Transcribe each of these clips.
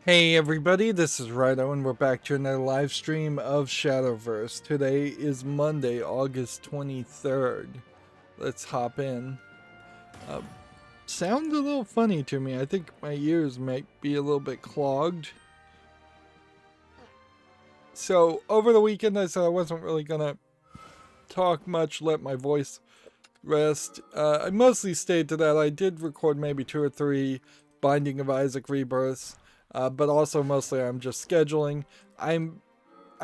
Hey everybody, this is Rydo and we're back to another live stream of Shadowverse. Today is Monday, August 23rd. Let's hop in. Sounds a little funny to me. I think my ears might be a little bit clogged. So over the weekend I said I wasn't really gonna talk much, let my voice rest. I mostly stayed to that. I did record maybe 2 or 3 Binding of Isaac rebirths. But also mostly I'm just scheduling. I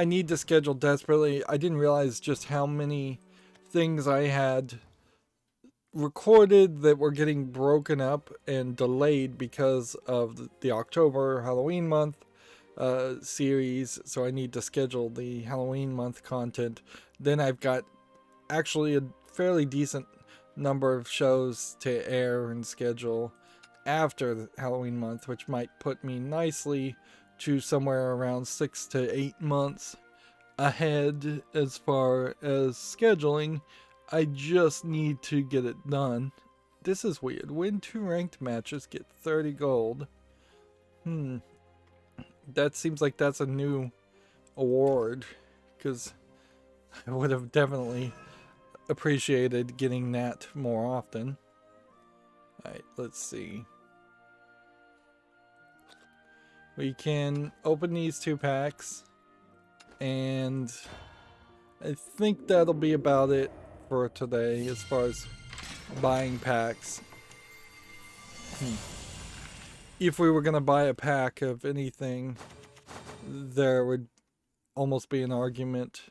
need to schedule desperately. I didn't realize just how many things I had recorded that were getting broken up and delayed because of the October Halloween month series. So I need to schedule the Halloween month content. Then I've got actually a fairly decent number of shows to air and schedule after the Halloween month, which might put me nicely to somewhere around 6 to 8 months ahead as far as scheduling. I just need to get it done. This is weird. Win 2 ranked matches, get 30 gold. That seems like that's a new award, because I would have definitely appreciated getting that more often. Alright, let's see. We can open these 2 packs, and I think that'll be about it for today as far as buying packs. If we were going to buy a pack of anything, there would almost be an argument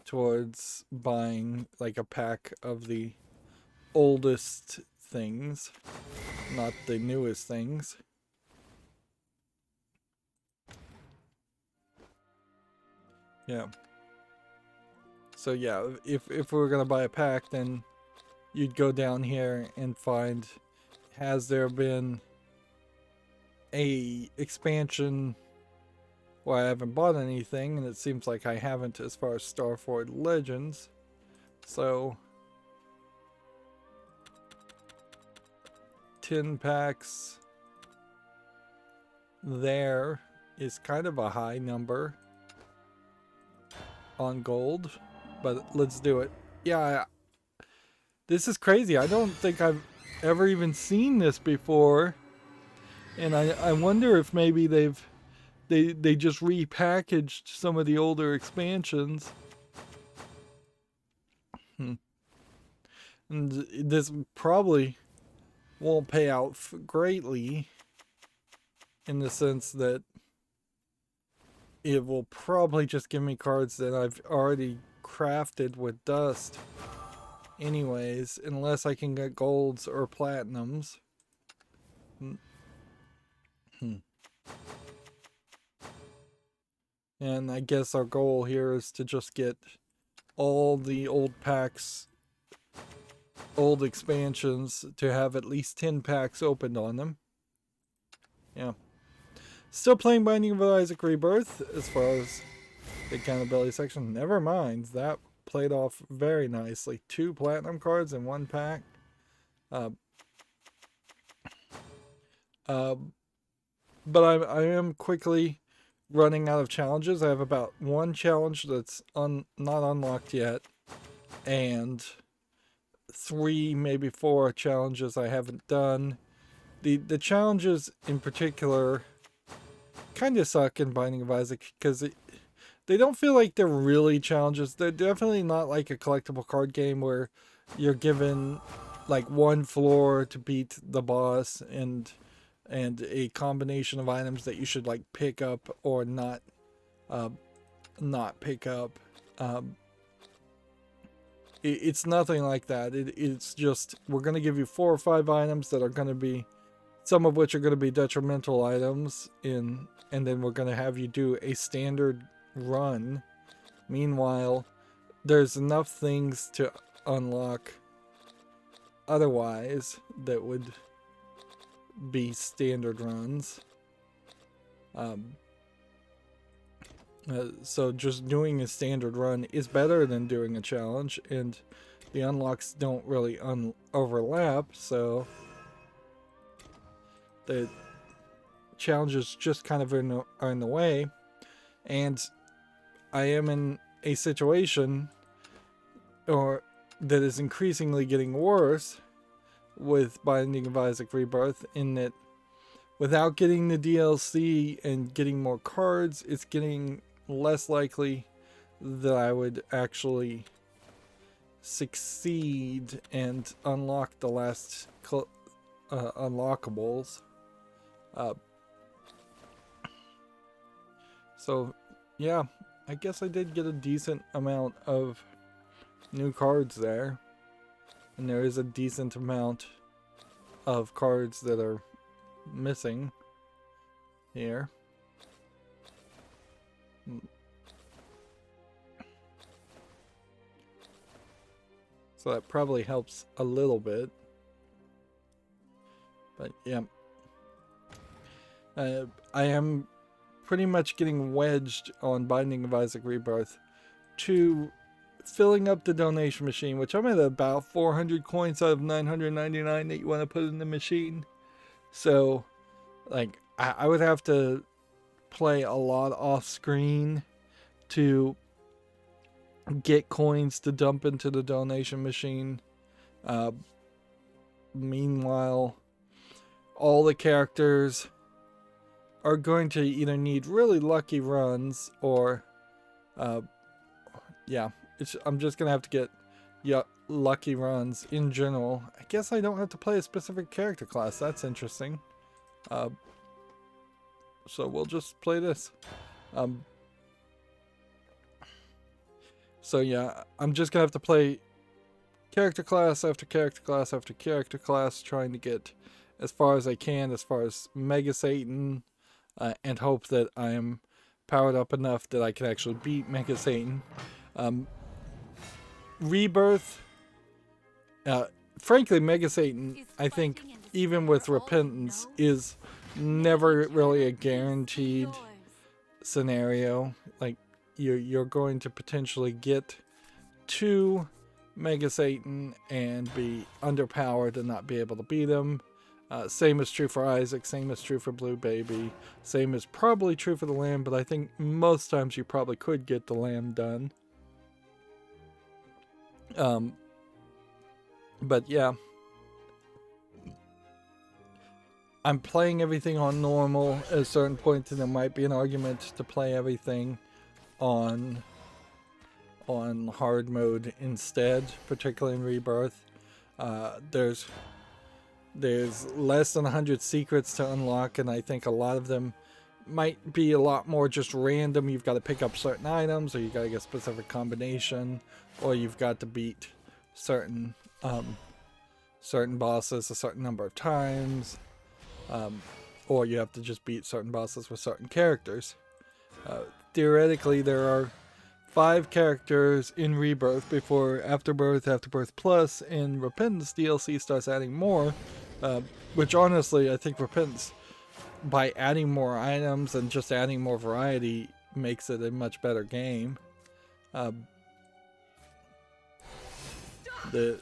towards buying like a pack of the oldest things, not the newest things. Yeah. So yeah, if we were gonna buy a pack, then you'd go down here and find, has there been a expansion where I haven't bought anything, and it seems like I haven't as far as Starford Legends. So 10 packs there is kind of a high number on gold, but let's do it. Yeah, this is crazy. I don't think I've ever even seen this before, and I wonder if maybe they just repackaged some of the older expansions. And this probably won't pay out greatly, in the sense that it will probably just give me cards that I've already crafted with dust anyways, unless I can get golds or platinums. And I guess our goal here is to just get all the old packs, old expansions, to have at least 10 packs opened on them. Yeah. Still playing Binding of Isaac Rebirth as far as the accountability section. Never mind, that played off very nicely. 2 platinum cards in 1 pack. But I am quickly running out of challenges. I have about 1 challenge that's not unlocked yet, and 3, maybe 4 challenges I haven't done. The challenges in particular kind of suck in Binding of Isaac, because they don't feel like they're really challenges. They're definitely not like a collectible card game where you're given like 1 floor to beat the boss and a combination of items that you should like pick up or not pick up. It's nothing like that. It's just, we're going to give you 4 or 5 items that are going to be, some of which are going to be detrimental items, and then we're going to have you do a standard run. Meanwhile, there's enough things to unlock otherwise that would be standard runs. So just doing a standard run is better than doing a challenge, and the unlocks don't really overlap, so that challenges just kind of are in the way, and I am in a situation that is increasingly getting worse with Binding of Isaac Rebirth, in that without getting the DLC and getting more cards, it's getting less likely that I would actually succeed and unlock the last unlockables. So yeah, I guess I did get a decent amount of new cards there, and there is a decent amount of cards that are missing here. So that probably helps a little bit. But yeah, I am pretty much getting wedged on Binding of Isaac Rebirth to filling up the donation machine, which I'm at about 400 coins out of 999 that you want to put in the machine. So, like, I would have to play a lot off screen to get coins to dump into the donation machine. Meanwhile, all the characters are going to either need really lucky runs or, yeah, I'm just going to have to get lucky runs in general. I guess I don't have to play a specific character class. That's interesting. So we'll just play this. So yeah, I'm just gonna have to play character class after character class after character class, trying to get as far as I can as far as Mega Satan, and hope that I am powered up enough that I can actually beat Mega Satan. Rebirth, frankly, Mega Satan, I think, even with Repentance, is never really a guaranteed scenario. Like, you're going to potentially get to Mega Satan and be underpowered and not be able to beat him. Same is true for Isaac, same is true for Blue Baby, same is probably true for the Lamb, but I think most times you probably could get the Lamb done. But yeah, I'm playing everything on normal at a certain point, and there might be an argument to play everything on hard mode instead, particularly in Rebirth. There's less than 100 secrets to unlock, and I think a lot of them might be a lot more just random. You've got to pick up certain items, or you got to get a specific combination, or you've got to beat certain bosses a certain number of times, or you have to just beat certain bosses with certain characters. Theoretically, there are 5 characters in Rebirth before Afterbirth Plus, and Repentance DLC starts adding more, which honestly, I think Repentance, by adding more items and just adding more variety, makes it a much better game. There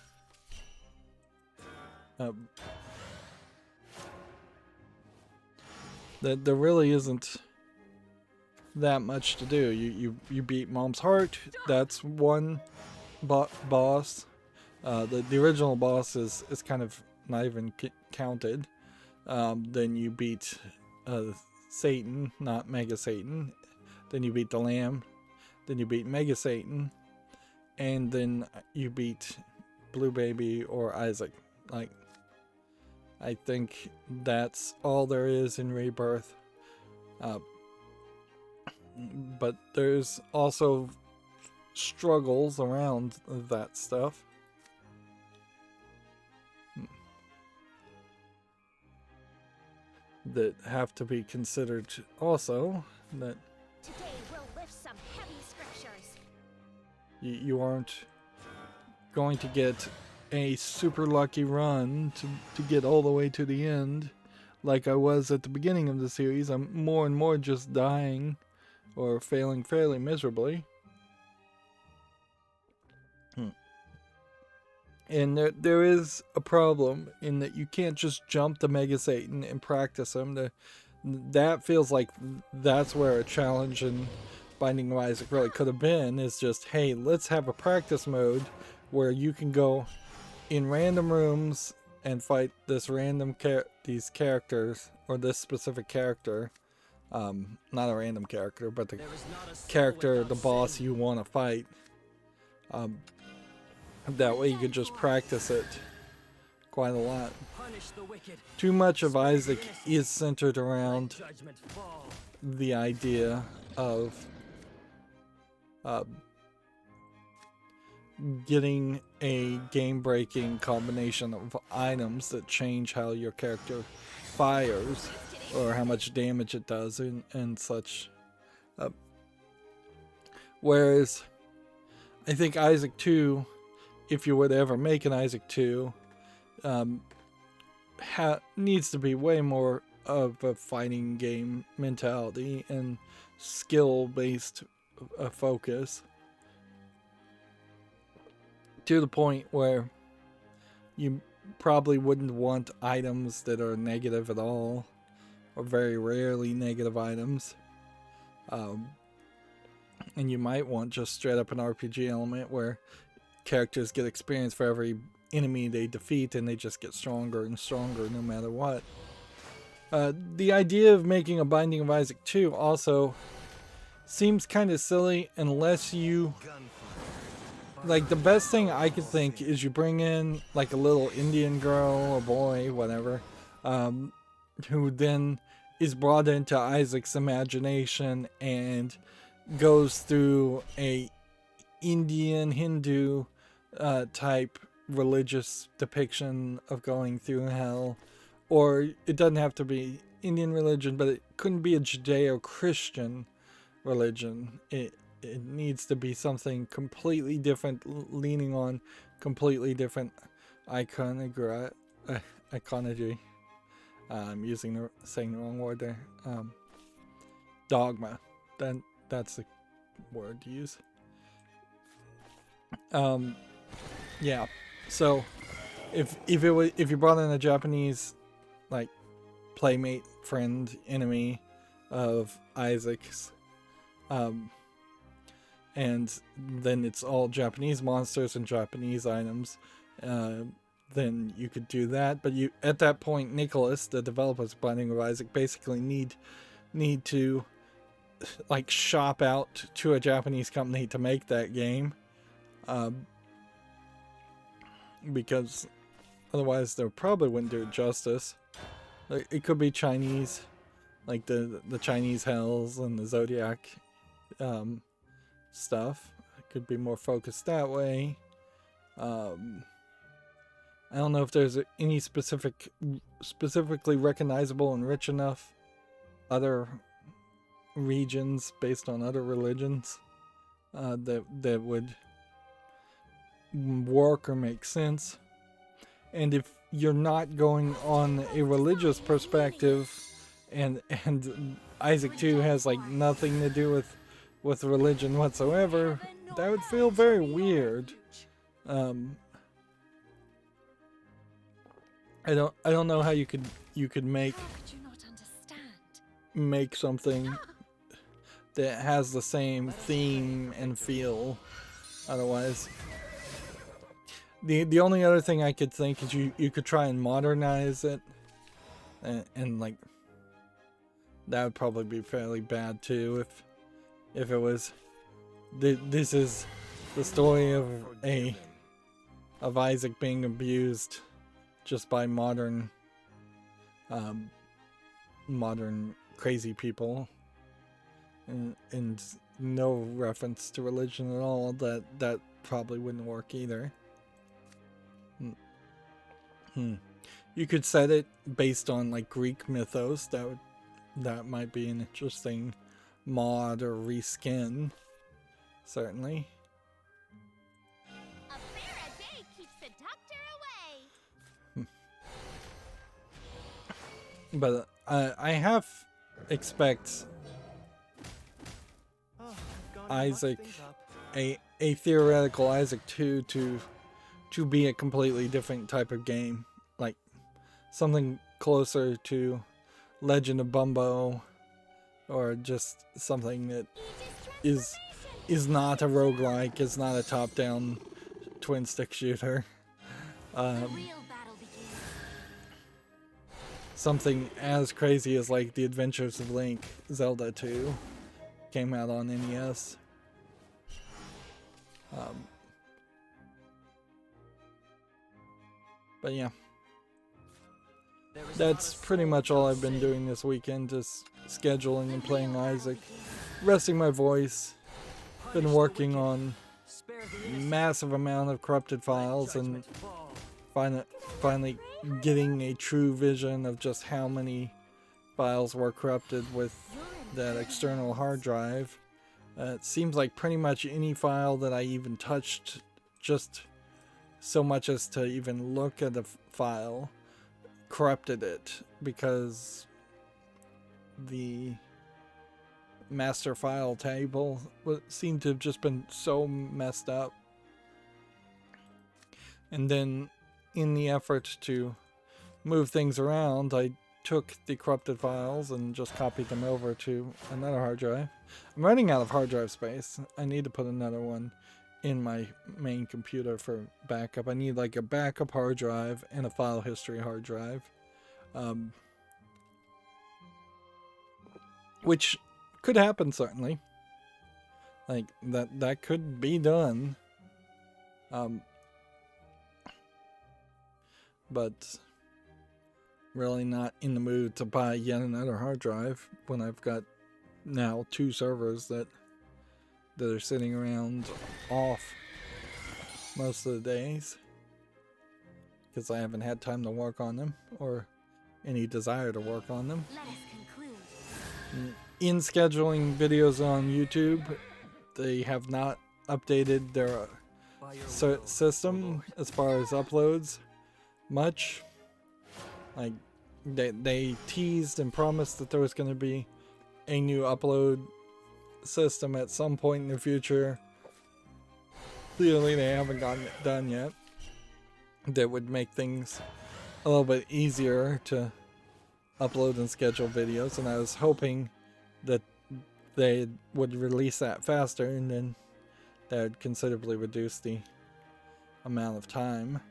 really isn't that much to do. You beat Mom's Heart. That's one boss. The original boss is kind of not even counted. Then you beat Satan, not Mega Satan. Then you beat the Lamb. Then you beat Mega Satan, and then you beat Blue Baby or Isaac. Like, I think that's all there is in Rebirth. But there's also struggles around that stuff. That have to be considered also. That today we'll lift some heavy scriptures. You aren't going to get a super lucky run to get all the way to the end like I was at the beginning of the series. I'm more and more just dying or failing fairly miserably. And there is a problem in that you can't just jump to Mega Satan and practice him. that feels like that's where a challenge in Binding of Isaac really could have been, is just, hey, let's have a practice mode where you can go in random rooms and fight this these characters, or this specific character. Not a random character, but the character, the boss you want to fight. That way you could just practice it quite a lot. Too much of Isaac is centered around the idea of getting a game-breaking combination of items that change how your character fires or how much damage it does and such. Whereas I think Isaac 2, if you would ever make an Isaac 2, needs to be way more of a fighting game mentality and skill-based focus, to the point where you probably wouldn't want items that are negative at all, or very rarely negative items. And you might want just straight up an RPG element where characters get experience for every enemy they defeat, and they just get stronger and stronger no matter what. The idea of making a Binding of Isaac 2 also seems kind of silly unless you... Like, the best thing I could think is you bring in, like, a little Indian girl or boy, whatever, who then is brought into Isaac's imagination and goes through a Indian Hindu type religious depiction of going through hell. Or it doesn't have to be Indian religion, but it couldn't be a Judeo-Christian religion. It needs to be something completely different, leaning on completely different iconography. I'm saying the wrong word there. Dogma. That's the word to use. Yeah. So if you brought in a Japanese, like, playmate, friend, enemy of Isaac's, and then it's all Japanese monsters and Japanese items, then you could do that. But you, at that point, Nicholas, the developers of Binding of Isaac, basically need to, like, shop out to a Japanese company to make that game, because otherwise they probably wouldn't do it justice. Like, it could be Chinese, like the Chinese hells and the Zodiac stuff. It could be more focused that way. I don't know if there's any specifically recognizable and rich enough other regions based on other religions that would work or make sense. And if you're not going on a religious perspective, and Isaac 2 has, like, nothing to do with religion whatsoever, that would feel very weird. I don't know how you could make something that has the same theme and feel otherwise. The only other thing I could think is you could try and modernize it, and like, that would probably be fairly bad too if it was this is the story of Isaac being abused just by modern crazy people, and no reference to religion at all. That probably wouldn't work either. You could set it based on, like, Greek mythos. That might be an interesting mod or reskin, certainly. A bear a day keeps the doctor away. But I have expect Isaac, a theoretical Isaac 2 to be a completely different type of game, like something closer to Legend of Bumbo, or just something that is not a roguelike, is not a top-down twin stick shooter. Something as crazy as like The Adventures of Link, Zelda 2, came out on NES. But yeah, that's pretty much all I've been doing this weekend, just scheduling and playing Isaac, resting my voice, been working on massive amount of corrupted files and finally getting a true vision of just how many files were corrupted with that external hard drive. It seems like pretty much any file that I even touched, just so much as to even look at the file, corrupted it, because the master file table seemed to have just been so messed up. And then in the effort to move things around, I took the corrupted files and just copied them over to another hard drive. I'm running out of hard drive space. I need to put another one in my main computer for backup. I need like a backup hard drive and a file history hard drive, which could happen, certainly. Like that could be done, but really not in the mood to buy yet another hard drive when I've got now 2 servers that are sitting around off most of the days because I haven't had time to work on them or any desire to work on them. Let us conclude. In scheduling videos on YouTube, they have not updated their system as far as uploads much. Like they teased and promised that there was going to be a new upload system at some point in the future. Clearly they haven't gotten it done yet. That would make things a little bit easier to upload and schedule videos, and I was hoping that they would release that faster, and then that would considerably reduce the amount of time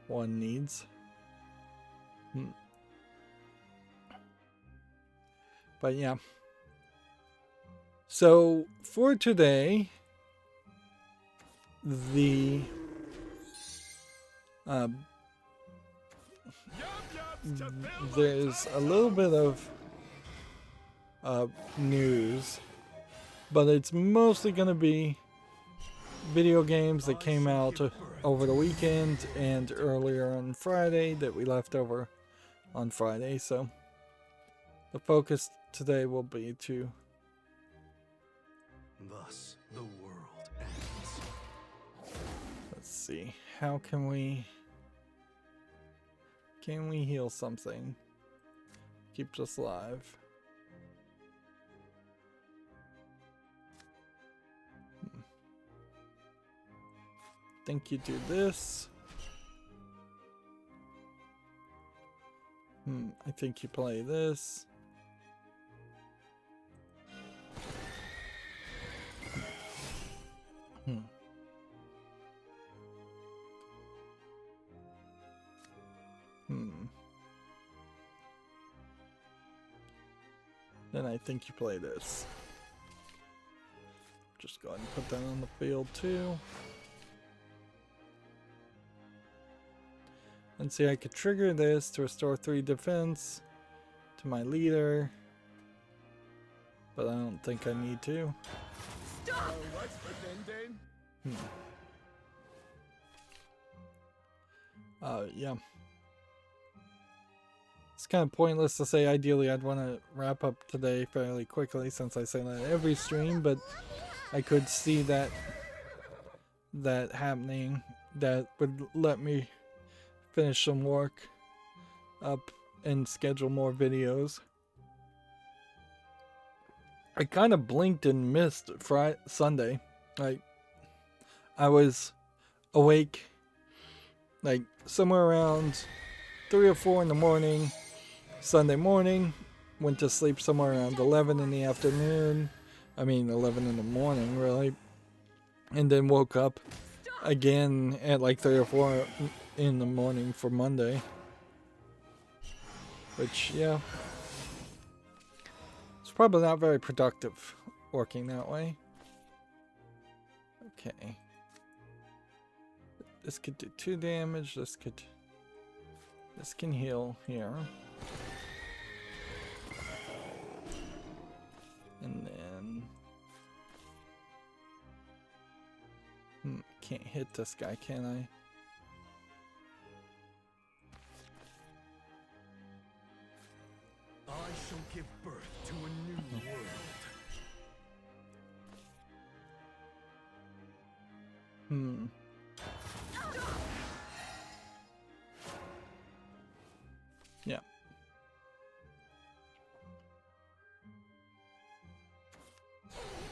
one needs. But yeah. So for today, there's a little bit of news, but it's mostly going to be video games that came out over the weekend and earlier on Friday that we left over on Friday. So the focus today will be to... Thus the world ends. Let's see. How can we heal something? Keeps us alive. Think you do this. I think you play this. Then I think you play this. Just go ahead and put that on the field too. And see, I could trigger this to restore 3 defense to my leader, but I don't think I need to. Stop! What's for Din? Yeah. It's kind of pointless to say ideally I'd want to wrap up today fairly quickly since I say that every stream, but I could see that happening. That would let me finish some work up and schedule more videos. I kind of blinked and missed Sunday. Like, I was awake like somewhere around 3 or 4 in the morning, Sunday morning, went to sleep somewhere around 11 in the afternoon. I mean 11 in the morning, really. And then woke up again at like 3 or 4 in the morning for Monday. Which, yeah. It's probably not very productive working that way. Okay. This could do 2 damage. This can heal here. And then can't hit this guy, can I? I shall give birth to a new world. Yeah.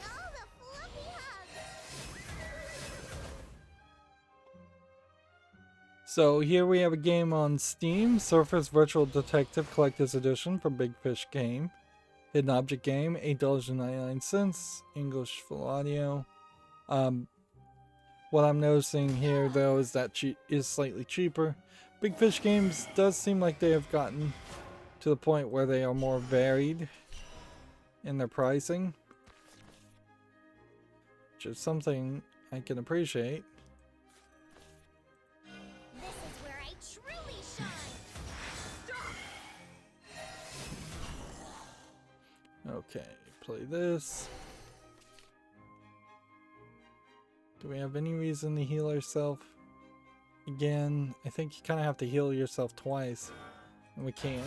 All the fluffy hugs. So here we have a game on Steam, Surface Virtual Detective Collector's Edition for Big Fish Game. Hidden Object Game, $8.99, English full audio. What I'm noticing here though is that is slightly cheaper. Big Fish Games does seem like they have gotten to the point where they are more varied in their pricing, which is something I can appreciate. This is where I truly shine. Okay, play this. Do we have any reason to heal ourselves? Again, I think you kind of have to heal yourself twice, and we can't.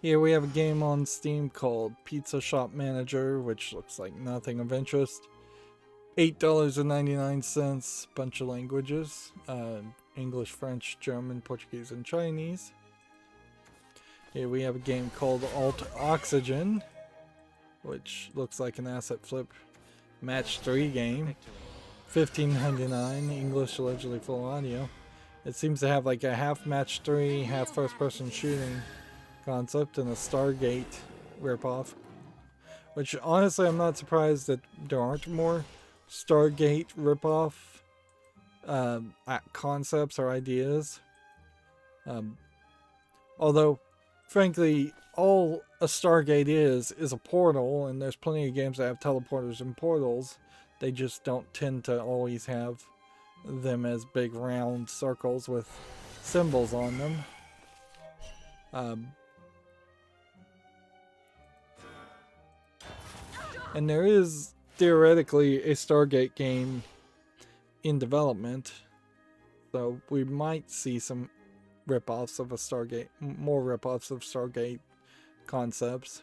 Here we have a game on Steam called Pizza Shop Manager, which looks like nothing of interest. $8.99, bunch of languages. English, French, German, Portuguese, and Chinese. Here we have a game called Alt Oxygen, which looks like an asset flip match 3 game. $15.99, English, allegedly full audio. It seems to have like a half match 3, half first person shooting concept and a Stargate ripoff. Which honestly I'm not surprised that there aren't more Stargate ripoff concepts or ideas. Although frankly all a Stargate is a portal, and there's plenty of games that have teleporters and portals. They just don't tend to always have them as big round circles with symbols on them. And there is theoretically a Stargate game in development, so we might see some rip-offs of a Stargate, more rip-offs of Stargate concepts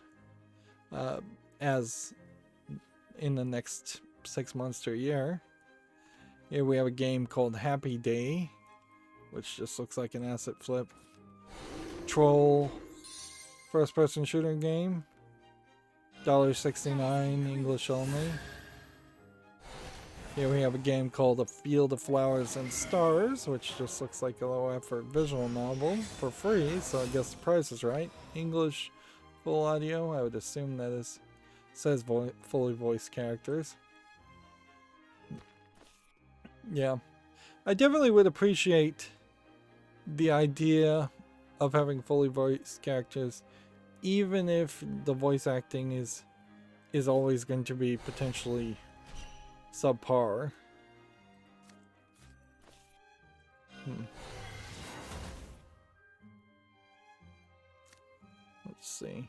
as in the next 6 months to a year. Here we have a game called Happy Day, which just looks like an asset flip troll first person shooter game. $1.69, English only. Here we have a game called A Field of Flowers and Stars, which just looks like a low effort visual novel for free, so I guess the price is right. English full audio, I would assume that is says fully voiced characters. Yeah, I definitely would appreciate the idea of having fully voiced characters, even if the voice acting is always going to be potentially subpar. Let's see.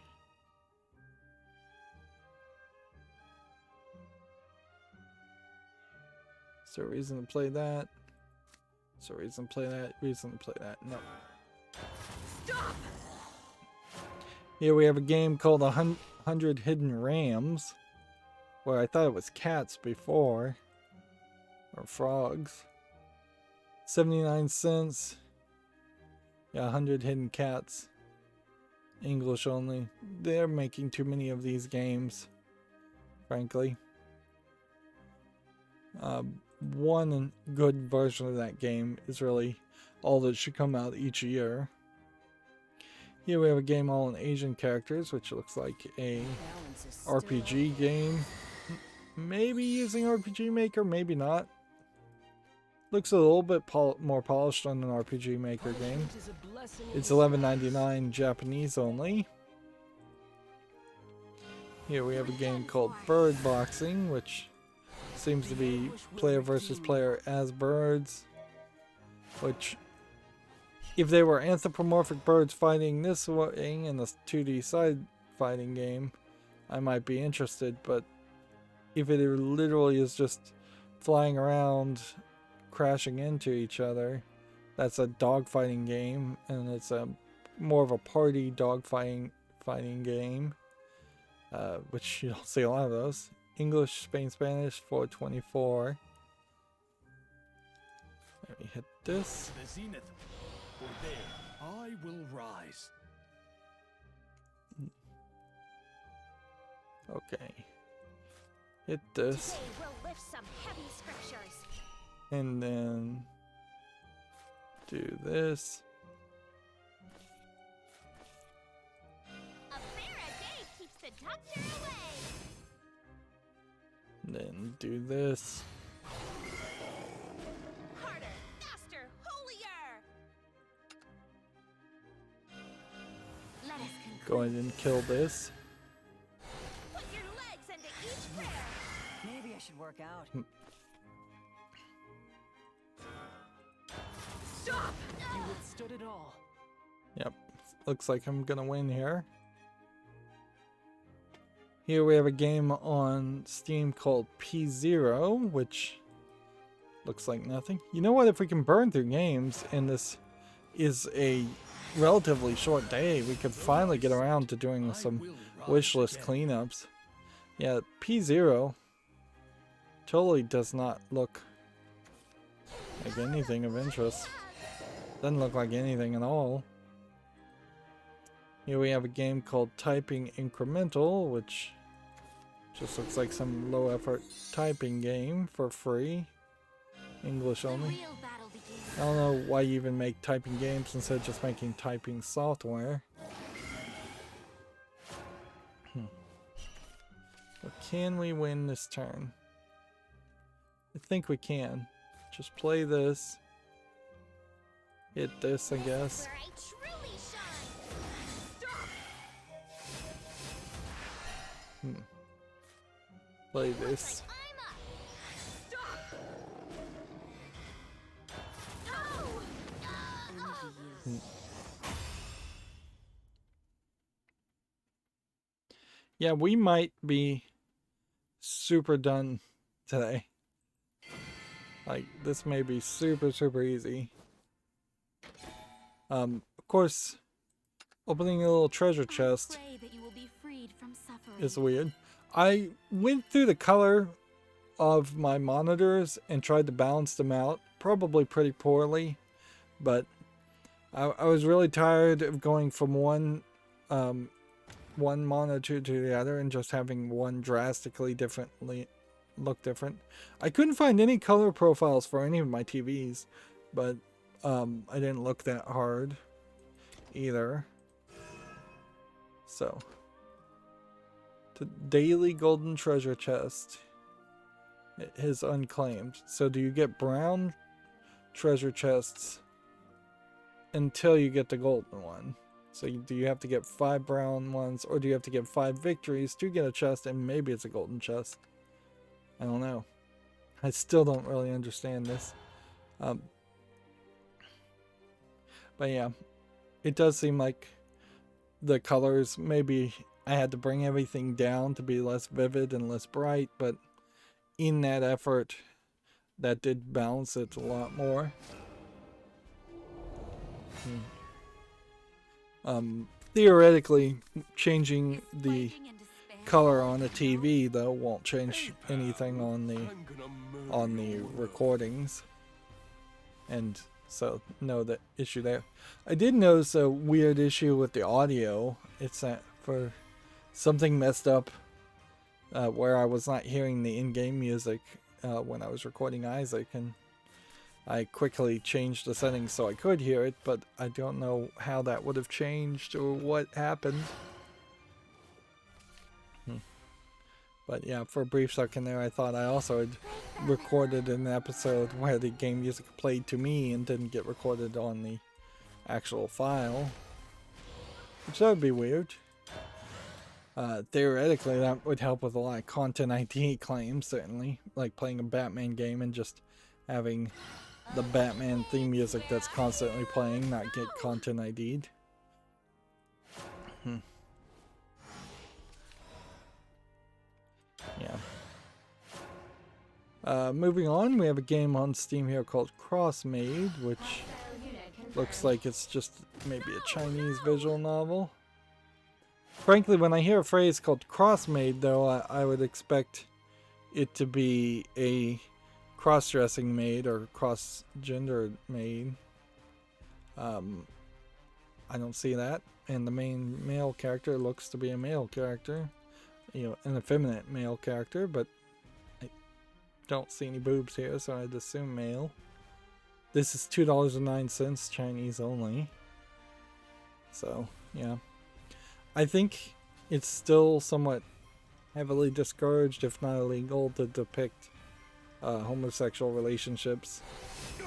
Is there a reason to play that? Is there a reason to play that? Reason to play that? No. Stop! Here we have a game called 100 Hidden Rams, where I thought it was cats before, or frogs. 79 cents. Yeah, 100 Hidden Cats. English only. They're making too many of these games, frankly. One good version of that game is really all that should come out each year. Here we have a game all in Asian characters, which looks like a Balance is still RPG game. Maybe using RPG Maker, maybe not. Looks a little bit more polished on an RPG Maker game. Punishment is a blessing in It's disguise. $11.99 Japanese only. Here we have a game called Bird Boxing, which seems to be player versus player as birds. Which, if they were anthropomorphic birds fighting this way in the 2D side fighting game, I might be interested. But if it literally is just flying around, crashing into each other, that's a dogfighting game, and it's a more of a party dogfighting game, which you don't see a lot of those. English, Spain, Spanish, 424. Let me hit this. The zenith, for there I will rise. Okay. Hit this. Today we'll lift some heavy scriptures. And then do this. A bear a day keeps the doctor away. Then do this. Harder, faster, holier. Let us conclude. Go ahead and kill this. Put your legs into each prayer. Maybe I should work out. Stop! You withstood it all. Yep. Looks like I'm gonna win here. Here we have a game on Steam called P0, which looks like nothing. You know what? If we can burn through games, and this is a relatively short day, we could finally get around to doing some wish list cleanups. Yeah, P0 totally does not look like anything of interest. Doesn't look like anything at all. Here we have a game called Typing Incremental, which just looks like some low effort typing game for free. English only. Real battle begins. I don't know why you even make typing games instead of just making typing software. But can we win this turn? I think we can. Just play this. Hit this, I guess. Where I truly shine. Stop! Play this. Like I'm up. Stop! No! Yeah, we might be super done today. Like, this may be super, super easy. Of course, opening a little treasure chest Pray that you will be freed from suffering. is weird. I went through the color of my monitors and tried to balance them out, probably pretty poorly, but I was really tired of going from one monitor to the other and just having one drastically look different. I couldn't find any color profiles for any of my TVs, but I didn't look that hard either. So, the daily golden treasure chest is unclaimed. So do you get brown treasure chests until you get the golden one? So do you have to get 5 brown ones, or do you have to get 5 victories to get a chest, and maybe it's a golden chest? I don't know. I still don't really understand this. But yeah, it does seem like the colors, maybe I had to bring everything down to be less vivid and less bright, but in that effort, that did balance it a lot more. Theoretically, changing the color on a TV though won't change anything on the recordings, and so no that issue there. I did notice a weird issue with the audio. It's that for something messed up where I was not hearing the in-game music when I was recording Isaac, and I quickly changed the settings so I could hear it, but I don't know how that would have changed or what happened. But yeah, for a brief second there, I thought I also had recorded an episode where the game music played to me and didn't get recorded on the actual file. Which that would be weird. Theoretically, that would help with a lot of content ID claims, certainly. Like playing a Batman game and just having the Batman theme music that's constantly playing not get content ID'd. Yeah. Moving on, we have a game on Steam here called Crossmade, which looks like it's just maybe a Chinese visual novel. Frankly, when I hear a phrase called cross-made, though, I would expect it to be a cross-dressing maid or cross-gendered maid. I don't see that. And the main male character looks to be a male character. You know, an effeminate male character, but I don't see any boobs here, so I'd assume male. This is $2.09, Chinese only. So, yeah. I think it's still somewhat heavily discouraged, if not illegal, to depict homosexual relationships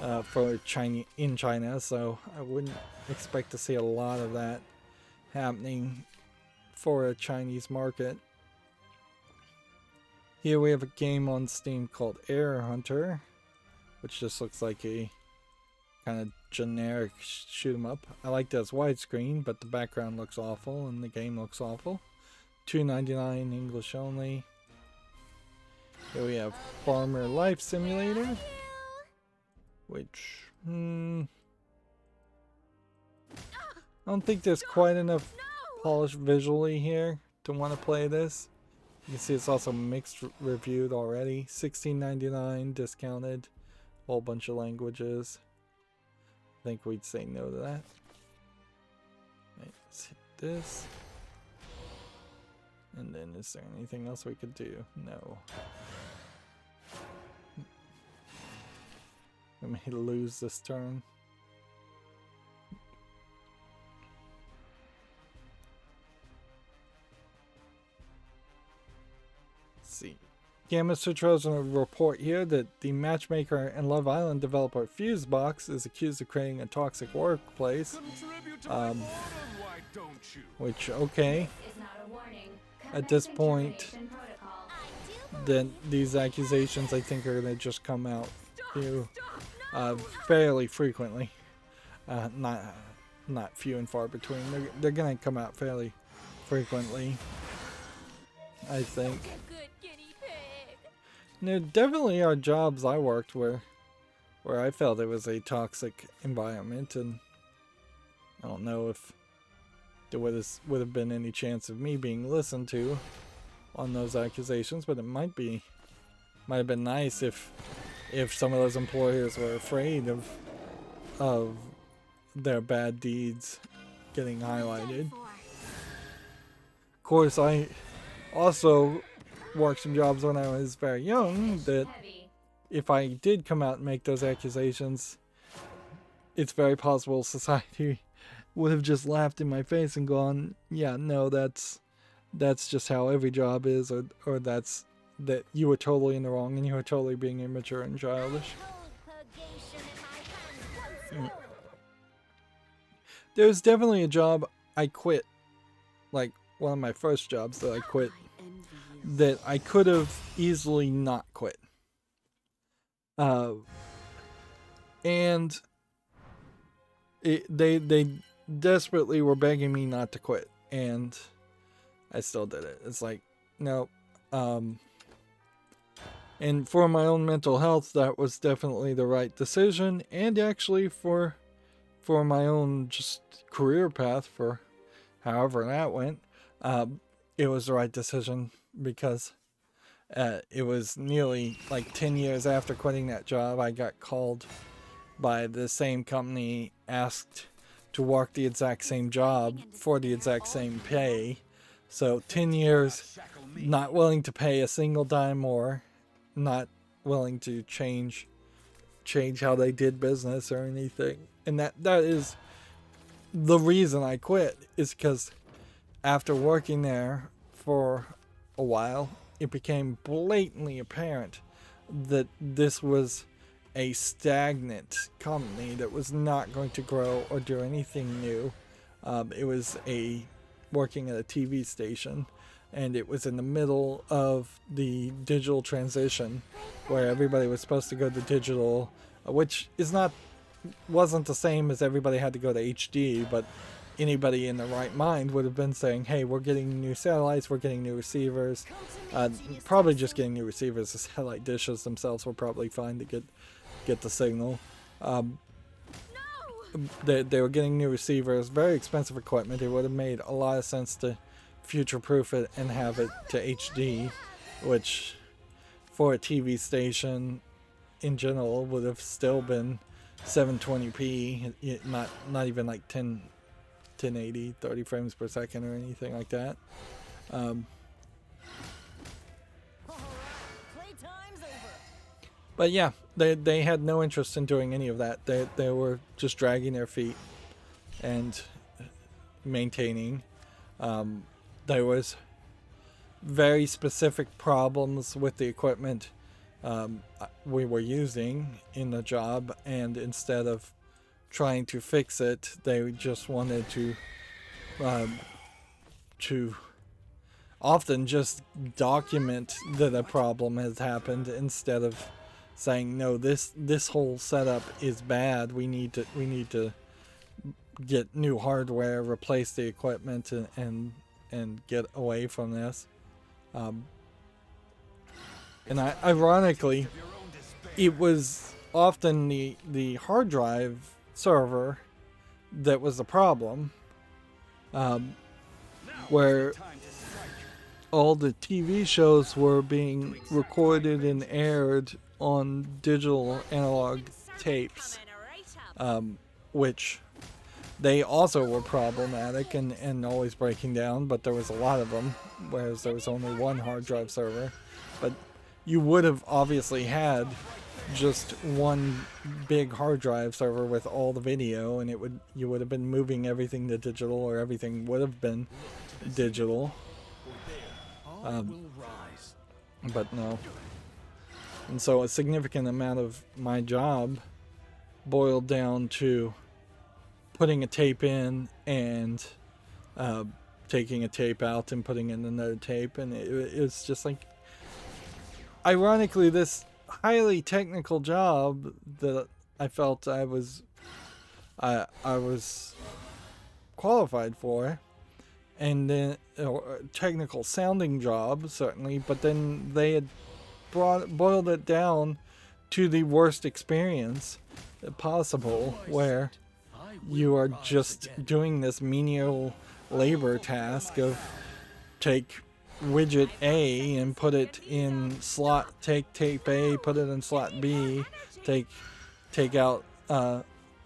in China, so I wouldn't expect to see a lot of that happening for a Chinese market. Here we have a game on Steam called Air Hunter, which just looks like a kind of generic shoot 'em up. I like that it's widescreen, but the background looks awful and the game looks awful. $2.99 English only. Here we have Farmer Life Simulator, which I don't think there's quite enough polish visually here to want to play this. You can see it's also mixed reviewed already. $16.99 discounted, whole bunch of languages. I think we'd say no to that. Right, let's hit this. And then is there anything else we could do? No. I may lose this turn. Let's see. Gamma Sutro's in a report here that the matchmaker and Love Island developer Fusebox is accused of creating a toxic workplace. Which, okay. At this point, then these accusations I think are going to just come out fairly frequently. Not few and far between. They're going to come out fairly frequently, I think. There definitely are jobs I worked where I felt it was a toxic environment, and I don't know if there would have been any chance of me being listened to on those accusations, but it might have been nice if some of those employers were afraid of their bad deeds getting highlighted. Of course, I also worked some jobs when I was very young that if I did come out and make those accusations, it's very possible society would have just laughed in my face and gone, yeah, no, that's just how every job is, or that you were totally in the wrong and you were totally being immature and childish. There's definitely a job I quit, like one of my first jobs that I quit, that I could have easily not quit. And they desperately were begging me not to quit, and I still did it. It's like, no. And for my own mental health, that was definitely the right decision, and actually for my own just career path, for however that went, it was the right decision, because it was nearly like 10 years after quitting that job, I got called by the same company, asked to work the exact same job for the exact same pay. So 10 years, not willing to pay a single dime more, not willing to change change how they did business or anything. And that is the reason I quit, is because after working there for a while, it became blatantly apparent that this was a stagnant company that was not going to grow or do anything new. It was working at a TV station, and it was in the middle of the digital transition, where everybody was supposed to go to digital, which wasn't the same as everybody had to go to HD, but anybody in the right mind would have been saying, hey, we're getting new satellites, we're getting new receivers, probably just getting new receivers. The satellite dishes themselves were probably fine to get the signal. They were getting new receivers, very expensive equipment. It would have made a lot of sense to future-proof it and have it to HD, which for a TV station in general would have still been 720p, not even like 1080, 30 frames per second or anything like that. But yeah, they had no interest in doing any of that. They were just dragging their feet and maintaining. There was very specific problems with the equipment we were using in the job, and instead of trying to fix it, they just wanted to often just document that a problem has happened, instead of saying, no, this whole setup is bad, we need to get new hardware, replace the equipment, and get away from this. And ironically, it was often the hard drive server that was the problem, where all the TV shows were being recorded and aired on digital analog tapes, which they also were problematic and always breaking down, but there was a lot of them, whereas there was only one hard drive server. But you would have obviously had just one big hard drive server with all the video, and you would have been moving everything to digital, or everything would have been digital. But no. And so a significant amount of my job boiled down to putting a tape in and taking a tape out and putting in another tape, and it was just like, ironically, this highly technical job that I felt I was qualified for, and then technical sounding job certainly, but then they had boiled it down to the worst experience possible, where you are just doing this menial labor task of take widget A and put it in slot, take tape A, put it in slot B, take out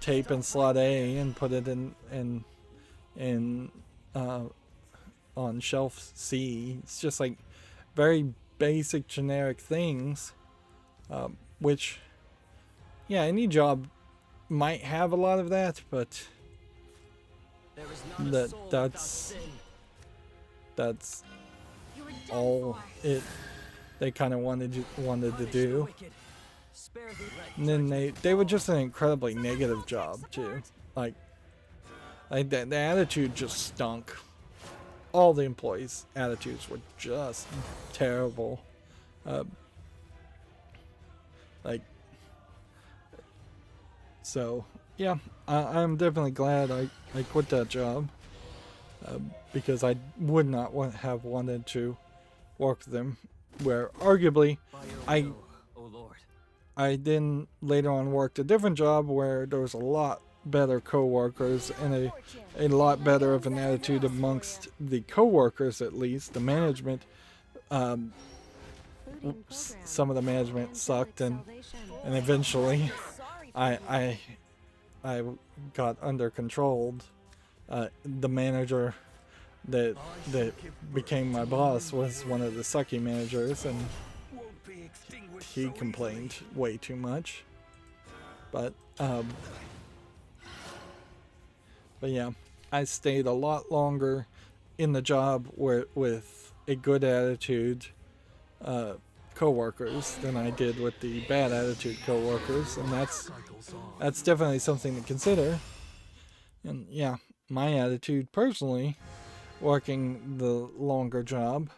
tape in slot A and put it in on shelf C. It's just like very basic generic things, which, yeah, any job might have a lot of that, but that's all they kind of wanted to do. And then they were just an incredibly negative job too. Like the attitude just stunk. All the employees' attitudes were just terrible. So yeah, I'm definitely glad I quit that job, because I would not have wanted to work with them. Where arguably I then later on worked a different job where there was a lot better co-workers and a lot better of an attitude amongst the co-workers, at least the management. Some of the management sucked, and eventually I got under controlled. The manager that became my boss was one of the sucky managers, and he complained way too much. But yeah, I stayed a lot longer in the job with a good attitude coworkers than I did with the bad attitude coworkers, and that's definitely something to consider. And yeah, my attitude personally, working the longer job,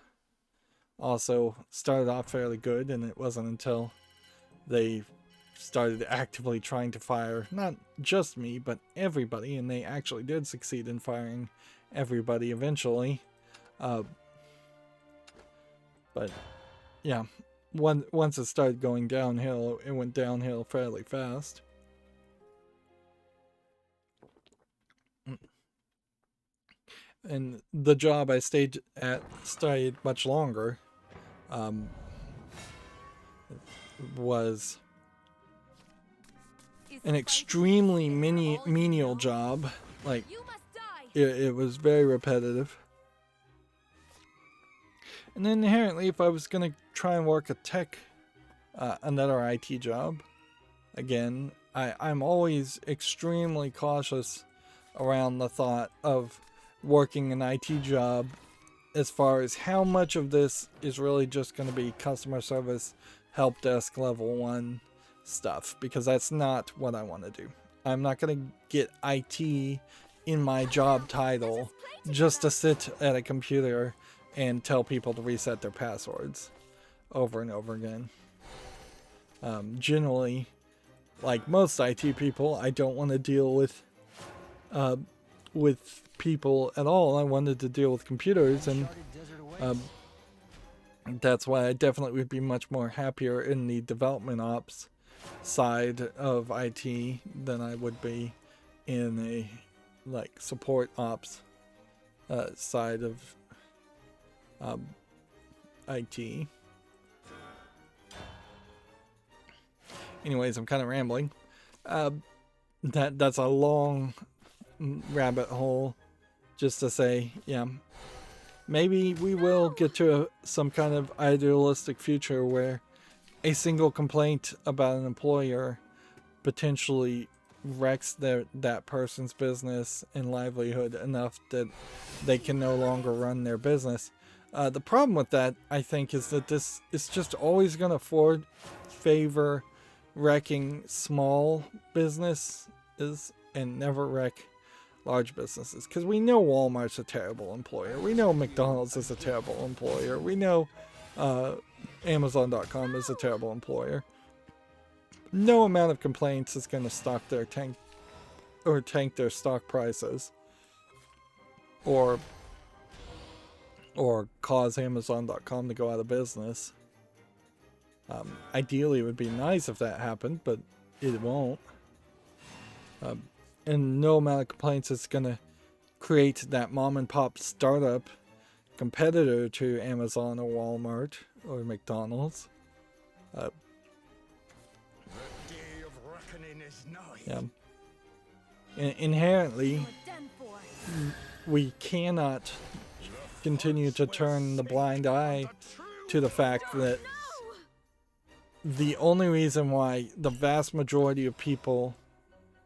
also started off fairly good, and it wasn't until they started actively trying to fire not just me but everybody, and they actually did succeed in firing everybody eventually. But yeah, once it started going downhill, it went downhill fairly fast. And the job I stayed much longer. Was an extremely menial job. Like, You must die. it was very repetitive. And then inherently, if I was going to try and work a tech, another IT job, again, I'm always extremely cautious around the thought of working an IT job as far as how much of this is really just going to be customer service, help desk level 1 stuff, because that's not what I want to do. I'm not going to get IT in my job title just to sit at a computer and tell people to reset their passwords over and over again. Generally, like most IT people, I don't want to deal with people at all. I wanted to deal with computers, and that's why I definitely would be much more happier in the development ops side of IT than I would be in a like support ops side of IT. Anyways, I'm kind of rambling. That's a long rabbit hole just to say, yeah, maybe we will get to some kind of idealistic future where a single complaint about an employer potentially wrecks that person's business and livelihood enough that they can no longer run their business. The problem with that, I think, is that this is just always going to favor wrecking small businesses and never wreck large businesses. Because we know Walmart's a terrible employer. We know McDonald's is a terrible employer. We know Amazon.com is a terrible employer. No amount of complaints is going to tank their stock prices, or cause Amazon.com to go out of business. Ideally, it would be nice if that happened, but it won't. And no amount of complaints is going to create that mom and pop startup competitor to Amazon or Walmart or McDonald's. The day of reckoning is nigh. Yeah. Inherently, You're done for. we cannot continue to turn the blind eye to the fact that the only reason why the vast majority of people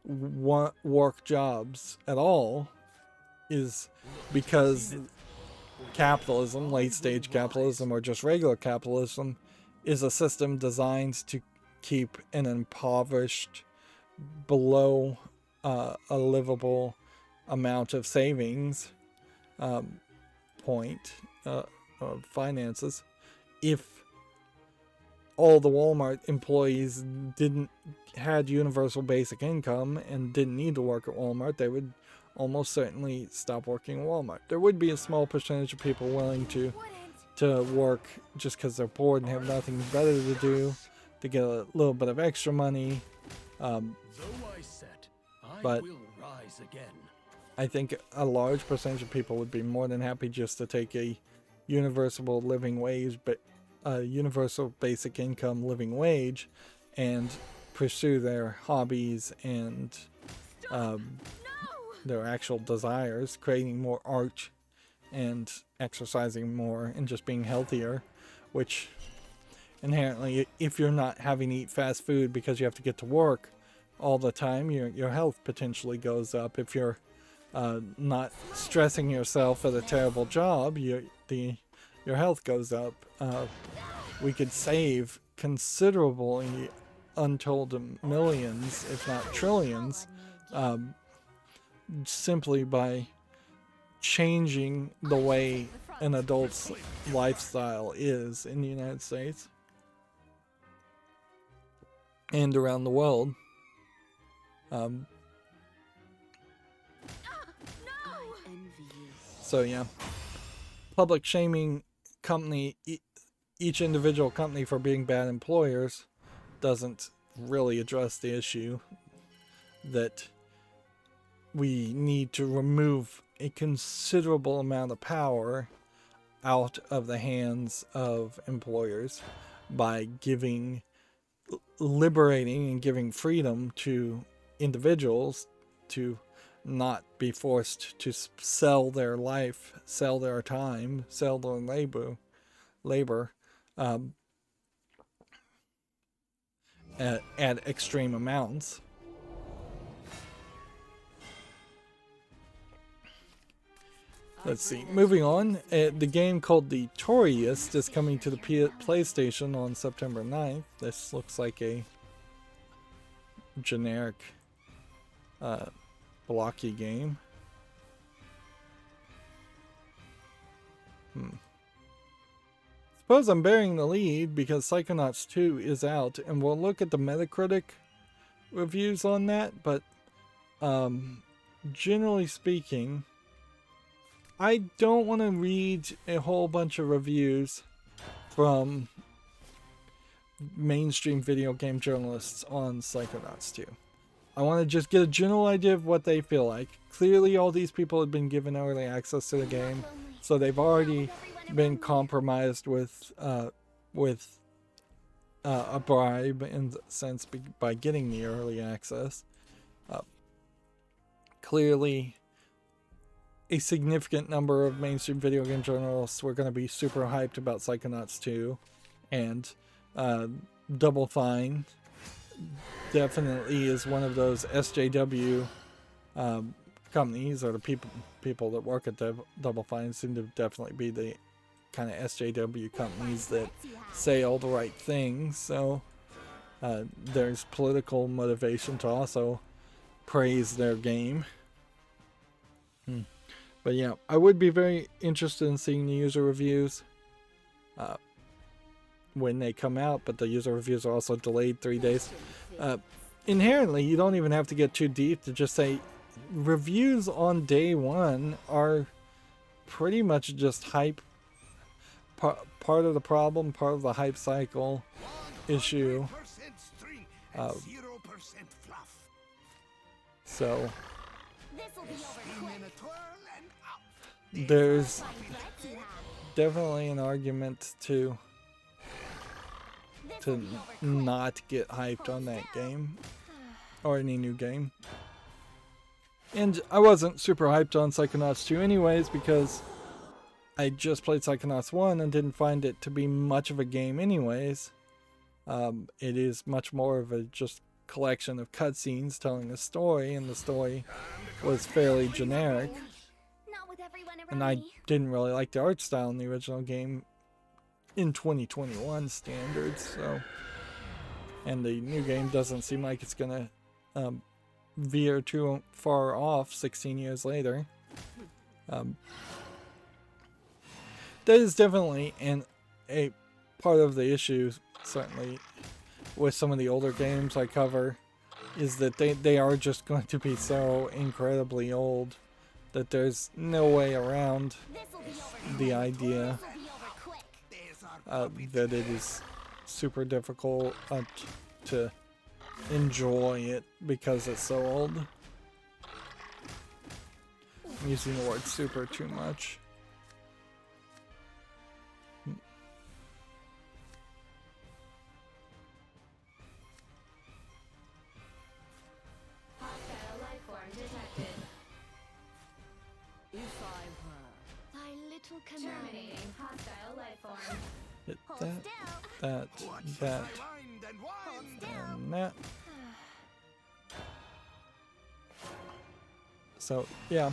work jobs at all is because capitalism, late stage capitalism, or just regular capitalism, is a system designed to keep an impoverished, below a livable amount of savings point of finances. If all the Walmart employees had universal basic income and didn't need to work at Walmart, they would almost certainly stop working at Walmart. There would be a small percentage of people willing to work just because they're bored and have nothing better to do, to get a little bit of extra money. Though I set, I But will rise again. I think a large percentage of people would be more than happy just to take a universal living wage, but a universal basic income living wage, and pursue their hobbies and their actual desires, creating more art and exercising more and just being healthier, which inherently, if you're not having to eat fast food because you have to get to work all the time, your health potentially goes up. If you're not stressing yourself at a terrible job, your health goes up. We could save considerably untold millions, if not trillions, simply by changing the way an adult's lifestyle is in the United States and around the world. So yeah, public shaming each individual company for being bad employers doesn't really address the issue that we need to remove a considerable amount of power out of the hands of employers by liberating and giving freedom to individuals to not be forced to sell their life, sell their time, sell their labor at extreme amounts. Let's see. Moving on, the game called The Tourist is coming to the PlayStation on September 9th. This looks like a generic blocky game. Suppose I'm bearing the lead because Psychonauts 2 is out, and we'll look at the Metacritic reviews on that, but generally speaking, I don't want to read a whole bunch of reviews from mainstream video game journalists on Psychonauts 2. I want to just get a general idea of what they feel like. Clearly all these people have been given early access to the game, so they've already been compromised with a bribe in the sense by getting the early access. Clearly a significant number of mainstream video game journalists were going to be super hyped about Psychonauts 2, and Double Fine definitely is one of those SJW companies, or the people that work at Double Fine seem to definitely be the kind of SJW companies that say all the right things. So there's political motivation to also praise their game. But yeah, I would be very interested in seeing the user reviews when they come out, but the user reviews are also delayed 3 days. Inherently, you don't even have to get too deep to just say reviews on day one are pretty much just hype. Part of the problem, part of the hype cycle issue. So there's definitely an argument to not get hyped on that game or any new game. And I wasn't super hyped on Psychonauts 2 anyways, because I just played Psychonauts 1 and didn't find it to be much of a game anyways. It is much more of a just collection of cutscenes telling a story, and the story was fairly generic. And I didn't really like the art style in the original game in 2021 standards, so. And the new game doesn't seem like it's gonna veer too far off 16 years later. That is definitely a part of the issue, certainly, with some of the older games I cover, is that they are just going to be so incredibly old that there's no way around the idea that it is super difficult to enjoy it because it's so old. I'm using the word super too much. Terminating hostile life form. Hit that, and that. So yeah.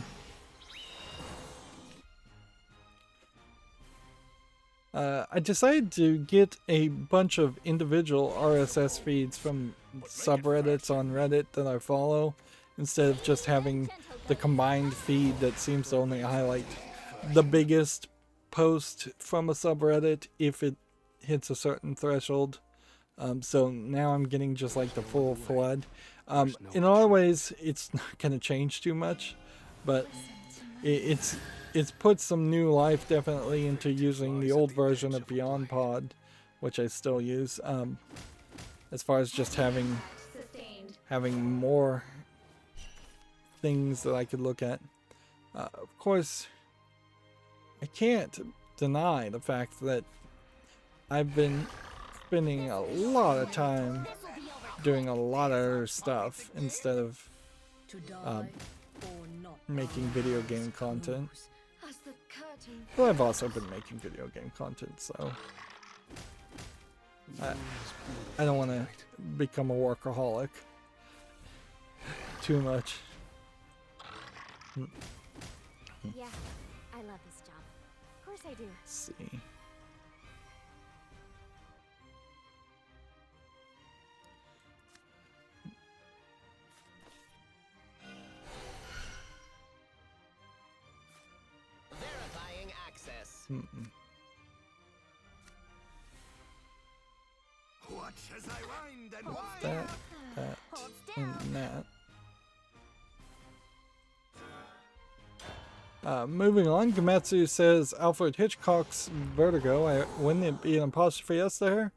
I decided to get a bunch of individual RSS feeds from subreddits on Reddit that I follow, instead of just having the combined feed that seems to only highlight the biggest post from a subreddit if it hits a certain threshold. So now I'm getting just like the full flood. In a lot of ways, it's not going to change too much, but it's put some new life definitely into using the old version of Beyond Pod, which I still use. As far as just having more things that I could look at. Of course, I can't deny the fact that I've been spending a lot of time doing a lot of other stuff instead of making video game content. But I've also been making video game content, so I don't want to become a workaholic too much. Yeah, I love this job. Of course I do. Let's see. Verifying access. Watch as I wind and wind. That, and that. Moving on, Gametsu says Alfred Hitchcock's Vertigo, wouldn't it be an apostrophe S there?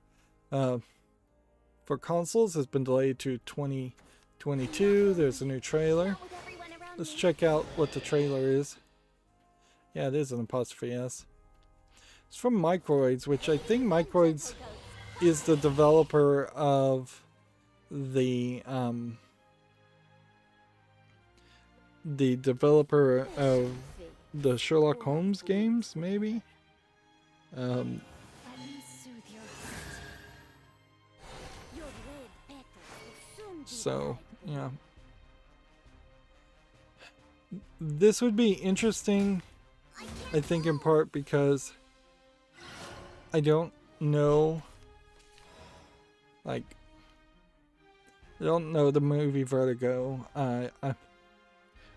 For consoles has been delayed to 2022. There's a new trailer. Let's check out what the trailer is. Yeah, it is an apostrophe S. It's from Microids, which I think Microids is the developer of the the Sherlock Holmes games, maybe. So yeah, this would be interesting, I think, in part because I don't know, like, I don't know the movie Vertigo.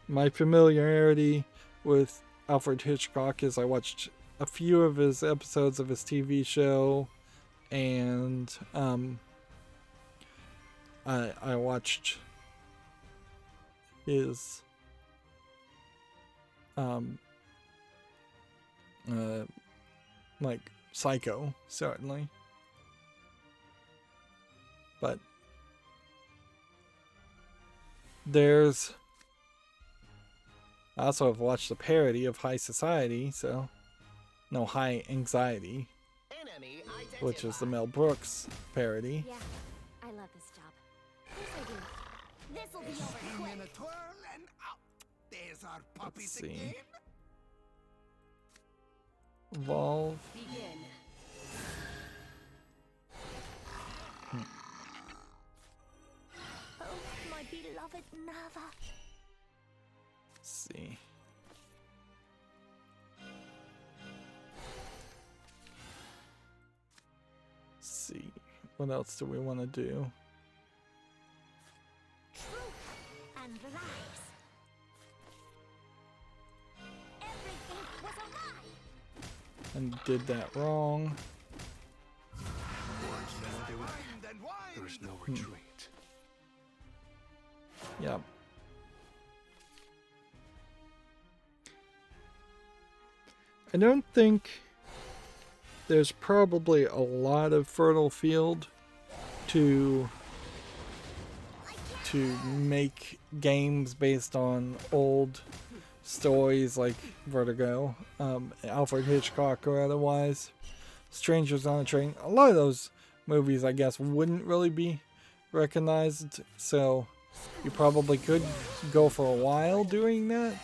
My familiarity with Alfred Hitchcock is I watched a few of his episodes of his TV show, and I watched his like Psycho, certainly, but I also have watched the parody of High Society, so no, High Anxiety, Enemy which is the Mel Brooks parody. Yeah, I love this job. Of course I do. This'll be over Spin quick. in a twirl and out. There's our puppies see. again. Evolve. Begin. Oh, my beloved Nava. Let's see. Let's see. What else do we want to do? Truth and lies. Everything was a lie. And did that wrong. Watch as I wind and wind. There's no retreat. Yep. I don't think there's probably a lot of fertile field to make games based on old stories like Vertigo, Alfred Hitchcock or otherwise. Strangers on a Train. A lot of those movies, I guess, wouldn't really be recognized, so you probably could go for a while doing that,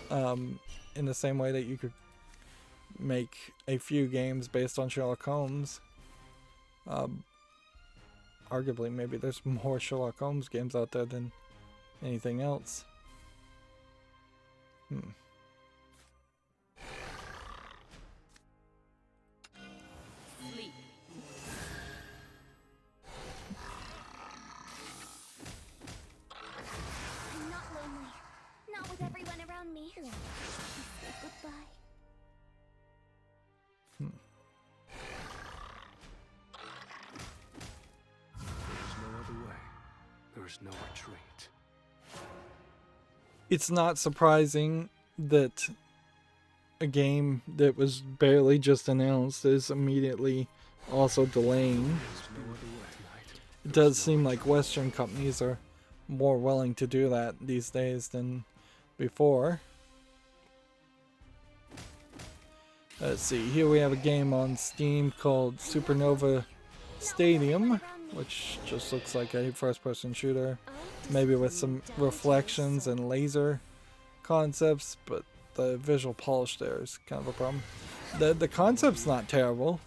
in the same way that you could make a few games based on Sherlock Holmes. Arguably, maybe there's more Sherlock Holmes games out there than anything else. Hmm. Sleep. I'm not lonely. Not with everyone around me. Say goodbye. There's no other way. There's no retreat. It's not surprising that a game that was barely just announced is immediately also delaying. There's no other way tonight. It does seem like Western companies are more willing to do that these days than before. Let's see, here we have a game on Steam called Supernova Stadium, which just looks like a first-person shooter, maybe with some reflections and laser concepts, but the visual polish there is kind of a problem. The concept's not terrible,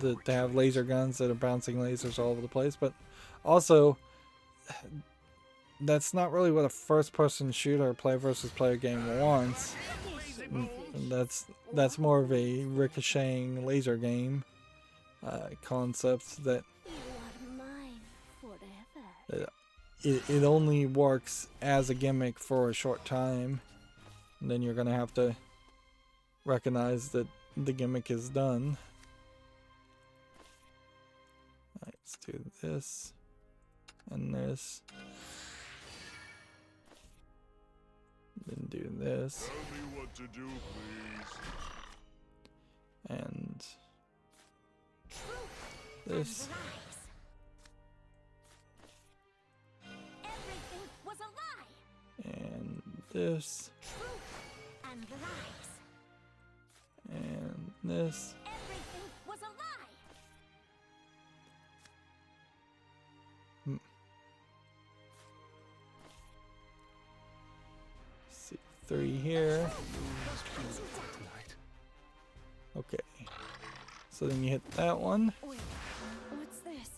to have laser guns that are bouncing lasers all over the place, but also that's not really what a first-person shooter player versus player game wants. That's more of a ricocheting laser game concept that You are mine forever. it only works as a gimmick for a short time. And then you're gonna have to recognize that the gimmick is done. Alright, let's do this and this. Then do this. Tell me what to do, please. And Truth this. and lies. Everything was a lie. And this. Truth and lies. And this. Everything was a lie. See, 3 here. Tonight. Okay. So then you hit that one. Wait, what's this?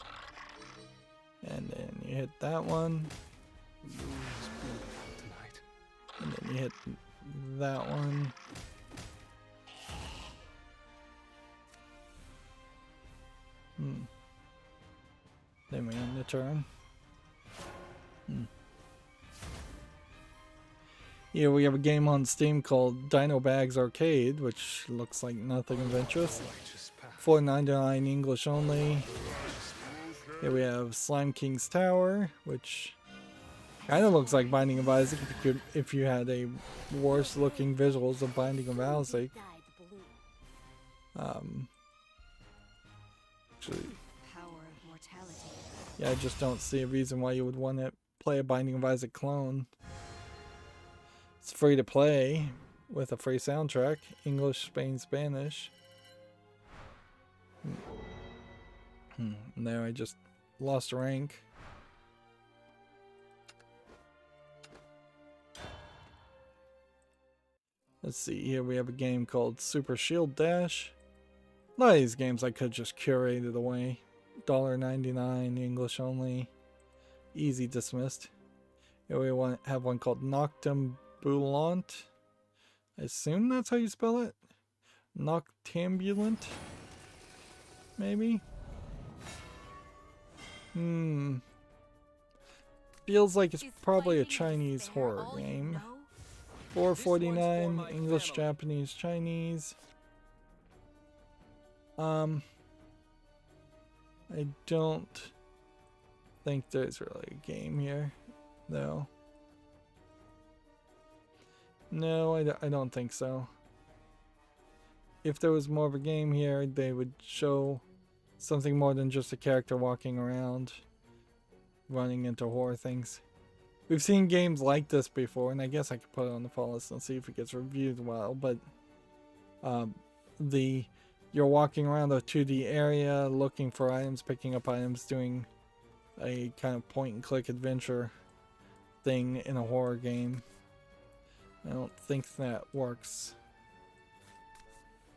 And then you hit that one. Tonight. And then you hit that one. Then we end the turn. Here we have a game on Steam called Dino Bags Arcade, which looks like nothing of interest. Righteous path. $4.99 English only. Here we have Slime King's Tower, which kind of looks like Binding of Isaac if you had a worse looking visuals of Binding of Isaac. Dyed blue. Actually, Power of mortality. yeah, I just don't see a reason why you would want to play a Binding of Isaac clone. It's free to play with a free soundtrack, English, Spain, Spanish. There, I just lost a rank. Let's see, here we have a game called Super Shield Dash. A lot of these games I could just curated away. $1.99 English only. Easy dismissed. Here we have one called Noctambulant. I assume that's how you spell it. Noctambulant? Maybe? Feels like it's probably a Chinese horror game. $4.49 English, Japanese, Chinese. I don't think there's really a game here, though. No, I don't think so. If there was more of a game here, they would show something more than just a character walking around, running into horror things. We've seen games like this before, and I guess I could put it on the follow list and see if it gets reviewed well, but you're walking around a 2D area, looking for items, picking up items, doing a kind of point-and-click adventure thing in a horror game. I don't think that works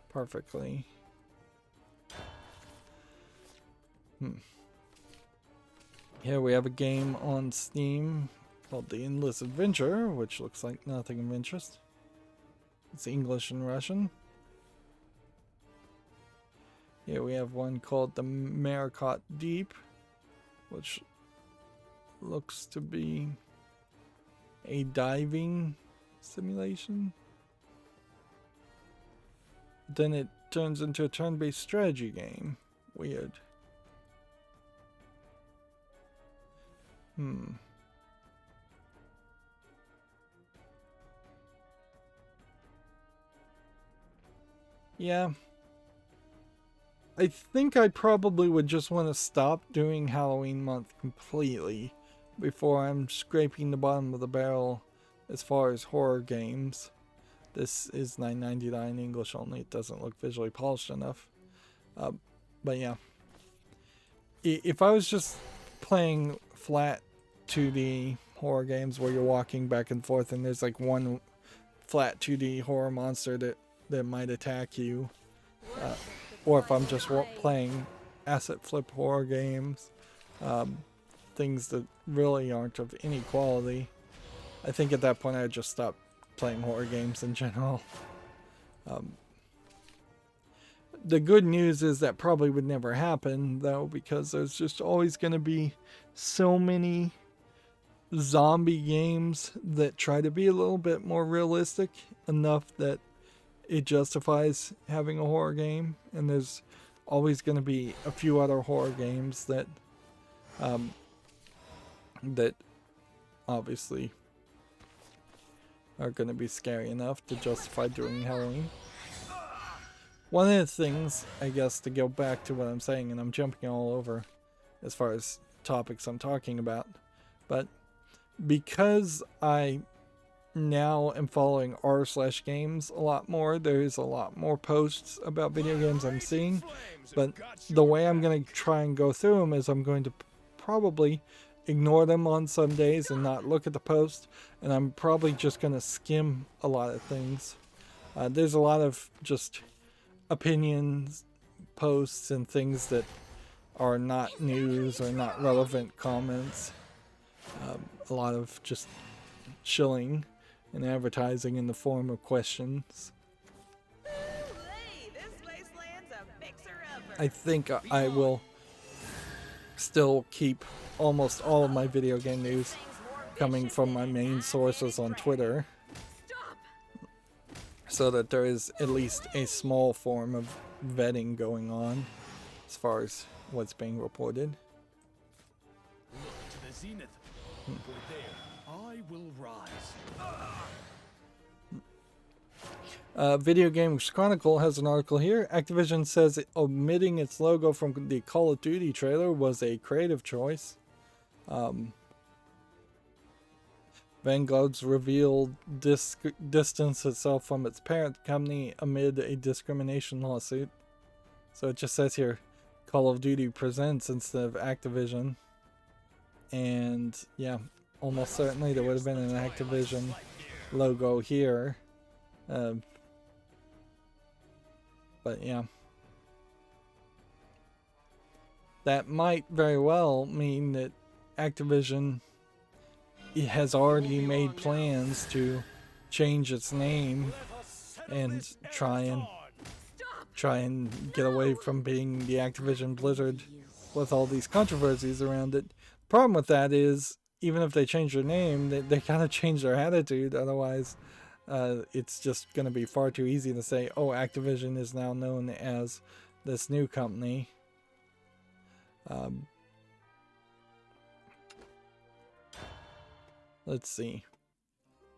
perfectly. Here we have a game on Steam called The Endless Adventure, which looks like nothing of interest. It's English and Russian. Here we have one called the Maricot Deep, which looks to be a diving simulation. Then it turns into a turn-based strategy game. Weird. Yeah. I think I probably would just want to stop doing Halloween month completely before I'm scraping the bottom of the barrel as far as horror games. This is $9.99 English only. It doesn't look visually polished enough. But yeah. If I was just playing flat 2D horror games where you're walking back and forth and there's like one flat 2D horror monster that might attack you, or if I'm just playing asset flip horror games, things that really aren't of any quality, I think at that point I'd just stop playing horror games in general. The good news is that probably would never happen, though, because there's just always going to be so many zombie games that try to be a little bit more realistic enough that it justifies having a horror game, and there's always going to be a few other horror games that that obviously are going to be scary enough to justify doing Halloween. One of the things, I guess, to go back to what I'm saying, and I'm jumping all over as far as topics I'm talking about, but because I now am following r/games a lot more, there's a lot more posts about video games I'm seeing, but the way I'm going to try and go through them is I'm going to probably ignore them on some days and not look at the post, and I'm probably just going to skim a lot of things. There's a lot of just opinions posts and things that are not news or not relevant comments. A lot of just shilling and advertising in the form of questions. I think I will still keep almost all of my video game news coming from my main sources on Twitter, so that there is at least a small form of vetting going on as far as what's being reported. Look to the zenith. For there, I will rise. Video Games Chronicle has an article here. Activision says omitting its logo from the Call of Duty trailer was a creative choice. Vanguard's revealed distance itself from its parent company amid a discrimination lawsuit. So it just says here, Call of Duty presents instead of Activision. And yeah, almost certainly there would have been an Activision logo here. But yeah. That might very well mean that Activision has already made plans to change its name and try and get away from being the Activision Blizzard with all these controversies around it. Problem with that is, even if they change their name, they kind of change their attitude. Otherwise, it's just going to be far too easy to say, oh, Activision is now known as this new company. Let's see.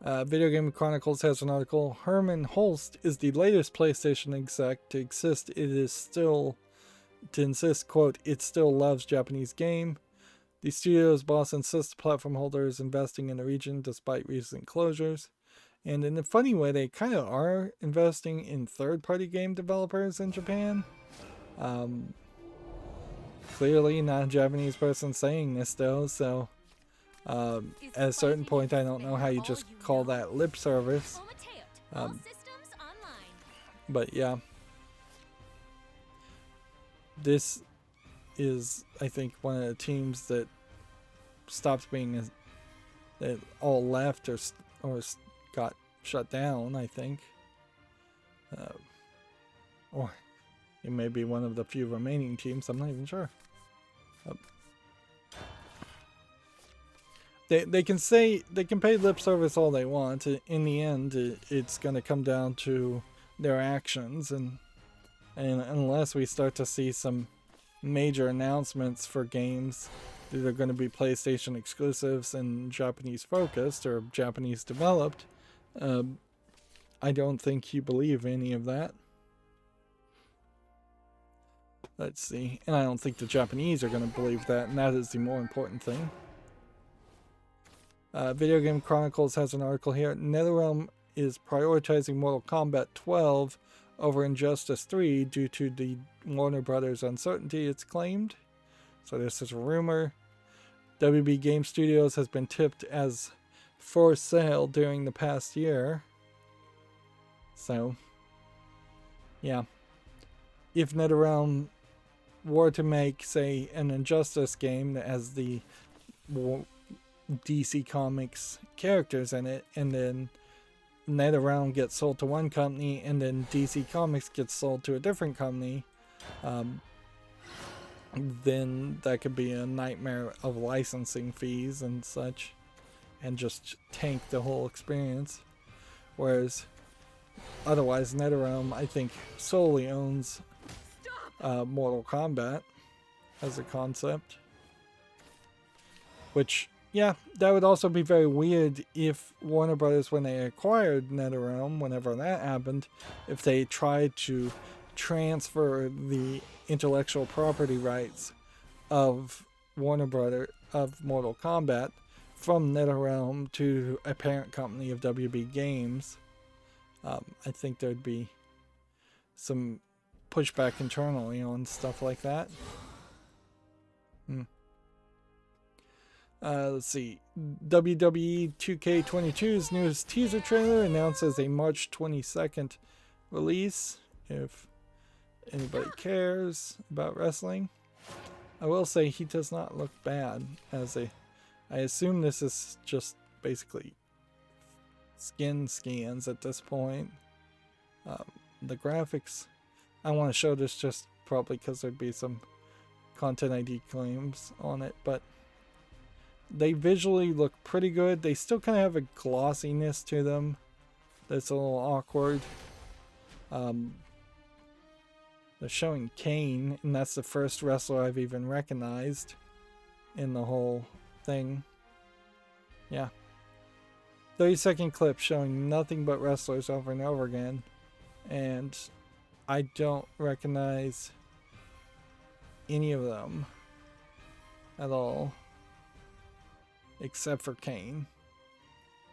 Video Game Chronicles has an article. Herman Holst is the latest PlayStation exec to insist, quote, it still loves Japanese game. The studio's boss insists the platform holder is investing in the region despite recent closures. And in a funny way, they kind of are investing in third-party game developers in Japan. Clearly not a Japanese person saying this, though, so at a certain point, I don't know how you just call that lip service. But yeah, this is, I think, one of the teams that stopped being that all left or got shut down, I think. Or it may be one of the few remaining teams. I'm not even sure. They can pay lip service all they want. In the end, it's going to come down to their actions, and unless we start to see some major announcements for games that are going to be PlayStation exclusives and Japanese focused or Japanese developed, I don't think you believe any of that. Let's see. And I don't think the Japanese are going to believe that, and that is the more important thing. Video Game Chronicles has an article here. NetherRealm is prioritizing Mortal Kombat 12 over Injustice 3 due to the Warner Brothers uncertainty, it's claimed. So this is a rumor. WB Game Studios has been tipped as for sale during the past year. So, yeah. If NetherRealm were to make, say, an Injustice game that has the DC Comics characters in it, and then NetherRealm gets sold to one company, and then DC Comics gets sold to a different company, then that could be a nightmare of licensing fees and such, and just tank the whole experience. Whereas, otherwise, NetherRealm, I think, solely owns Mortal Kombat as a concept. Which, yeah, that would also be very weird if Warner Brothers, when they acquired NetherRealm, whenever that happened, if they tried to transfer the intellectual property rights of Warner Brothers, of Mortal Kombat, from NetherRealm to a parent company of WB Games. I think there'd be some pushback internally on stuff like that. Let's see. WWE 2K22's newest teaser trailer announces a March 22nd release, if anybody cares about wrestling. I will say he does not look bad as a... I assume this is just basically skin scans at this point. The graphics... I want to show this just probably because there'd be some Content ID claims on it, but they visually look pretty good. They still kind of have a glossiness to them that's a little awkward. They're showing Kane, and that's the first wrestler I've even recognized in the whole thing. Yeah. 30-second clip showing nothing but wrestlers over and over again, and I don't recognize any of them at all, except for Kane.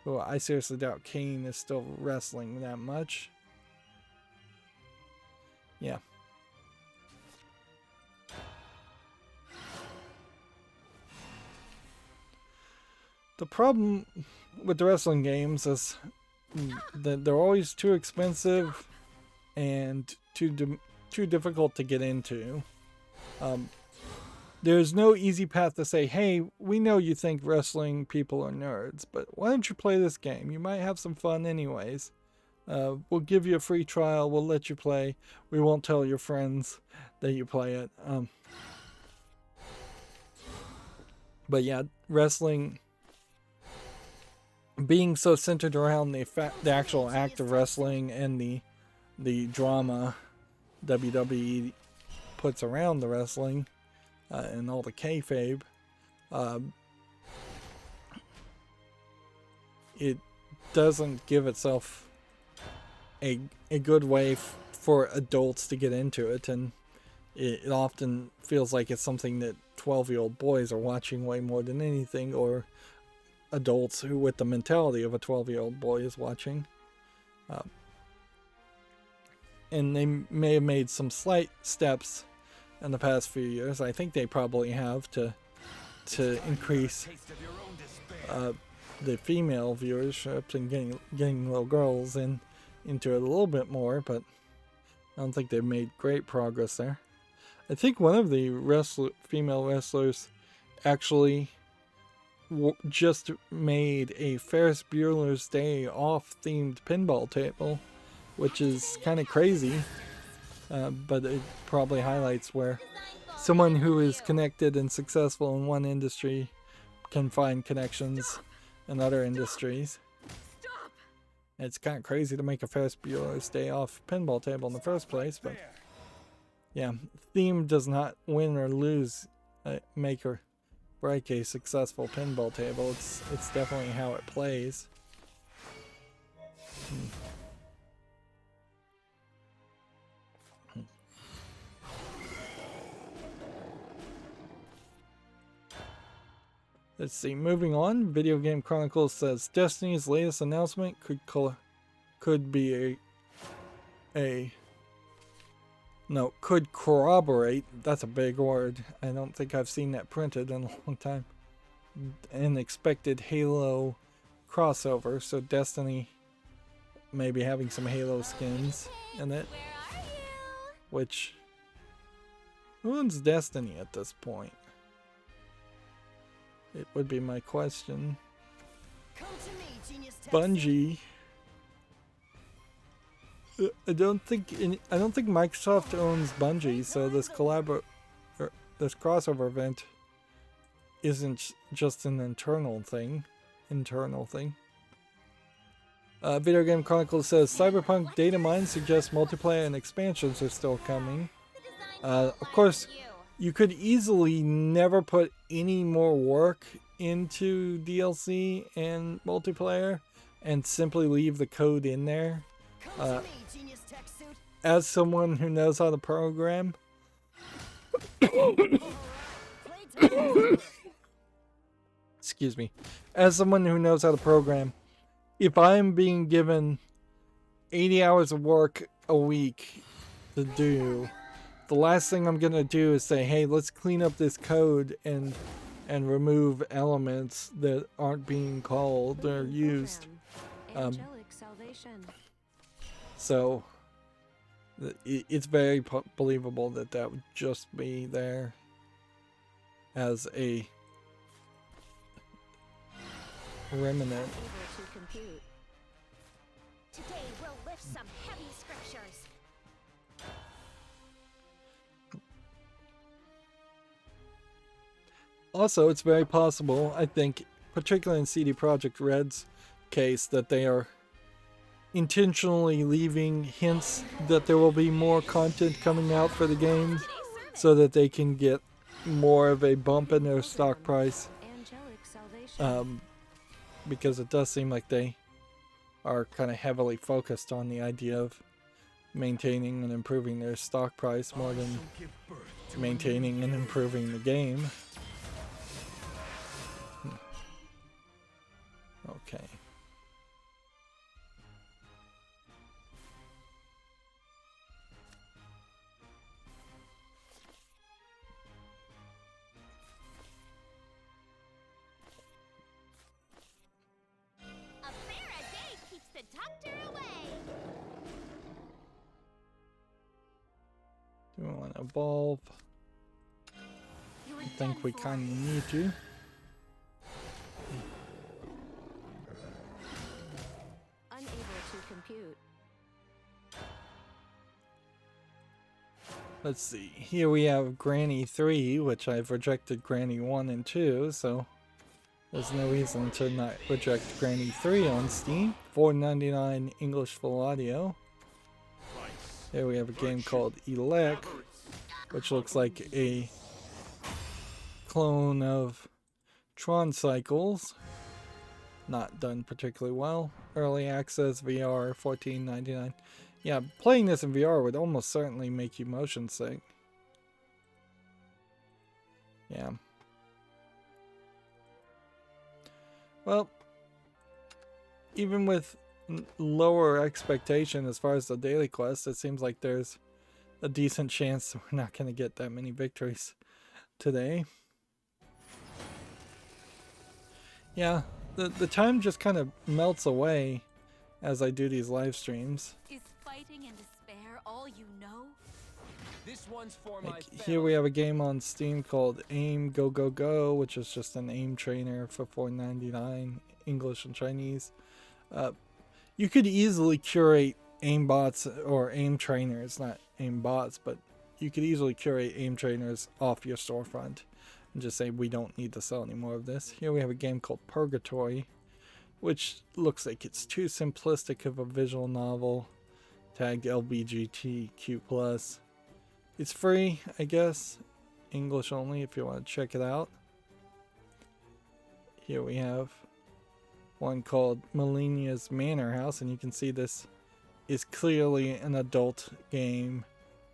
Well, I seriously doubt Kane is still wrestling that much. Yeah. The problem with the wrestling games is that they're always too expensive and too difficult to get into. There's no easy path to say, hey, we know you think wrestling people are nerds, but why don't you play this game? You might have some fun anyways. We'll give you a free trial. We'll let you play. We won't tell your friends that you play it. But yeah, wrestling being so centered around the actual act of wrestling and the drama WWE puts around the wrestling and all the kayfabe, it doesn't give itself a good way for adults to get into it, and it often feels like it's something that 12-year-old boys are watching way more than anything, or adults who with the mentality of a 12-year-old boy is watching. And they may have made some slight steps in the past few years. I think they probably have to increase the female viewership and getting little girls into it a little bit more, but I don't think they've made great progress there. I think one of the female wrestlers actually just made a Ferris Bueller's Day Off themed pinball table which is kind of crazy, but it probably highlights where someone who is connected and successful in one industry can find connections in other industries. It's kind of crazy to make a Ferris Bueller stay off pinball table in the first place, but yeah, theme does not win or lose, make or break a successful pinball table. It's definitely how it plays. Let's see, moving on. Video Game Chronicles says Destiny's latest announcement could be could corroborate, that's a big word, I don't think I've seen that printed in a long time, an expected Halo crossover, so Destiny maybe having some Halo skins in it, which, who owns Destiny at this point? It would be my question. Bungie. I don't think Microsoft owns Bungie, so this this crossover event isn't just an internal thing. Video Game Chronicles says Cyberpunk data mine suggests multiplayer and expansions are still coming. Of course, you could easily never put any more work into DLC and multiplayer and simply leave the code in there. As someone who knows how to program, excuse me, as someone who knows how to program, if I'm being given 80 hours of work a week to do, the last thing I'm gonna do is say, hey, let's clean up this code and remove elements that aren't being called or used. So it's very believable that that would just be there as a remnant. Today we'll lift some heavy scriptures. Also, it's very possible, I think, particularly in CD Projekt Red's case, that they are intentionally leaving hints that there will be more content coming out for the games so that they can get more of a bump in their stock price. Because it does seem like they are kind of heavily focused on the idea of maintaining and improving their stock price more than maintaining and improving the game. Okay. A fair a day keeps the doctor away. Do we want to evolve? I think we kind of need to. Let's see, here we have Granny 3, which I've rejected Granny 1 and 2, so there's no reason to not reject Granny 3 on Steam. $4.99 English full audio. Here we have a game called Elec, which looks like a clone of Tron Cycles. Not done particularly well. Early access VR, $14.99. Yeah, playing this in VR would almost certainly make you motion sick. Yeah. Well, even with lower expectation as far as the daily quest, it seems like there's a decent chance we're not going to get that many victories today. Yeah, the time just kind of melts away as I do these live streams. Is fighting and despair all you know? This one's for Like, here we have a game on Steam called Aim Go Go Go, which is just an aim trainer for $4.99 English and Chinese. You could easily curate aim bots or aim trainers, not aim bots, but you could easily curate aim trainers off your storefront and just say we don't need to sell any more of this. Here we have a game called Purgatory, which looks like it's too simplistic of a visual novel, tagged LGBTQ+. It's free, I guess, English only if you want to check it out. Here we have one called Melinia's Manor House, and you can see this is clearly an adult game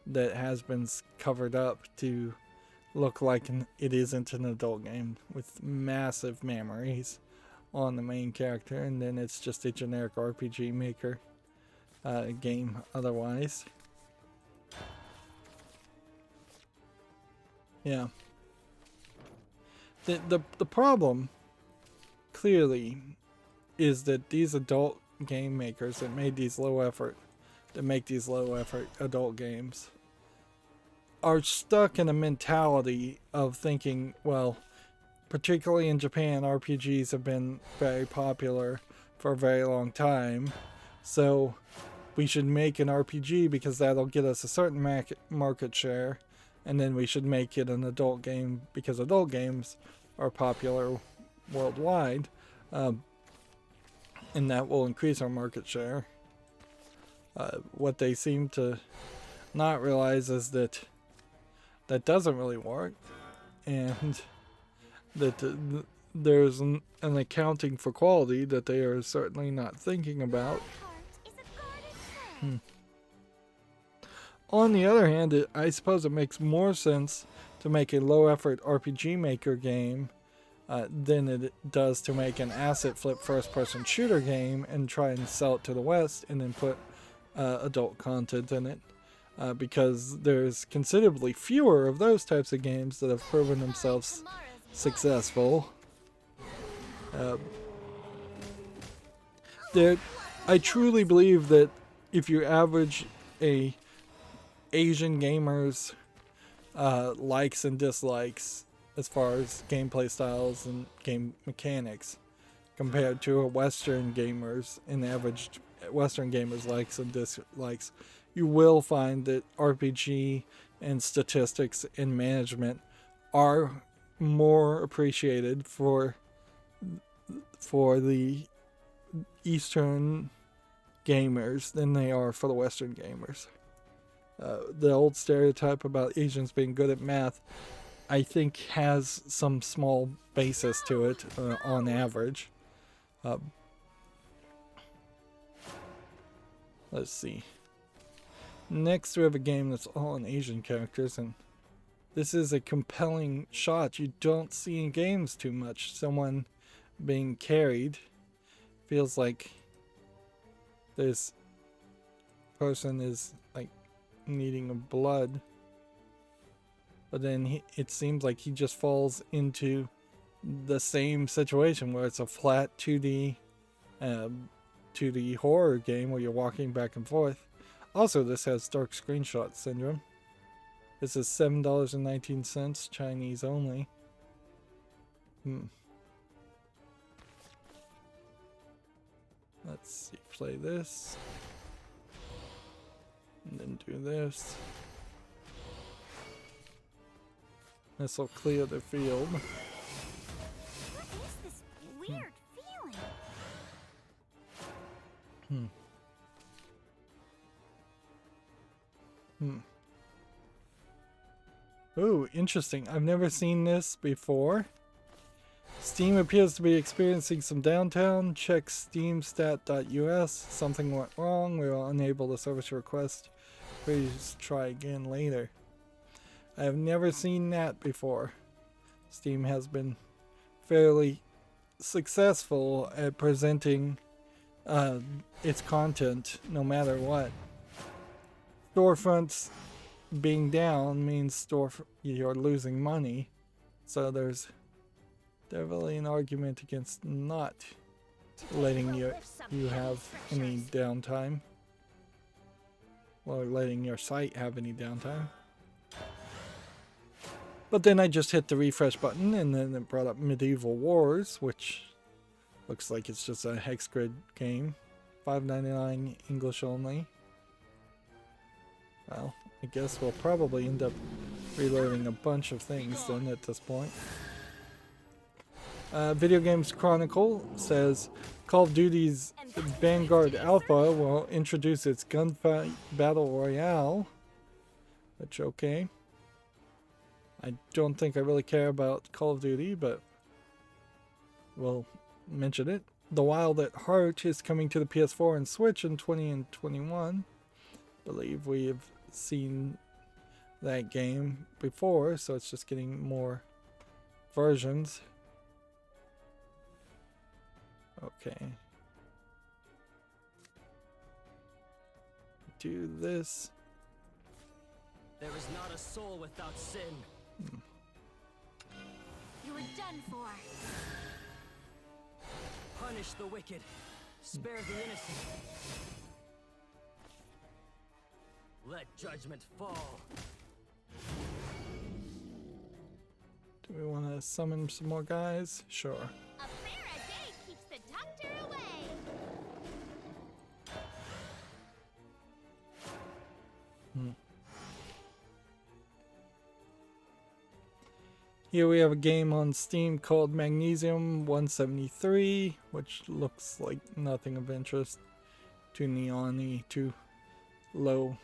that has been covered up to look like it isn't an adult game, with massive memories on the main character, and then it's just a generic RPG maker game otherwise. Yeah. The problem clearly is that these adult game makers that make these low effort adult games are stuck in a mentality of thinking, well, particularly in Japan, RPGs have been very popular for a very long time, so we should make an RPG because that'll get us a certain market share, and then we should make it an adult game because adult games are popular worldwide, and that will increase our market share. What they seem to not realize is that that doesn't really work, and that there's an accounting for quality that they are certainly not thinking about. On the other hand, I suppose it makes more sense to make a low-effort RPG maker game than it does to make an asset flip first-person shooter game and try and sell it to the West and then put adult content in it. Because there's considerably fewer of those types of games that have proven themselves successful. I truly believe that if you average a Asian gamers' likes and dislikes as far as gameplay styles and game mechanics compared to a Western gamers and averaged Western gamers' likes and dislikes, you will find that RPG and statistics and management are more appreciated for the Eastern gamers than they are for the Western gamers. The old stereotype about Asians being good at math, I think, has some small basis to it on average. Let's see. Next we have a game that's all in Asian characters, and this is a compelling shot you don't see in games too much. Someone being carried. Feels like this person is like needing of blood, but then it seems like he just falls into the same situation where it's a flat 2D horror game where you're walking back and forth. Also, this has dark screenshot syndrome. This is $7.19, Chinese only. Let's see, play this. And then do this. This will clear the field. What is this weird feeling? Ooh, interesting. I've never seen this before. Steam appears to be experiencing some downtime. Check steamstat.us. Something went wrong. We were unable to service your request. Please try again later. I have never seen that before. Steam has been fairly successful at presenting its content no matter what. Storefronts being down means you're losing money, so there's definitely an argument against not letting you have any downtime, or letting your site have any downtime. But then I just hit the refresh button and then it brought up Medieval Wars, which looks like it's just a hex grid game. $5.99 English only. Well, I guess we'll probably end up reloading a bunch of things then at this point. Video Games Chronicle says Call of Duty's Vanguard Alpha will introduce its gunfight battle royale. Which, okay. I don't think I really care about Call of Duty, but we'll mention it. The Wild at Heart is coming to the PS4 and Switch in 20 and 21. I believe we have seen that game before, so it's just getting more versions. Okay. Do this. There is not a soul without sin. You were done for. Punish the wicked. Spare the innocent. Let judgment fall. Do we want to summon some more guys? Sure. A bear a day keeps the doctor away. Here we have a game on Steam called Magnesium 173, which looks like nothing of interest. Too neon-y, too low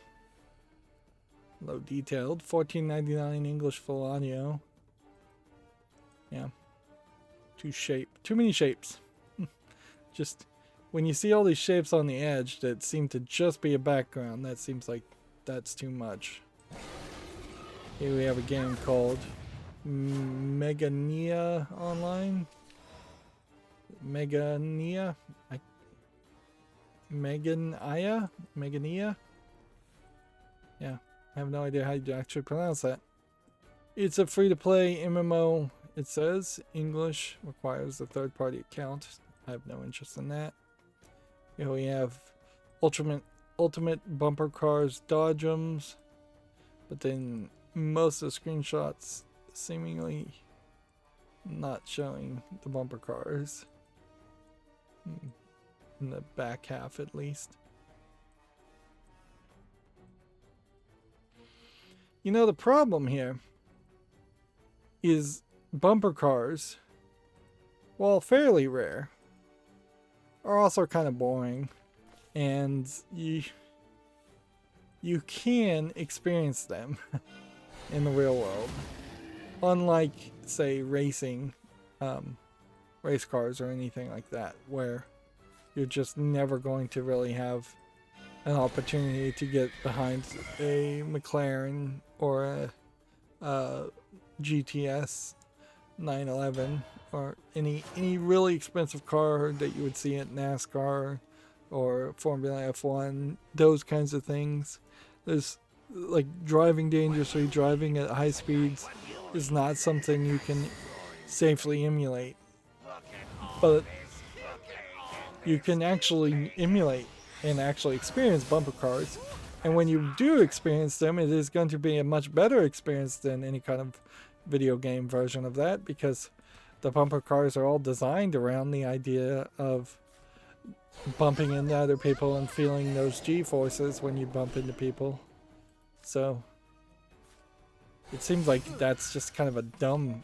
detailed. $14.99 English full audio. Yeah. Too many shapes. Just when you see all these shapes on the edge that seem to just be a background, that seems like that's too much. Here we have a game called Megania Online. Megania? Megania? Yeah, I have no idea how you actually pronounce that. It's a free-to-play MMO, it says. English requires a third-party account. I have no interest in that. Here we have Ultimate Bumper Cars Dodgems. But then most of the screenshots seemingly not showing the bumper cars. In the back half at least. You know, the problem here is bumper cars, while fairly rare, are also kind of boring, and you can experience them in the real world. Unlike, say, racing, race cars or anything like that, where you're just never going to really have an opportunity to get behind a McLaren or a GTS 911 or any really expensive car that you would see at NASCAR or Formula F1, those kinds of things. There's like driving dangerously, driving at high speeds is not something you can safely emulate, but you can actually emulate and actually experience bumper cars, and when you do experience them, it is going to be a much better experience than any kind of video game version of that, because the bumper cars are all designed around the idea of bumping into other people and feeling those G-forces when you bump into people. So it seems like that's just kind of a dumb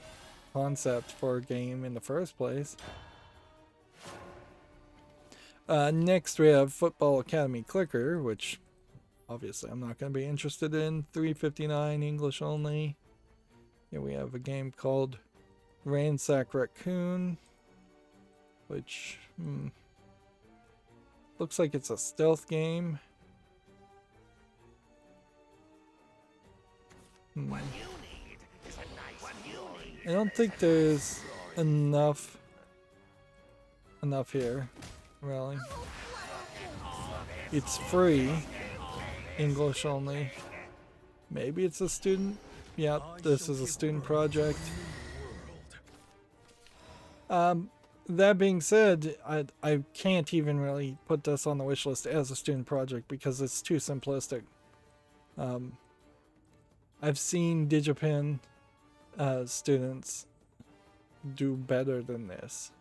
concept for a game in the first place. Next we have Football Academy Clicker, which obviously I'm not going to be interested in. $3.59 English only. Here we have a game called Ransack Raccoon, which looks like it's a stealth game. I don't think there's enough here, really. It's free, English only. Maybe it's a student. Yep, this is a student project. That being said, I can't even really put this on the wish list as a student project because it's too simplistic. I've seen DigiPen students do better than this.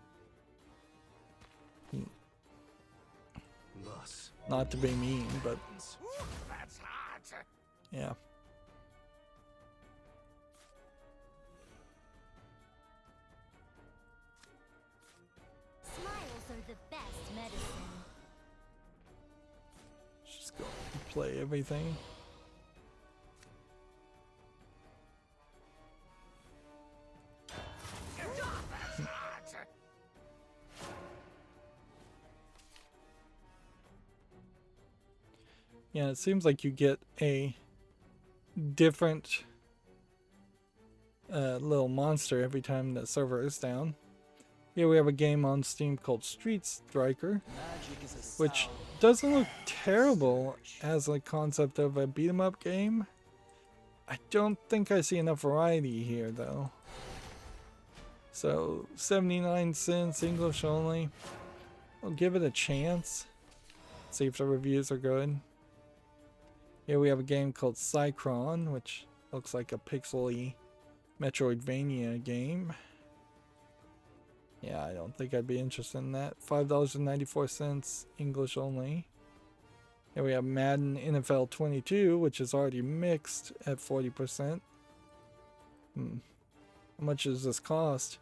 Not to be mean, but That's hot. Yeah. Smiles are the best medicine. Just go play everything. Yeah, it seems like you get a different little monster every time the server is down. Here we have a game on Steam called Street Striker, Magic is a which sound. doesn't look terrible as a concept of a beat 'em up game. I don't think I see enough variety here though. So 79 cents, English only. I'll give it a chance. See if the reviews are good. Here we have a game called Cycron, which looks like a pixely Metroidvania game. Yeah, I don't think I'd be interested in that. $5.94, English only. Here we have Madden NFL 22, which is already mixed at 40%. How much does this cost?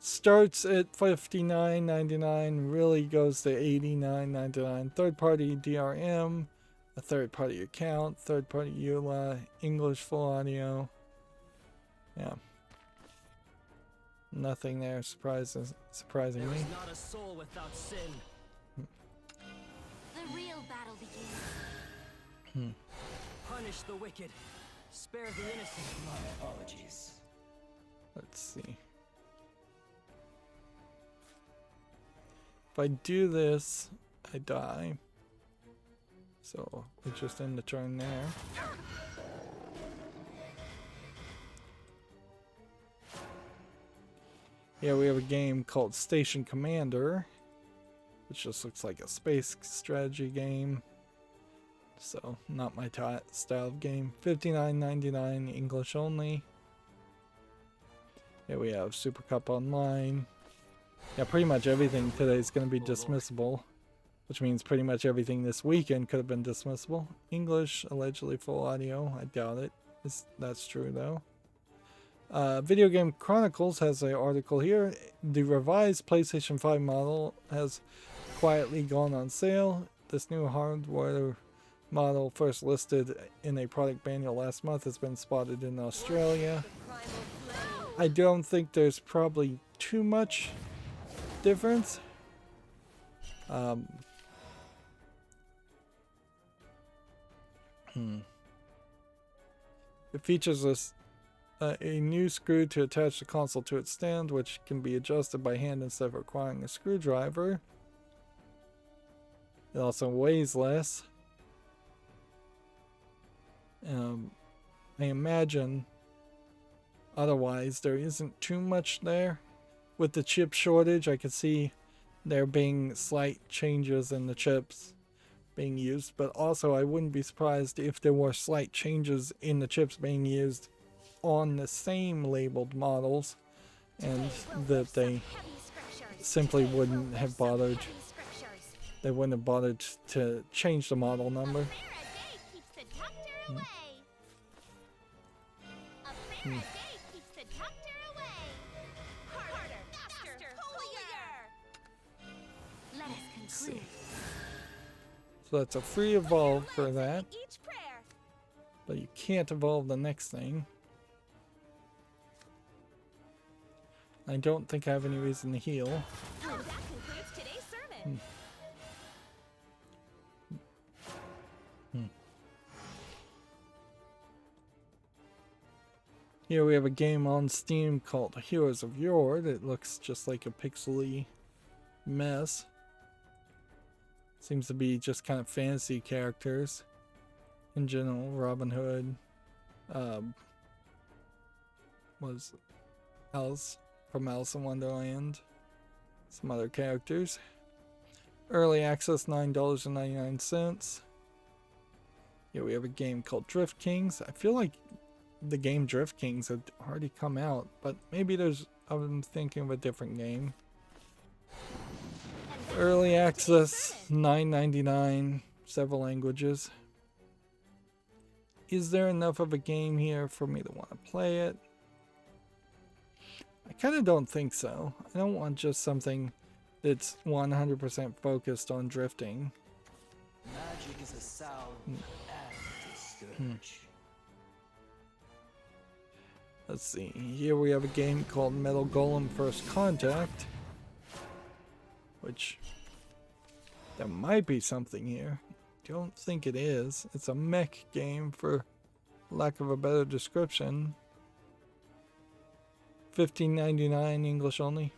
Starts at $59.99, really goes to $89.99. Third-party DRM, a third-party account, third-party EULA, English full audio. Yeah. Nothing there surprising There me. is not a soul without sin. The real battle begins. Punish the wicked. Spare the innocent. My apologies. Let's see. If I do this, I die. So we just end the turn there. Yeah, we have a game called Station Commander, which just looks like a space strategy game. So not my style of game. $59.99, English only. Here we have Super Cup Online. Yeah, pretty much everything today is going to be dismissible, which means pretty much everything this weekend could have been dismissible. English, allegedly full audio. I doubt it. That's true though. Video Game Chronicles has an article here. The revised PlayStation 5 model has quietly gone on sale. This new hardware model, first listed in a product manual last month, has been spotted in Australia. I don't think there's probably too much difference. It features a new screw to attach the console to its stand, which can be adjusted by hand instead of requiring a screwdriver. It also weighs less. I imagine otherwise there isn't too much there. With the chip shortage, I could see there being slight changes in the chips being used, but also I wouldn't be surprised if there were slight changes in the chips being used on the same labeled models, and that they simply wouldn't have bothered. They wouldn't have bothered to change the model number. See. So that's a free evolve for that, but you can't evolve the next thing. I don't think I have any reason to heal. That concludes today's sermon. Here we have a game on Steam called Heroes of Yore that looks just like a pixely mess. Seems to be just kind of fantasy characters in general. Robin Hood, was Alice from Alice in Wonderland, some other characters. Early access, $9.99. Here we have a game called Drift Kings. I feel like the game Drift Kings had already come out, but maybe I'm thinking of a different game. Early access, $9.99, several languages. is there enough of a game here for me to want to play it? I kind of don't think so. I don't want just something that's 100% focused on drifting. Magic is a sound and a scourge. Let's see. Here we have a game called Metal Golem First Contact, which there might be something here. Don't think it is. It's a mech game, for lack of a better description. $15.99 English only.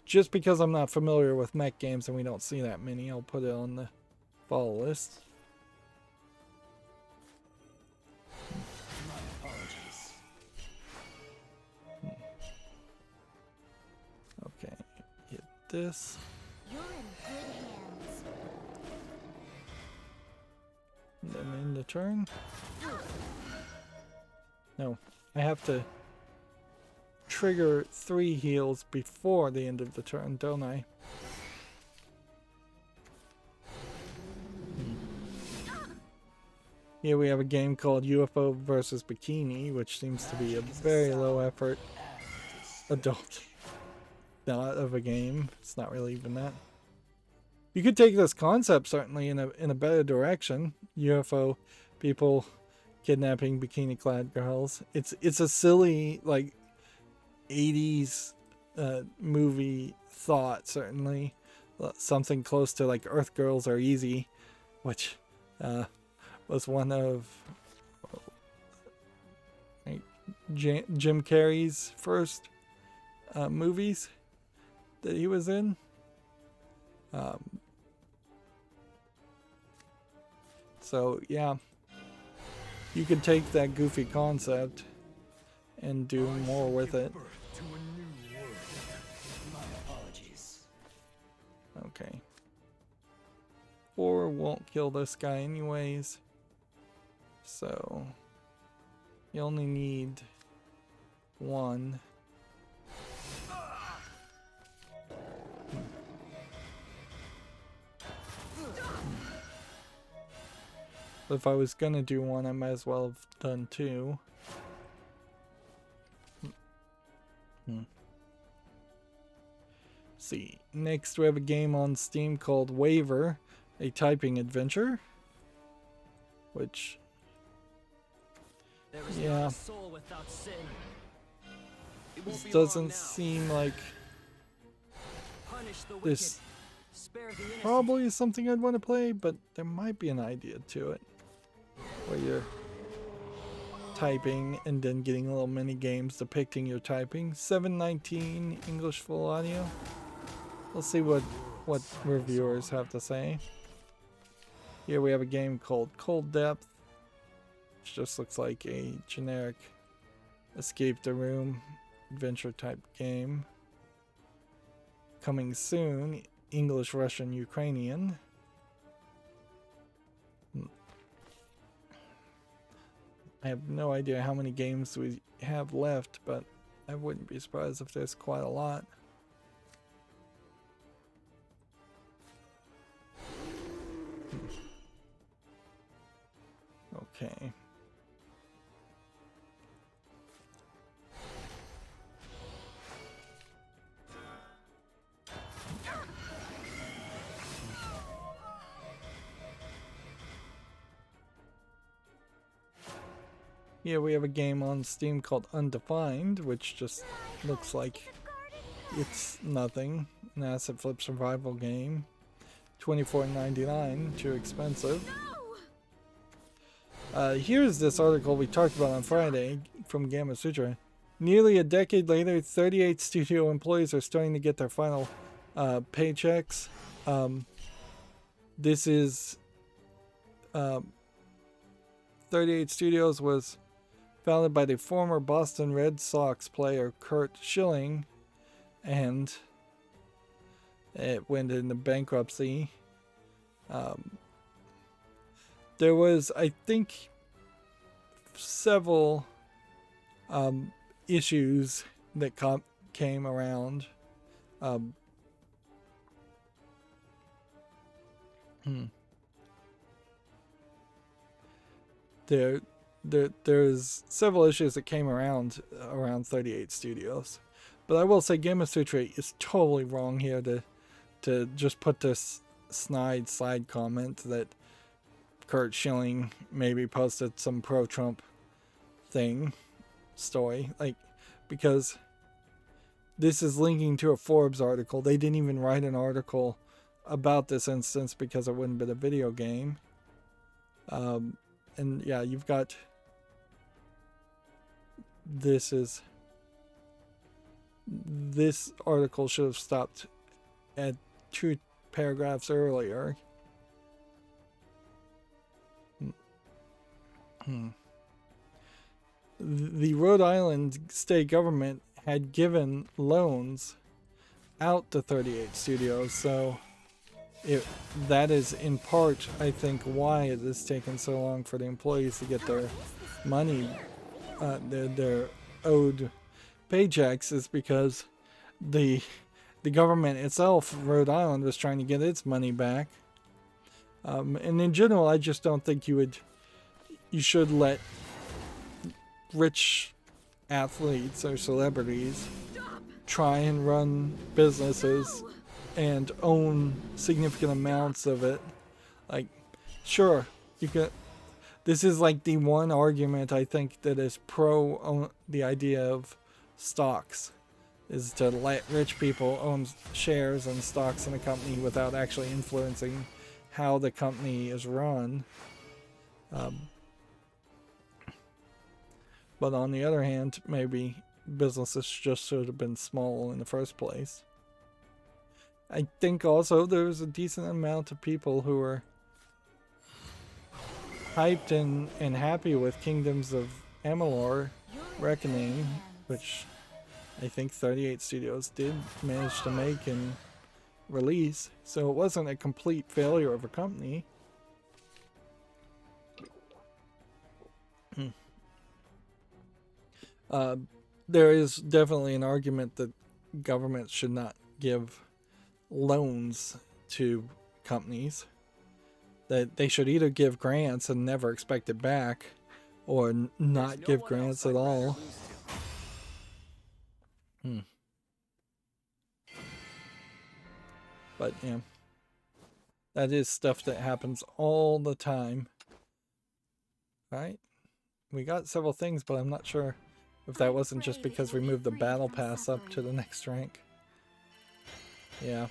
Just because I'm not familiar with mech games and we don't see that many, I'll put it on the follow list. My apologies. Okay, hit this. You're in good hands. And then end the turn. No, I have to trigger 3 heals before the end of the turn, don't I? Here we have a game called UFO versus Bikini, which seems to be a very low effort adult not of a game. It's not really even that. You could take this concept certainly in a better direction. UFO people kidnapping bikini-clad girls. It's a silly, like, 80s movie thought, certainly. Something close to like Earth Girls Are Easy, which was one of Jim Carrey's first movies that he was in. So yeah, you could take that goofy concept and do more with it. To a new world. My apologies. Okay. 4 won't kill this guy anyways. So you only need 1. If I was gonna do 1, I might as well have done 2. See, next we have a game on Steam called Waver, a typing adventure, which, There is yeah, not a soul without sin. It won't this be long doesn't now. seem like Punish the wicked. this Spare the innocent. probably is something I'd want to play, but there might be an idea to it, where you're typing and then getting little mini games depicting your typing. $7.19 English full audio. We'll see what reviewers have to say. Here we have a game called Cold Depth, which just looks like a generic escape the room adventure type game. Coming soon, English, Russian, Ukrainian. I have no idea how many games we have left, but I wouldn't be surprised if there's quite a lot. Okay. Here we have a game on Steam called Undefined, which just looks like it's nothing. An asset flip survival game. $24.99, too expensive. Here's this article we talked about on Friday from Gamma Sutra. Nearly a decade later, 38 studio employees are starting to get their final paychecks. This is 38 Studios was founded by the former Boston Red Sox player Curt Schilling, and it went into bankruptcy. There was, I think, several issues that came around. there's several issues that came around 38 Studios, but I will say Game of Sutra is totally wrong here to just put this snide side comment that Kurt Schilling maybe posted some pro-Trump thing story, like, because this is linking to a Forbes article. They didn't even write an article about this instance because it wouldn't have been a video game. And yeah, you've got this article should have stopped at 2 paragraphs earlier. The Rhode Island state government had given loans out to 38 Studios, so that is in part, I think, why it has taken so long for the employees to get their money, their owed paychecks, is because the government itself, Rhode Island, was trying to get its money back. And in general, I just don't think you should let rich athletes or celebrities try and run businesses and own significant amounts of it. Like, sure, you can. This is like the one argument I think that is pro the idea of stocks, is to let rich people own shares and stocks in a company without actually influencing how the company is run. But on the other hand, maybe businesses just should have been small in the first place. I think also there's a decent amount of people who are hyped and happy with Kingdoms of Amalur Reckoning, which I think 38 Studios did manage to make and release, so it wasn't a complete failure of a company. There is definitely an argument that governments should not give loans to companies, that they should either give grants and never expect it back, or not give grants at all. But yeah, that is stuff that happens all the time. Right? We got several things, but I'm not sure if that wasn't just because we moved the battle pass up to the next rank. Yeah.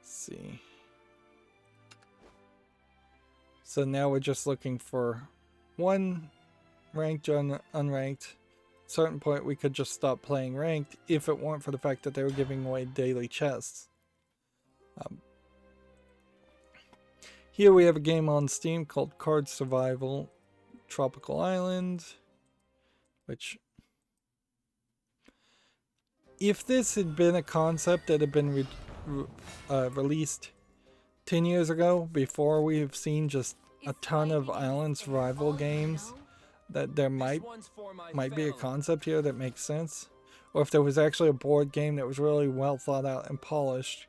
See. So now we're just looking for one ranked or unranked. At a certain point we could just stop playing ranked if it weren't for the fact that they were giving away daily chests. Here we have a game on Steam called Card Survival Tropical Island, which, if this had been a concept that had been released 10 years ago, before we've seen just a ton of island survival games, that there might be a concept here that makes sense. Or if there was actually a board game that was really well thought out and polished,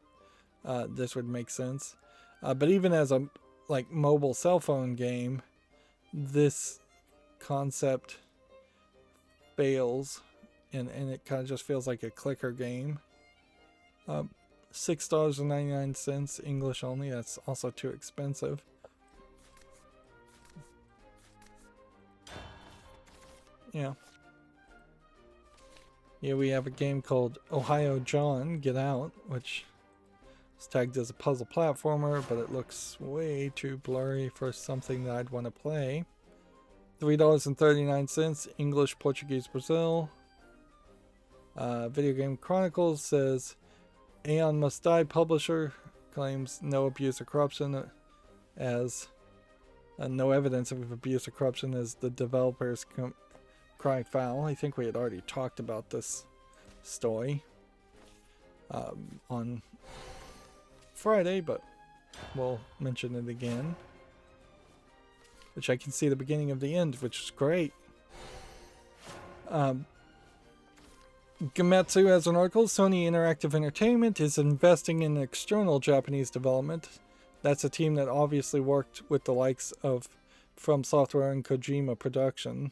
this would make sense. But even as a mobile cell phone game, this concept fails, and it kind of just feels like a clicker game. $6.99 English only. That's also too expensive. Yeah. Here we have a game called Ohio John Get Out, which is tagged as a puzzle platformer, but it looks way too blurry for something that I'd want to play. $3.39 English, Portuguese, Brazil. Video Game Chronicles says Aeon Must Die publisher claims no abuse or corruption, as no evidence of abuse or corruption as the developers cry foul. I think we had already talked about this story on Friday, but we'll mention it again. Which I can see the beginning of the end, which is great. Gematsu has an article. Sony Interactive Entertainment is investing in external Japanese development. That's a team that obviously worked with the likes of From Software and Kojima Production.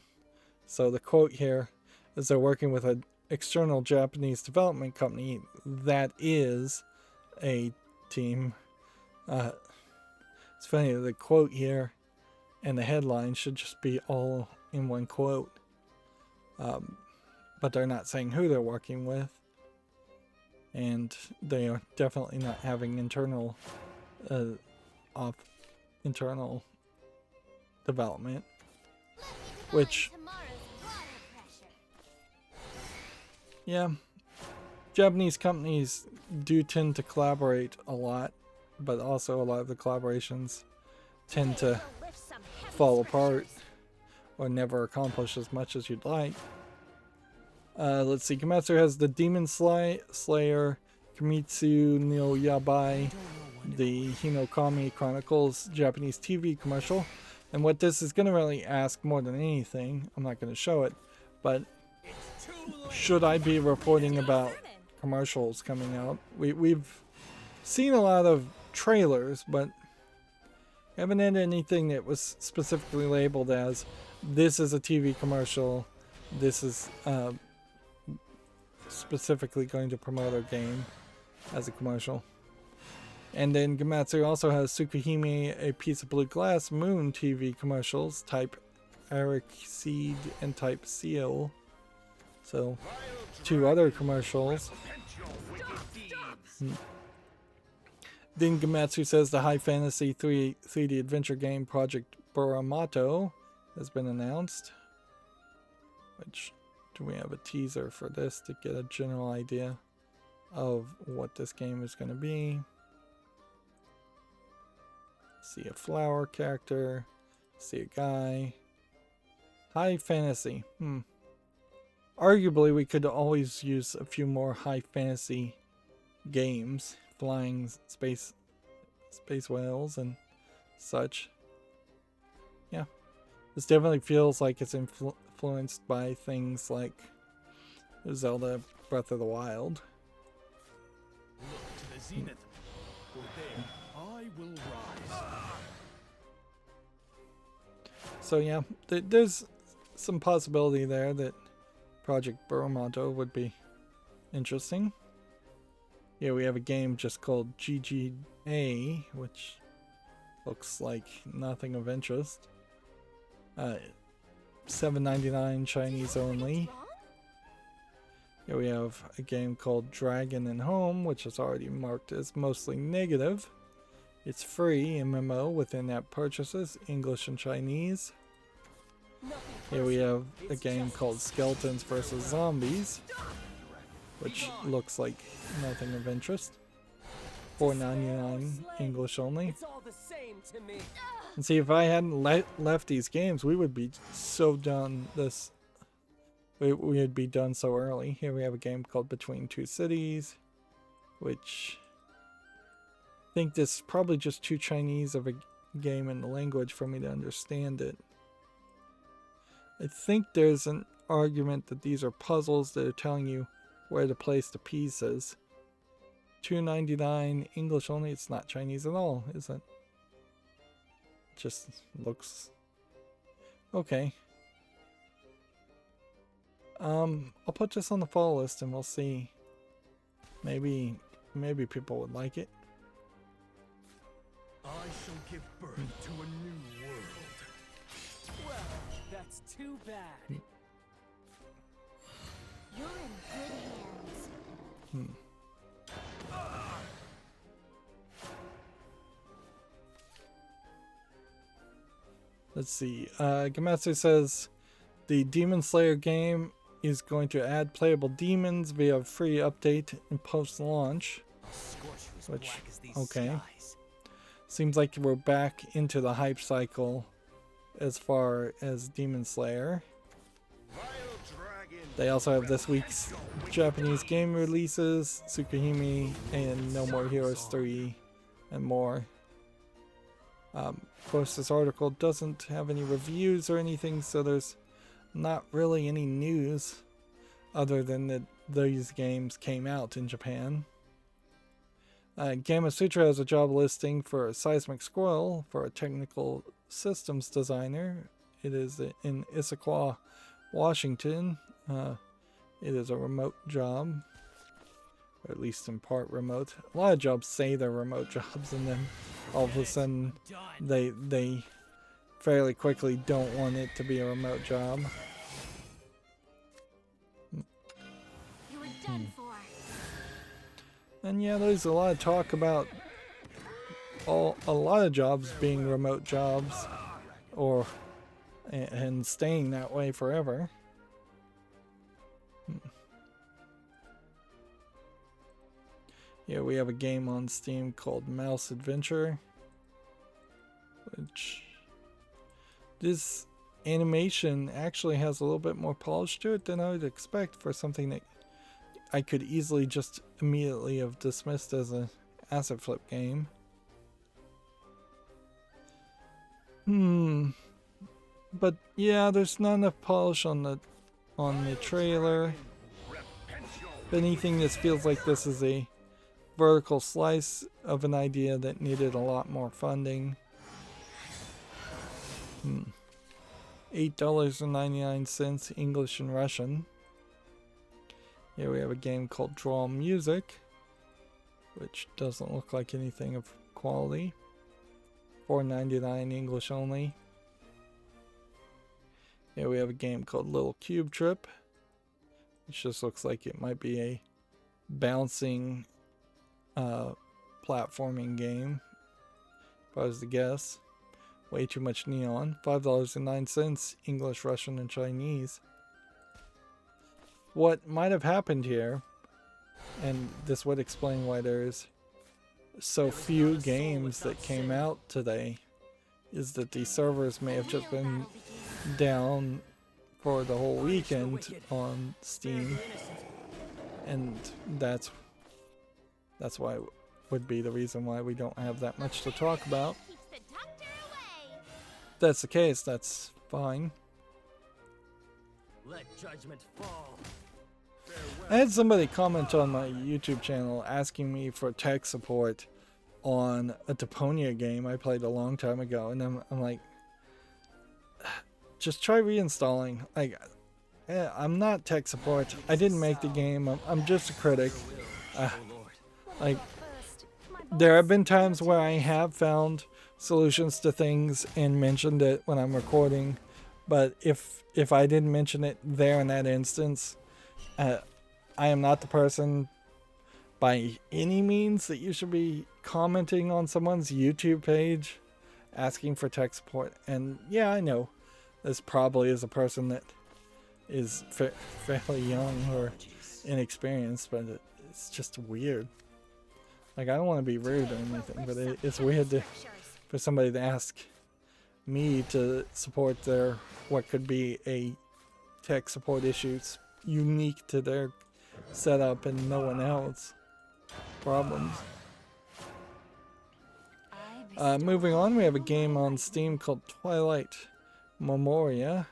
So the quote here is they're working with an external Japanese development company that is a team. It's funny, the quote here and the headline should just be all in one quote. But they're not saying who they're working with. And they are definitely not having internal development. Which, yeah, Japanese companies do tend to collaborate a lot, but also a lot of the collaborations tend to fall apart or never accomplish as much as you'd like. Let's see, Gematsu has the Demon Slayer, Kimitsu no Yabai, the Hinokami Chronicles Japanese TV commercial. And what this is going to really ask more than anything, I'm not going to show it, but should I be reporting about commercials coming out? We've seen a lot of trailers, but haven't had anything that was specifically labeled as this is a TV commercial, this is specifically going to promote our game as a commercial. And then Gematsu also has Tsukuhime, A Piece of Blue Glass, Moon TV commercials, type Eric Seed and type Seal. So, 2 other commercials. Then Gematsu says the high fantasy 3D adventure game Project Buramato has been announced. Which, do we have a teaser for this to get a general idea of what this game is going to be? See a flower character, see a guy. High fantasy. Arguably, we could always use a few more high fantasy games. Flying space whales and such. Yeah. This definitely feels like it's influenced by things like Zelda Breath of the Wild. Look to the zenith, for there I will rise. So yeah, there's some possibility there that Project Buramato would be interesting. Yeah, we have a game just called GGA, which looks like nothing of interest. $7.99 Chinese only. Here we have a game called Dragon and Home, which is already marked as mostly negative. It's free MMO with in-app purchases, English and Chinese. Here we have a game called Skeletons vs. Zombies, which looks like nothing of interest. $4.99 English only. It's all the same to me. And see, if I hadn't left these games, we would be so done this. We would be done so early. Here we have a game called Between Two Cities, which I think this is probably just too Chinese of a game in the language for me to understand it. I think there's an argument that these are puzzles that are telling you where to place the pieces. $2.99 English only. It's not Chinese at all, is it? Just looks okay. I'll put this on the fall list and we'll see. Maybe people would like it. I shall give birth to a new world. Well, that's too bad. You're in good hands. Let's see. Gematsu says the Demon Slayer game is going to add playable demons via a free update and post-launch. Which, okay. Seems like we're back into the hype cycle as far as Demon Slayer. They also have this week's Japanese game releases, Tsukuhime and No More Heroes 3 and more. Of course, this article doesn't have any reviews or anything, so there's not really any news other than that these games came out in Japan. Gamma Sutra has a job listing for a seismic squirrel for a technical systems designer. It is in Issaquah, Washington. It is a remote job, or at least in part remote. A lot of jobs say they're remote jobs, and then all of a sudden they fairly quickly don't want it to be a remote job. You were done for. And yeah, there's a lot of talk about a lot of jobs being remote jobs, and staying that way forever. Yeah, we have a game on Steam called Mouse Adventure, which this animation actually has a little bit more polish to it than I would expect for something that I could easily just immediately have dismissed as an asset flip game. But yeah, there's not enough polish on the trailer. If anything, this feels like this is a vertical slice of an idea that needed a lot more funding. $8.99 English and Russian. Here we have a game called Draw Music, which doesn't look like anything of quality. $4.99 English only. Here we have a game called Little Cube Trip, which just looks like it might be a bouncing platforming game, if I was to guess. Way too much neon. $5.09 English, Russian, and Chinese. What might have happened here, and this would explain why there's so few games that came out today, is that the servers may have just been down for the whole weekend on Steam, and that's why it would be the reason why we don't have that much to talk about. Keeps the doctor away. If that's the case, that's fine. Let judgment fall. I had somebody comment on my YouTube channel asking me for tech support on a Deponia game I played a long time ago, and I'm like, just try reinstalling. Like, I'm not tech support. I didn't make the game. I'm just a critic. Like, there have been times where I have found solutions to things and mentioned it when I'm recording, but if I didn't mention it there in that instance, I am not the person by any means that you should be commenting on someone's YouTube page asking for tech support. And yeah, I know this probably is a person that is fairly young or inexperienced, but it's just weird. Like, I don't want to be rude or anything, but it's weird for somebody to ask me to support their what could be a tech support issue unique to their setup and no one else problems. Moving on, we have a game on Steam called Twilight Memoria,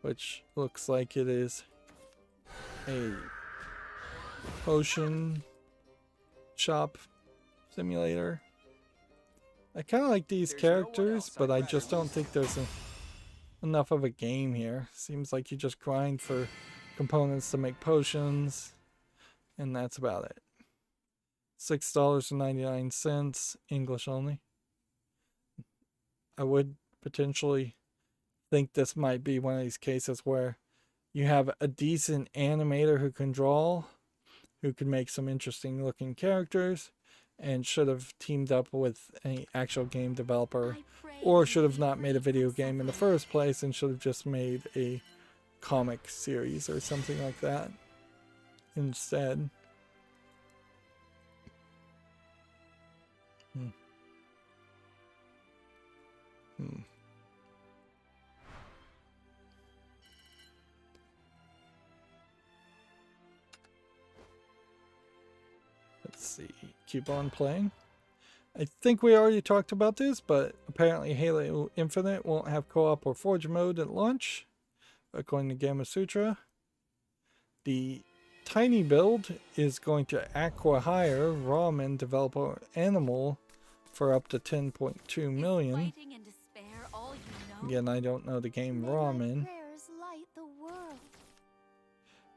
which looks like it is a potion shop simulator. I kind of like these characters, but I just don't think there's enough of a game here. Seems like you just grind for components to make potions, and that's about it. $6.99 English only. I would potentially think this might be one of these cases where you have a decent animator who can draw, who can make some interesting looking characters, and should have teamed up with an actual game developer, or should have not made a video game in the first place and should have just made a comic series or something like that instead. Let's see. Keep on playing. I think we already talked about this, but apparently Halo Infinite won't have co-op or Forge mode at launch, according to Gamma Sutra. The tiny build is going to acqui-hire ramen developer animal for up to 10.2 million. Fighting and despair all you know? Again, I don't know the game May my ramen. prayers light the world.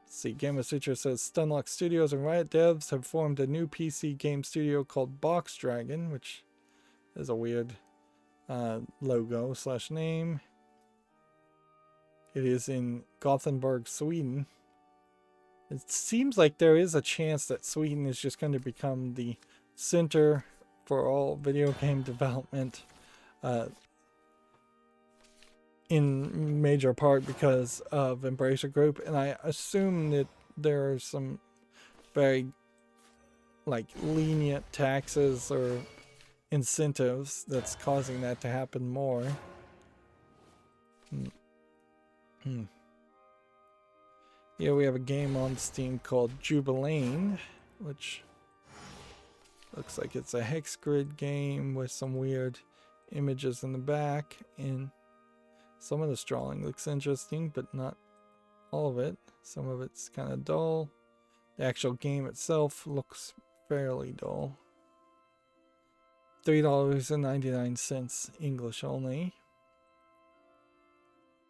See, Gamma Sutra says Stunlock Studios and Riot devs have formed a new PC game studio called Box Dragon, which is a weird logo / name. It is in Gothenburg, Sweden. It seems like there is a chance that Sweden is just going to become the center for all video game development, in major part because of Embracer Group, and I assume that there are some very lenient taxes or incentives that's causing that to happen more. Here we have a game on Steam called Jubilean, which looks like it's a hex grid game with some weird images in the back, and some of the drawing looks interesting, but not all of it. Some of it's kind of dull. The actual game itself looks fairly dull. $3.99 English only.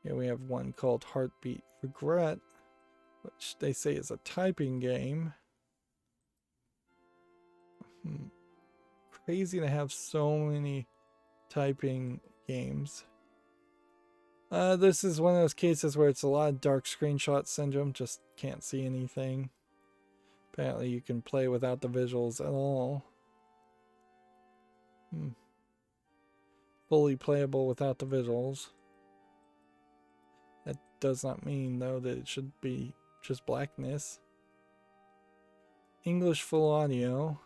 Here we have one called Heartbeat Regret, which they say is a typing game. Crazy to have so many typing games. This is one of those cases where it's a lot of dark screenshot syndrome, just can't see anything. Apparently you can play without the visuals at all. Fully playable without the visuals. That does not mean, though, that it should be just blackness. English full audio.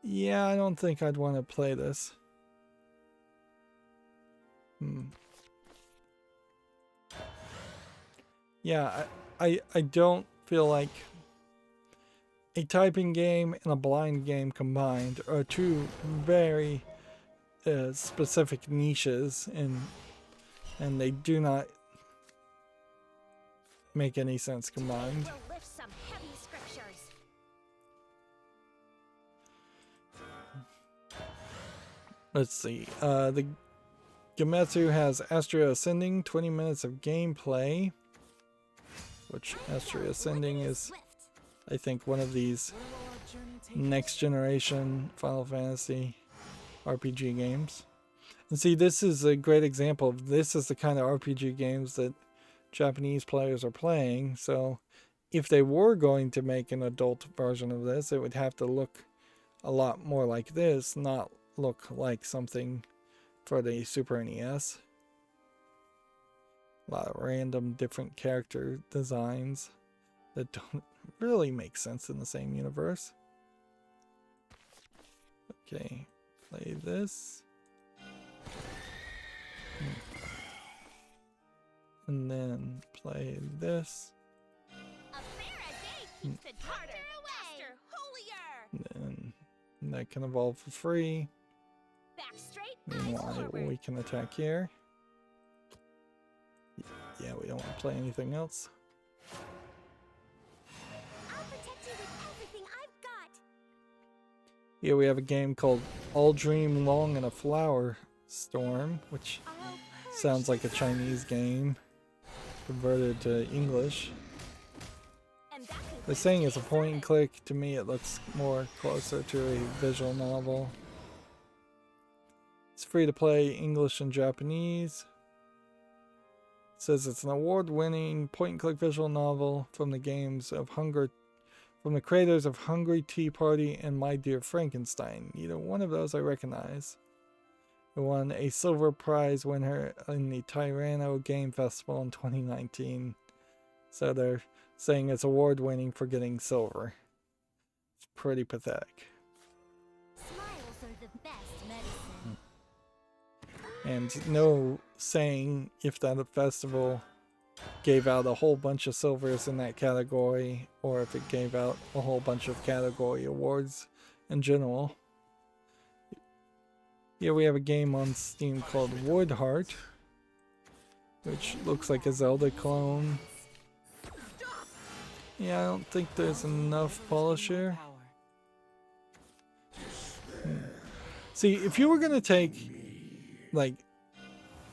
Yeah, I don't think I'd want to play this. Yeah, I don't feel like a typing game and a blind game combined are two very specific niches, and they do not make any sense combined. We'll lift some heavy scriptures. Let's see. The Gemetsu has Astria Ascending, 20 minutes of gameplay, which Astria Ascending is, I think, one of these next generation Final Fantasy RPG games. And see, this is a great example of this is the kind of RPG games that Japanese players are playing. So if they were going to make an adult version of this, it would have to look a lot more like this, not look like something for the Super NES. A lot of random different character designs that don't really make sense in the same universe. Okay, play this. And then play this. A fair a day keeps the doctor away. Holier. And then that can evolve for free. Back straight. Eyes Meanwhile, forward. we can attack here. Yeah, we don't want to play anything else. I'll protect you with everything I've got. Here we have a game called All Dream Long in a Flower Storm, which sounds like a Chinese game converted to English. And that They're concludes saying it's a today's point and sermon. click. To me, it looks more closer to a visual novel. It's free to play English and Japanese. It says it's an award-winning point-and-click visual novel from the creators of Hungry Tea Party and My Dear Frankenstein. Neither one of those I recognize. It won a silver prize winner in the Tirano Game Festival in 2019. So they're saying it's award-winning for getting silver. It's pretty pathetic. Smiles are the best medicine. And no saying if that festival gave out a whole bunch of silvers in that category, or if it gave out a whole bunch of category awards in general. Here we have a game on Steam called Woodheart, which looks like a Zelda clone. Yeah, I don't think there's enough polish here. See, if you were gonna take like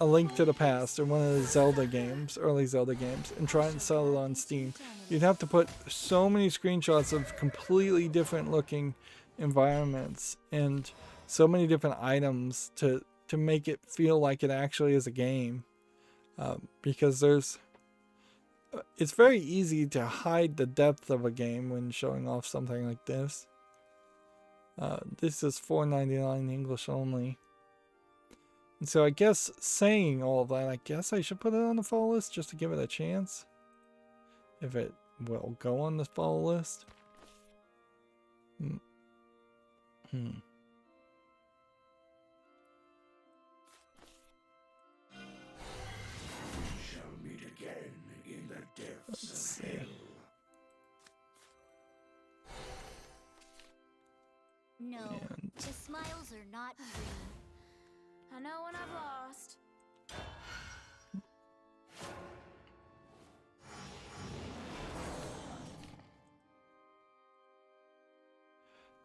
A Link to the Past or one of the Zelda games, early Zelda games, and try and sell it on Steam, you'd have to put so many screenshots of completely different looking environments and so many different items to make it feel like it actually is a game. Because it's very easy to hide the depth of a game when showing off something like this. This is $4.99 English only. And so I guess saying all of that, I guess I should put it on the follow list just to give it a chance. If it will go on the follow list. Let's see. No, And the smiles are not free. I know when I've lost.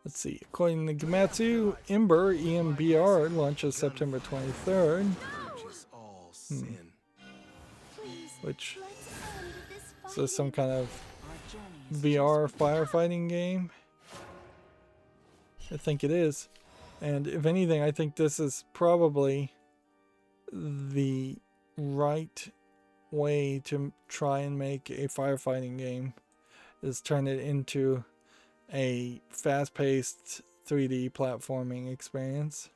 let's see. According to Gamatsu, Ember EMBR launches September 23rd. Purchase all sin. Please, Which let's end this is some kind of Our journey is VR firefighting game. I think it is. And if anything, I think this is probably the right way to try and make a firefighting game, is turn it into a fast-paced 3D platforming experience.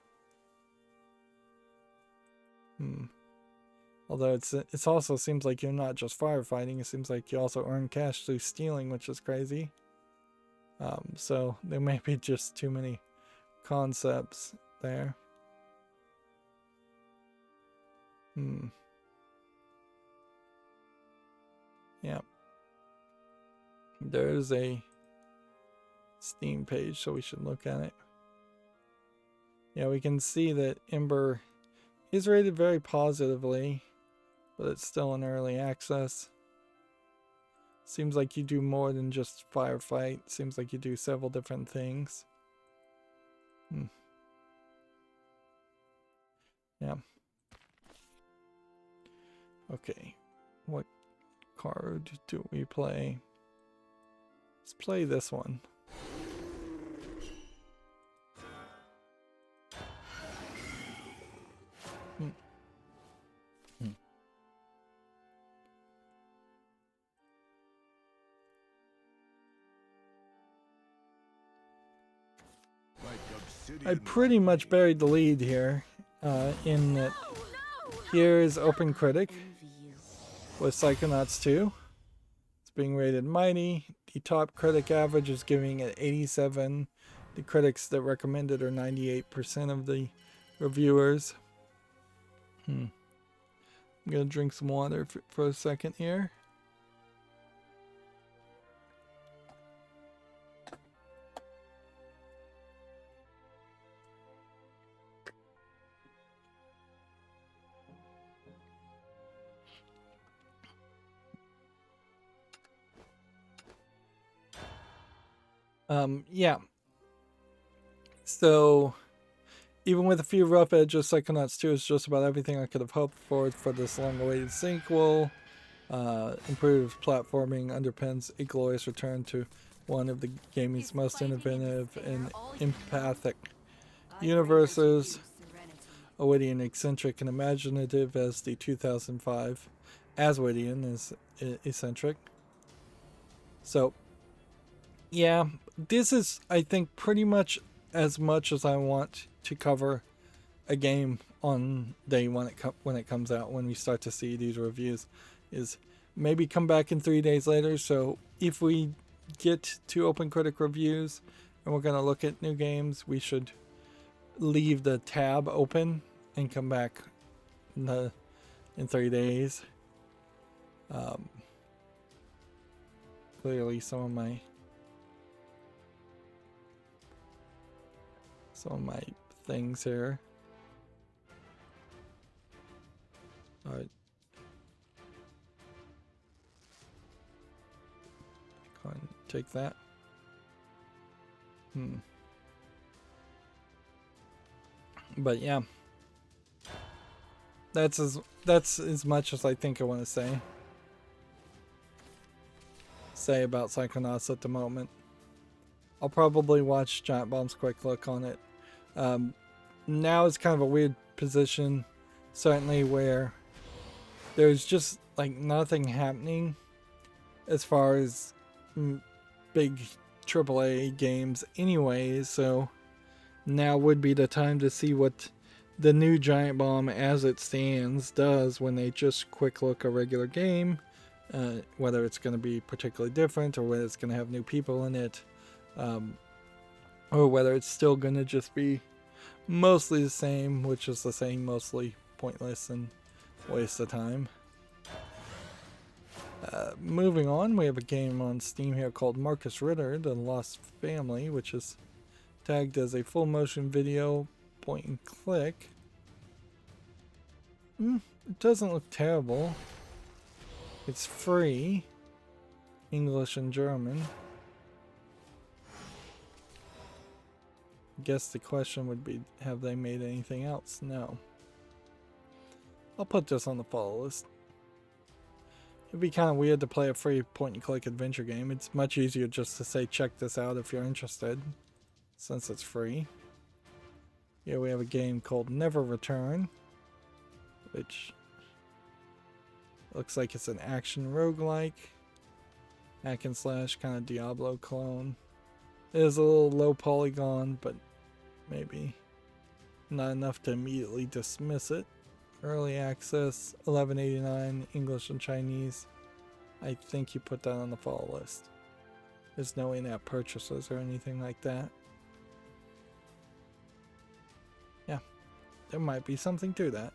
Although it also seems like you're not just firefighting, it seems like you also earn cash through stealing, which is crazy. So there may be just too many concepts there. Yeah. There's a Steam page, so we should look at it. Yeah, we can see that Ember is rated very positively, but it's still in early access. Seems like you do more than just firefight. Seems like you do several different things. Yeah. Okay. What card do we play? Let's play this one. I pretty much buried the lead here, in that here is Open Critic with Psychonauts 2. It's being rated mighty. The top critic average is giving it 87. The critics that recommend it are 98% of the reviewers. I'm gonna drink some water for a second here. Yeah. So, even with a few rough edges, Psychonauts 2 is just about everything I could have hoped for this long-awaited sequel. Improved platforming underpins a glorious return to one of the gaming's most innovative and empathic universes. A witty and eccentric and imaginative as the 2005 Aswadian is eccentric. So, yeah, this is, I think, pretty much as I want to cover a game on day when it comes out, when we start to see these reviews, is maybe come back in 3 days later. So if we get to Open Critic reviews and we're going to look at new games, we should leave the tab open and come back in 3 days. Clearly some of my things here. Alright. Go ahead and take that. But yeah. That's as much as I think I want to say about Psychonauts at the moment. I'll probably watch Giant Bomb's quick look on it. Now it's kind of a weird position, certainly, where there's just like nothing happening as far as big AAA games anyway, so now would be the time to see what the new Giant Bomb as it stands does when they just quick look a regular game, whether it's going to be particularly different or whether it's going to have new people in it, or whether it's still going to just be mostly the same, which is the same, mostly pointless and waste of time. Moving on, we have a game on Steam here called Marcus Ritter, The Lost Family, which is tagged as a full motion video point and click. It doesn't look terrible. It's free, English and German. I guess the question would be, have they made anything else? No. I'll put this on the follow list. It'd be kind of weird to play a free point and click adventure game. It's much easier just to say check this out if you're interested, since it's free. Here we have a game called Never Return, which looks like it's an action roguelike, hack and slash kind of Diablo clone. It is a little low polygon, but maybe not enough to immediately dismiss it. Early access, $11.89, English and Chinese. I think you put that on the follow list. There's no in-app purchases or anything like that. Yeah, there might be something to that.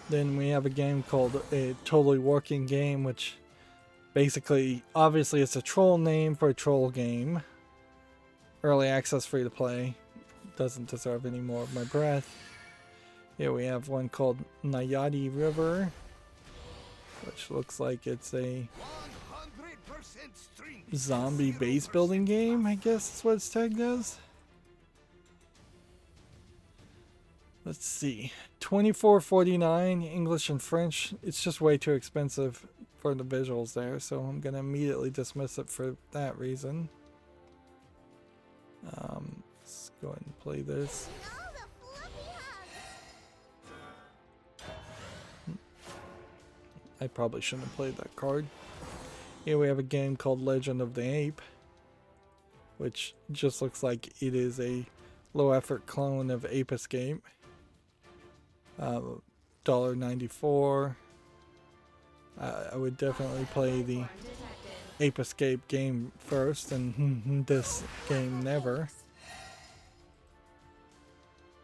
Then we have a game called A Totally Working Game, which basically, obviously it's a troll name for a troll game. Early access, free to play. Doesn't deserve any more of my breath. Here we have one called Nayati River, which looks like it's a zombie base building game, I guess is what it's tagged as. Let's see, $24.49, English and French. It's just way too expensive for the visuals there, so I'm gonna immediately dismiss it for that reason. Let's go ahead and play this. I probably shouldn't have played that card. Here we have a game called Legend of the Ape, which just looks like it is a low effort clone of Ape Escape. $1.94. I would definitely play the Ape Escape game first, and this game never.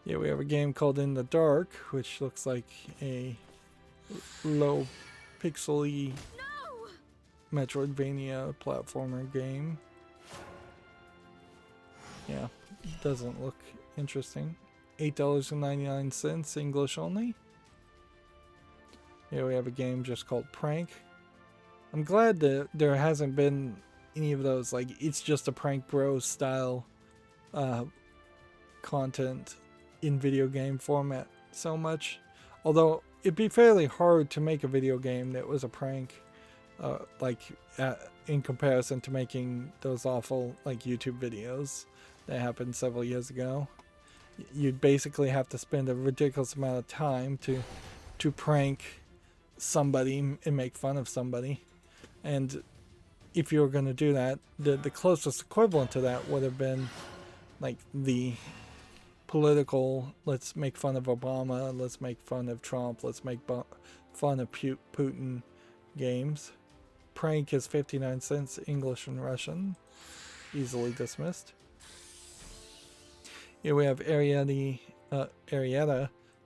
Yeah, we have a game called In the Dark, which looks like a low pixely Metroidvania platformer game. Yeah, doesn't look interesting. $8.99, English only. Here we have a game just called Prank. I'm glad that there hasn't been any of those, like, it's just a Prank Bros style content in video game format so much. Although it'd be fairly hard to make a video game that was a prank, in comparison to making those awful like YouTube videos that happened several years ago. You'd basically have to spend a ridiculous amount of time to prank somebody and make fun of somebody. And if you were going to do that, the closest equivalent to that would have been like the political, let's make fun of Obama, let's make fun of Trump, let's make fun of Putin games. Prank is 59 cents, English and Russian. Easily dismissed. Here we have Arietta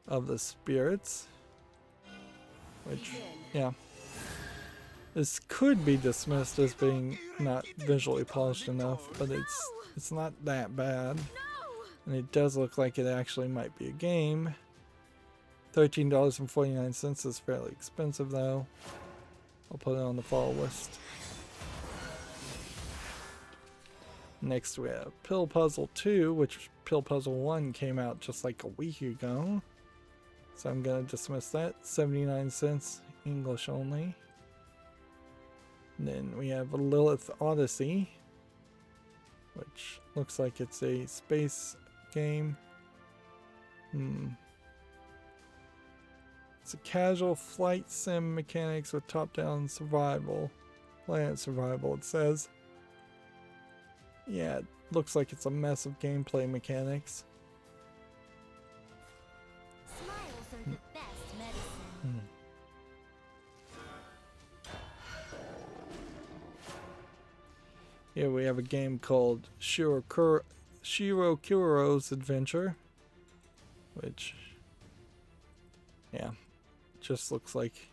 of the Spirits, which, yeah, this could be dismissed as being not visually polished enough, but it's not that bad. And it does look like it actually might be a game. $13.49 is fairly expensive though. I'll put it on the follow list. Next we have Pill Puzzle 2, which Pill Puzzle 1 came out just like a week ago. So I'm going to dismiss that. 79 cents, English only. And then we have Lilith Odyssey, which looks like it's a space game. It's a casual flight sim mechanics with top-down survival. Planet survival, it says. Yeah, it looks like it's a mess of gameplay mechanics. Smiles are the best medicine. Here we have a game called Shirokuro's Adventure, which, yeah, just looks like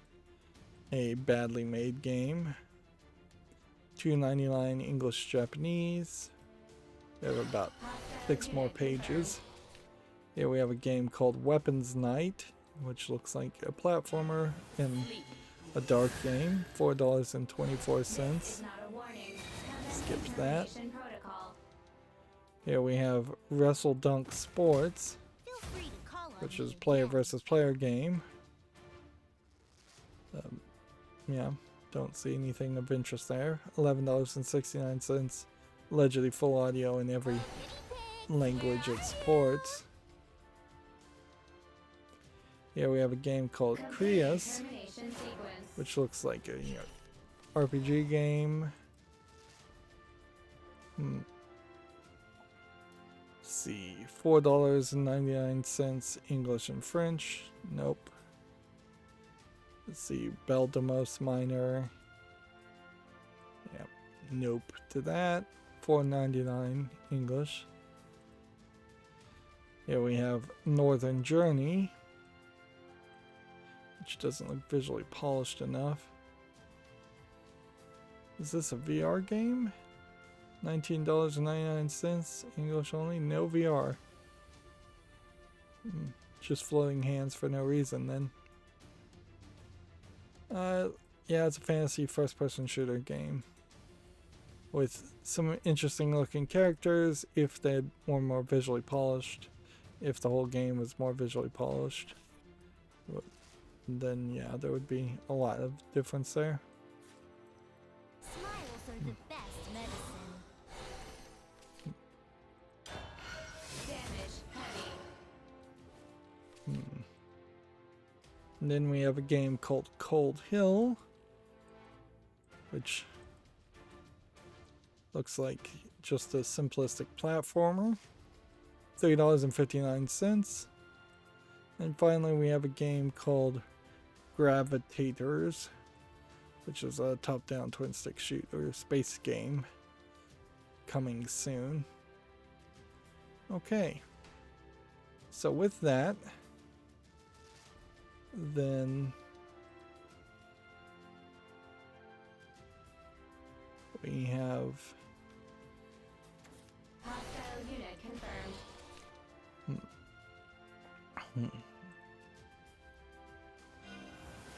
a badly made game. $2.99 English Japanese. We have about 6 more pages. Here we have a game called Weapons Night, which looks like a platformer in a dark game. $4.24. Skip that. Here we have Wrestle Dunk Sports, Feel free to call on which me is player again. versus player game. Yeah, don't see anything of interest there. $11.69. Allegedly full audio in every language it supports. Here we have a game called Crius, which looks like a RPG game. Let's see, $4.99 English and French. Nope. Let's see, Beldemos Minor. Yep. Nope to that. $4.99 English. Here we have Northern Journey, which doesn't look visually polished enough. Is this a VR game? $19.99 English only. No VR. Just floating hands for no reason then. Yeah, it's a fantasy first-person shooter game with some interesting looking characters if they were more visually polished. If the whole game was more visually polished, then yeah, there would be a lot of difference there. Smiles are the best medicine. Damage heavy. And then we have a game called Cold Hill, which looks like just a simplistic platformer. $3.59. And finally we have a game called Gravitators, which is a top-down twin-stick shooter space game coming soon. Okay, so with that, then we have Hostile unit confirmed.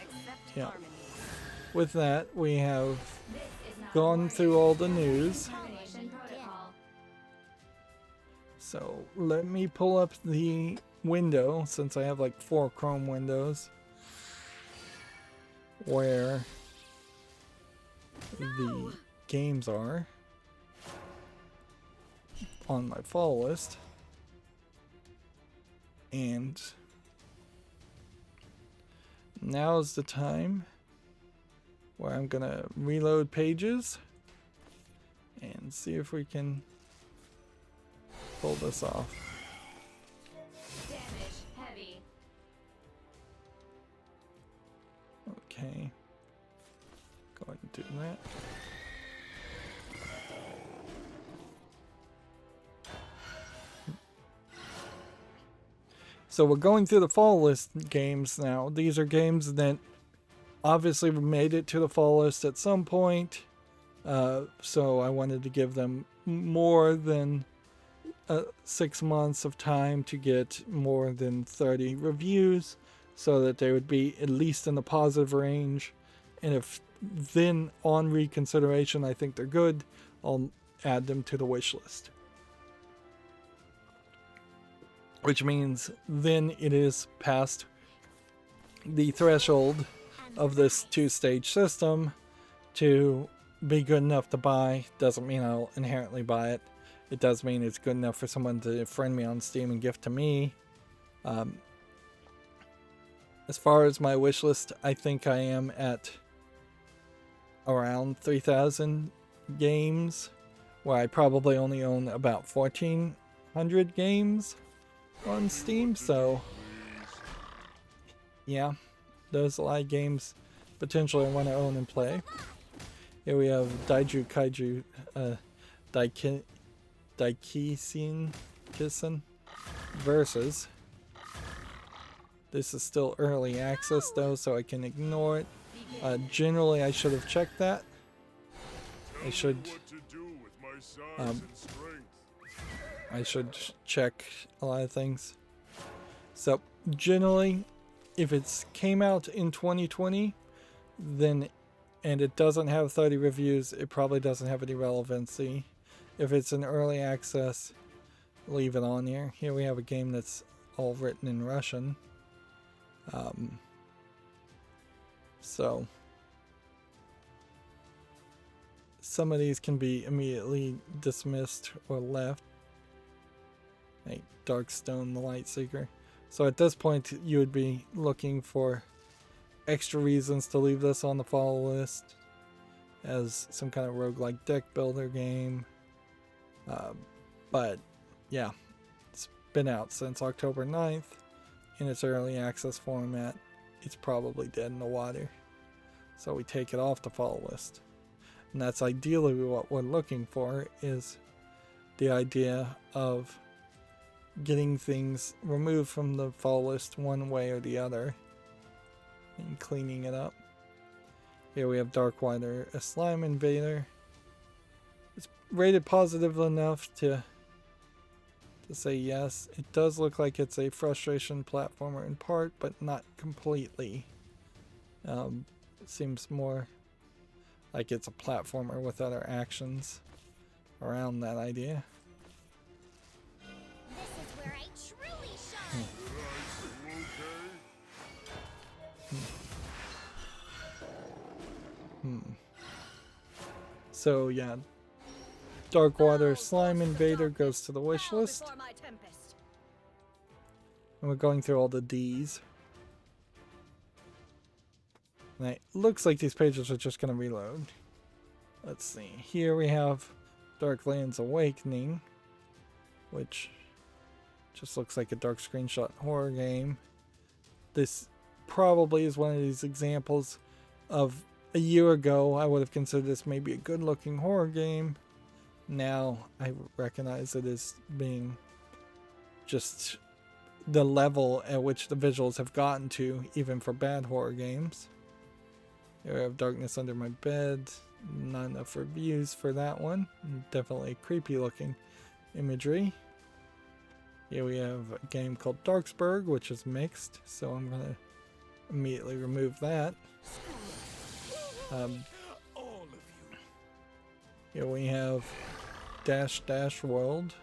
Accept Yeah. harmony. with that we have This is not a gone warning. through all the news. Termination protocol. So let me pull up the window, since I have like 4 Chrome windows where the games are on my follow list, and now is the time where I'm gonna reload pages and see if we can pull this off. Damage heavy. Okay, go ahead and do that. So we're going through the fall list games now. These are games that obviously made it to the fall list at some point. So I wanted to give them more than 6 months of time to get more than 30 reviews so that they would be at least in the positive range. And if then on reconsideration I think they're good, I'll add them to the wish list. Which means then it is past the threshold of this 2-stage system to be good enough to buy. Doesn't mean I'll inherently buy it. It does mean it's good enough for someone to friend me on Steam and gift to me. As far as my wish list, I think I am at around 3,000 games, where I probably only own about 1,400 games on Steam. So yeah, there's a lot of games potentially I want to own and play. Here we have Daiju Kaiju Daikisin versus. This is still early access though, so I can ignore it. Generally, I should have checked that. I should. What to do with my size and strength. I should check a lot of things. So generally, if it came out in 2020, then and it doesn't have 30 reviews, it probably doesn't have any relevancy. If it's an early access, leave it on here. Here we have a game that's all written in Russian. So some of these can be immediately dismissed or left. Like Darkstone the Lightseeker. So at this point you would be looking for extra reasons to leave this on the follow list as some kind of roguelike deck builder game. But yeah, it's been out since October 9th in its early access format. It's probably dead in the water. So we take it off the follow list. And that's ideally what we're looking for, is the idea of getting things removed from the follow list one way or the other and cleaning it up. Here we have Darkwater, a slime invader. It's rated positive enough to say yes. It does look like it's a frustration platformer in part, but not completely. It seems more like it's a platformer with other actions around that idea. This is where I truly shine. So yeah, Darkwater Slime Invader goes to the wish list. And we're going through all the D's. And it looks like these pages are just going to reload. Let's see. Here we have Darklands Awakening, which just looks like a dark screenshot horror game. This probably is one of these examples of a year ago I would have considered this maybe a good looking horror game. Now I recognize it as being just the level at which the visuals have gotten to, even for bad horror games. Here I have Darkness Under My Bed. Not enough reviews for that one. Definitely creepy looking imagery. Here we have a game called Darksburg, which is mixed, so I'm going to immediately remove that. Here we have Dash Dash World,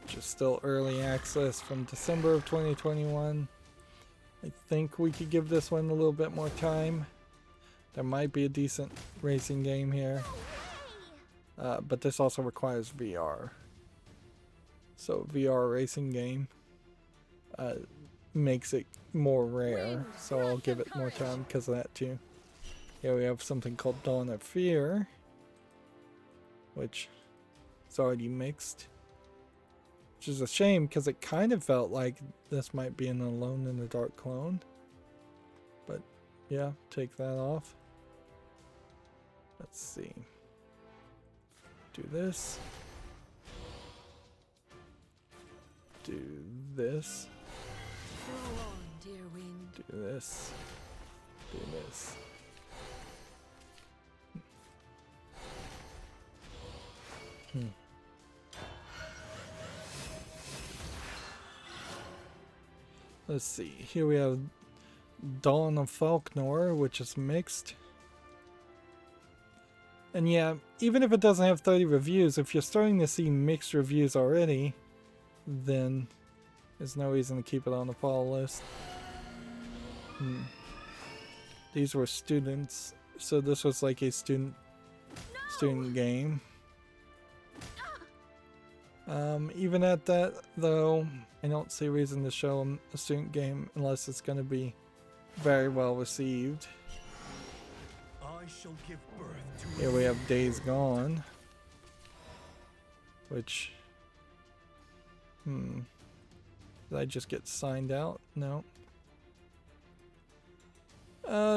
which is still early access from December of 2021. I think we could give this one a little bit more time. There might be a decent racing game here, but this also requires VR. So VR racing game makes it more rare, so I'll give it more time because of that too. Here we have something called Dawn of Fear, which is already mixed, which is a shame because it kind of felt like this might be an Alone in the Dark clone. But yeah, take that off. Let's see. Do this. Do this. Go on, dear wind. Do this. Do this. Let's see. Here we have Dawn of Falknor, which is mixed. And yeah, even if it doesn't have 30 reviews, if you're starting to see mixed reviews already, then there's no reason to keep it on the fall list. These were students, so this was like a student game. Even at that, though, I don't see a reason to show them a student game unless it's going to be very well received. I shall give birth to Here we have Days Gone, which, did I just get signed out? No.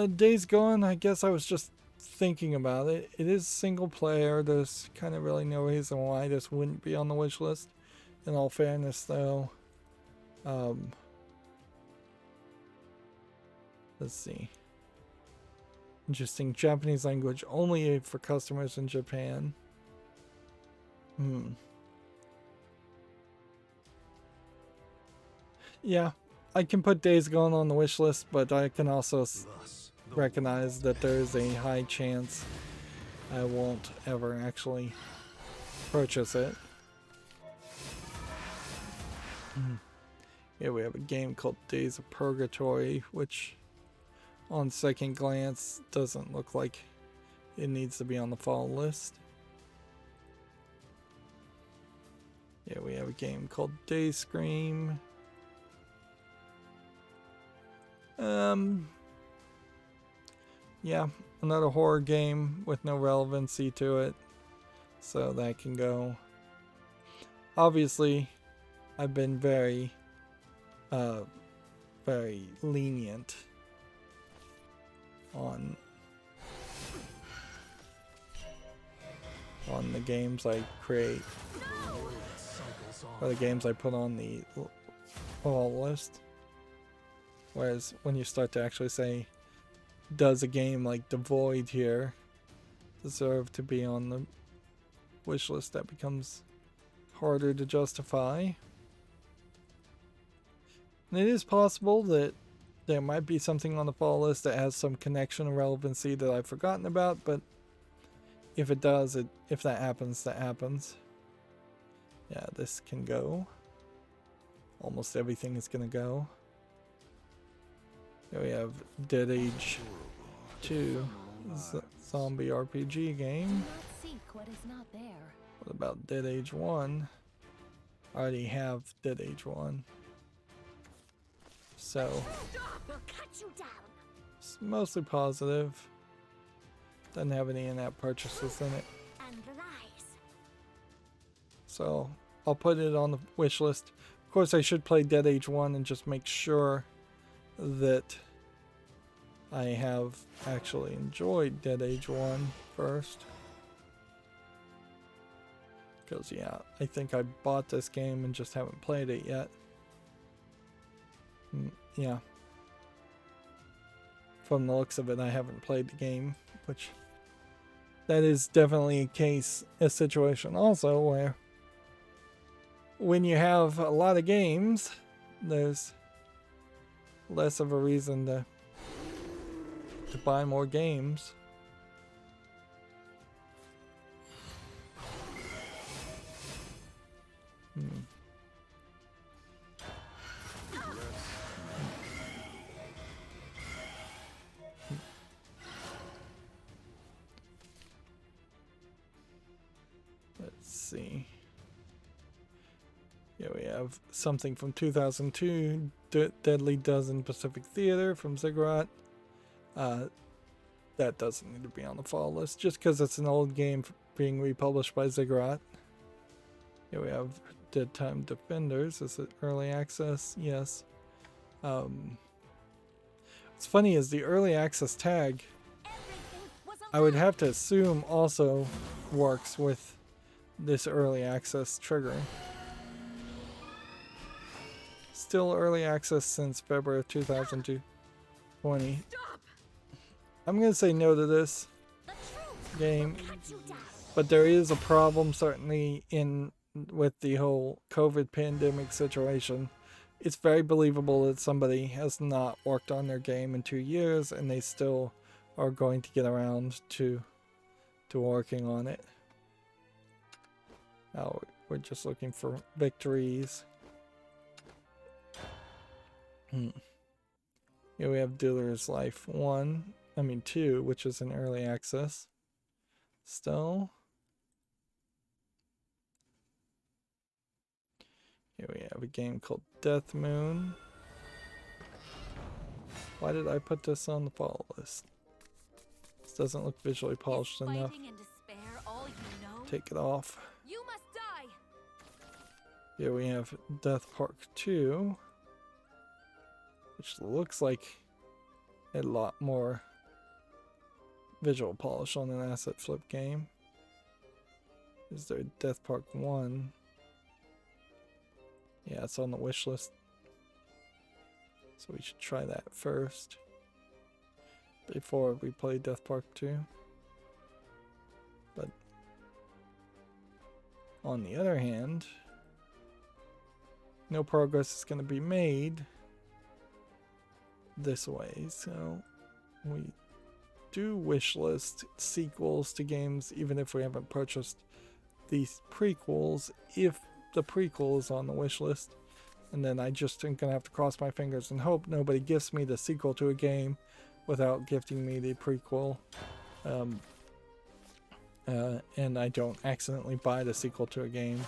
Days Gone, I guess I was just thinking about it. It is single player. There's kind of really no reason why this wouldn't be on the wish list. In all fairness, though, let's see. Interesting. Japanese language only for customers in Japan. Yeah, I can put Days Gone on the wish list, but I can also recognize that there is a high chance I won't ever actually purchase it. Here we have a game called Days of Purgatory, which on second glance doesn't look like it needs to be on the fall list. Yeah, we have a game called Day Scream. Yeah, another horror game with no relevancy to it, so that can go. Obviously, I've been very lenient on the games I create, or the games I put on the fall list. Whereas when you start to actually say, does a game like The Void here deserve to be on the wish list, that becomes harder to justify. And it is possible that there might be something on the fall list that has some connection or relevancy that I've forgotten about, but if it does, if that happens, that happens. Yeah, this can go. Almost everything is going to go. Here we have Dead Age 2, zombie RPG game. Seek what is not there. What about Dead Age 1? I already have Dead Age 1. So, We'll cut you down. it's mostly positive. Doesn't have any in-app purchases in it. And lies. So, I'll put it on the wish list. Of course, I should play Dead Age 1 and just make sure that I have actually enjoyed Dead Age 1 first. Because, yeah, I think I bought this game and just haven't played it yet. Yeah. From the looks of it, I haven't played the game, which that is definitely a situation also where when you have a lot of games, there's less of a reason to buy more games. Let's see. Yeah, we have something from 2002, Deadly Dozen Pacific Theater from Ziggurat. That doesn't need to be on the fall list just because it's an old game being republished by Ziggurat. Here we have Dead Time Defenders. Is it early access? Yes. What's funny is the early access tag, I would have to assume also works with this early access trigger. Still early access since February of 2020. I'm going to say no to this game, but there is a problem certainly with the whole COVID pandemic situation it's very believable that somebody has not worked on their game in 2 years and they still are going to get around to working on it. Now we're just looking for victories. Here we have Dealer's Life 2, which is in early access. Still. Here we have a game called Death Moon. Why did I put this on the follow list? This doesn't look visually polished enough. Fighting and despair all you know? Take it off. You must die. Here we have Death Park 2, which looks like a lot more visual polish on an asset flip game. Is there Death Park 1? Yeah, it's on the wish list. So we should try that first before we play Death Park 2. But on the other hand, no progress is going to be made this way. So we do wish list sequels to games even if we haven't purchased these prequels, if the prequel is on the wish list. And then I just am gonna have to cross my fingers and hope nobody gifts me the sequel to a game without gifting me the prequel, and I don't accidentally buy the sequel to a game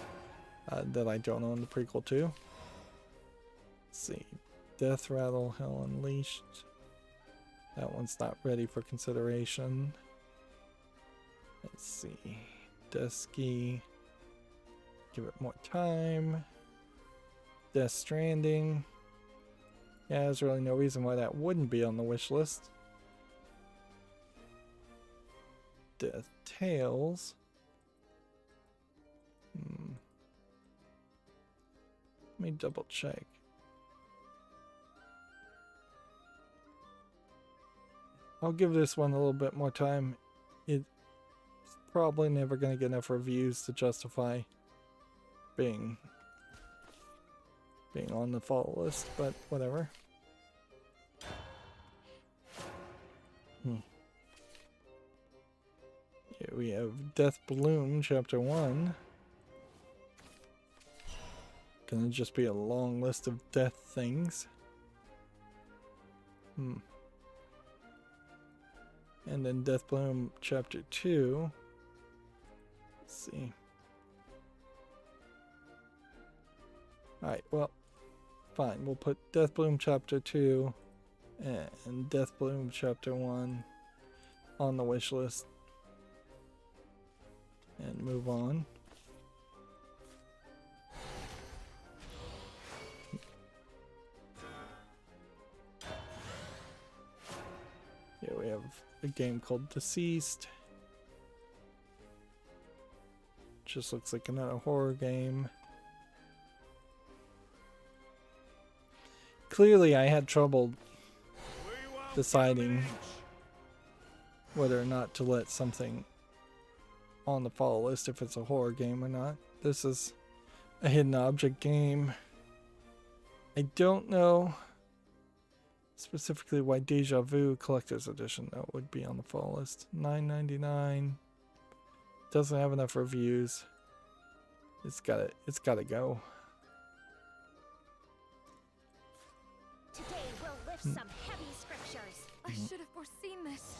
that I don't own the prequel to. Let's see, Death Rattle Hell Unleashed, that one's not ready for consideration. Let's see, Dusky, give it more time. Death Stranding. Yeah, there's really no reason why that wouldn't be on the wish list. Death Tales. Let me double check. I'll give this one a little bit more time. It's probably never going to get enough reviews to justify being on the follow list, but whatever. Here we have Death Bloom Chapter 1. Gonna just be a long list of death things. And then Death Bloom Chapter 2. Let's see. Alright, well, fine. We'll put Death Bloom Chapter 2 and Death Bloom Chapter 1 on the wish list. And move on. Here we have a game called Deceased. Just looks like another horror game. Clearly I had trouble deciding whether or not to let something on the follow list if it's a horror game or not. This is a hidden object game. I don't know specifically why Deja Vu Collector's Edition though would be on the follow list. $9.99. Doesn't have enough reviews. It's gotta go. Today we'll lift some heavy scriptures. I should have foreseen this.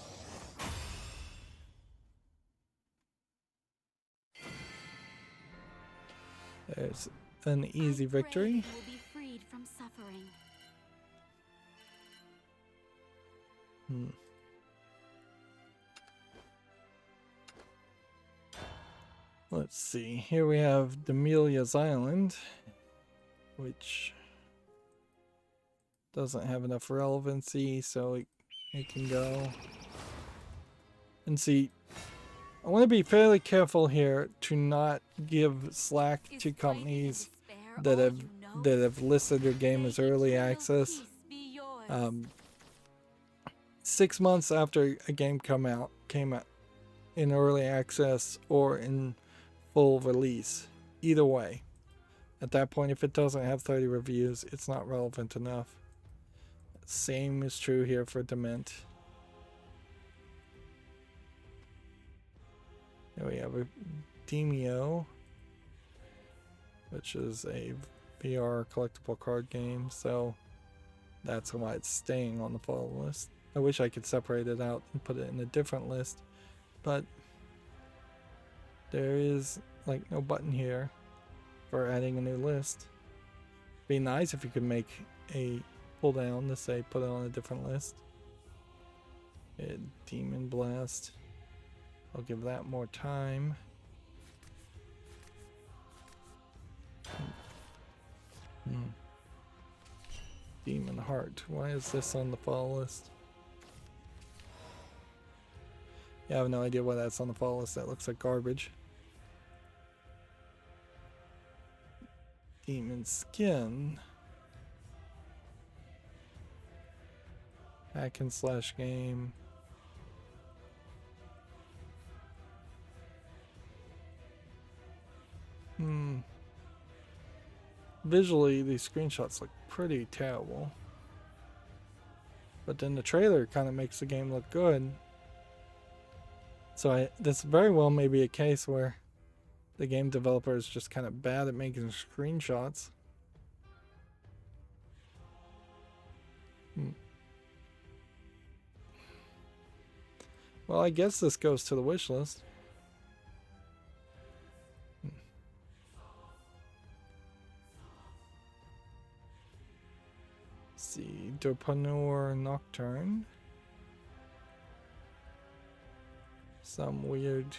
There's an easy victory. You will be freed from suffering. Let's see. Here we have Demelia's Island, which doesn't have enough relevancy, so it can go. And see, I want to be fairly careful here to not give slack to companies that have listed their game as early access. 6 months after a game came out in early access or in full release, either way, At that point, if it doesn't have 30 reviews, it's not relevant enough. Same is true here for Dement. Here we have a Demio, which is a VR collectible card game, so that's why it's staying on the follow list. I wish I could separate it out and put it in a different list, but there is like no button here for adding a new list. Be nice if you could make a pull down to say put it on a different list. Demon Blast. I'll give that more time. Demon Heart. Why is this on the follow list? Yeah, I have no idea why that's on the follow list. That looks like garbage. Demon Skin. Hack and slash game. Visually, these screenshots look pretty terrible. But then the trailer kind of makes the game look good. So this very well may be a case where the game developer is just kind of bad at making screenshots. Well, I guess this goes to the wish list. See, Dopreneur Nocturne. Some weird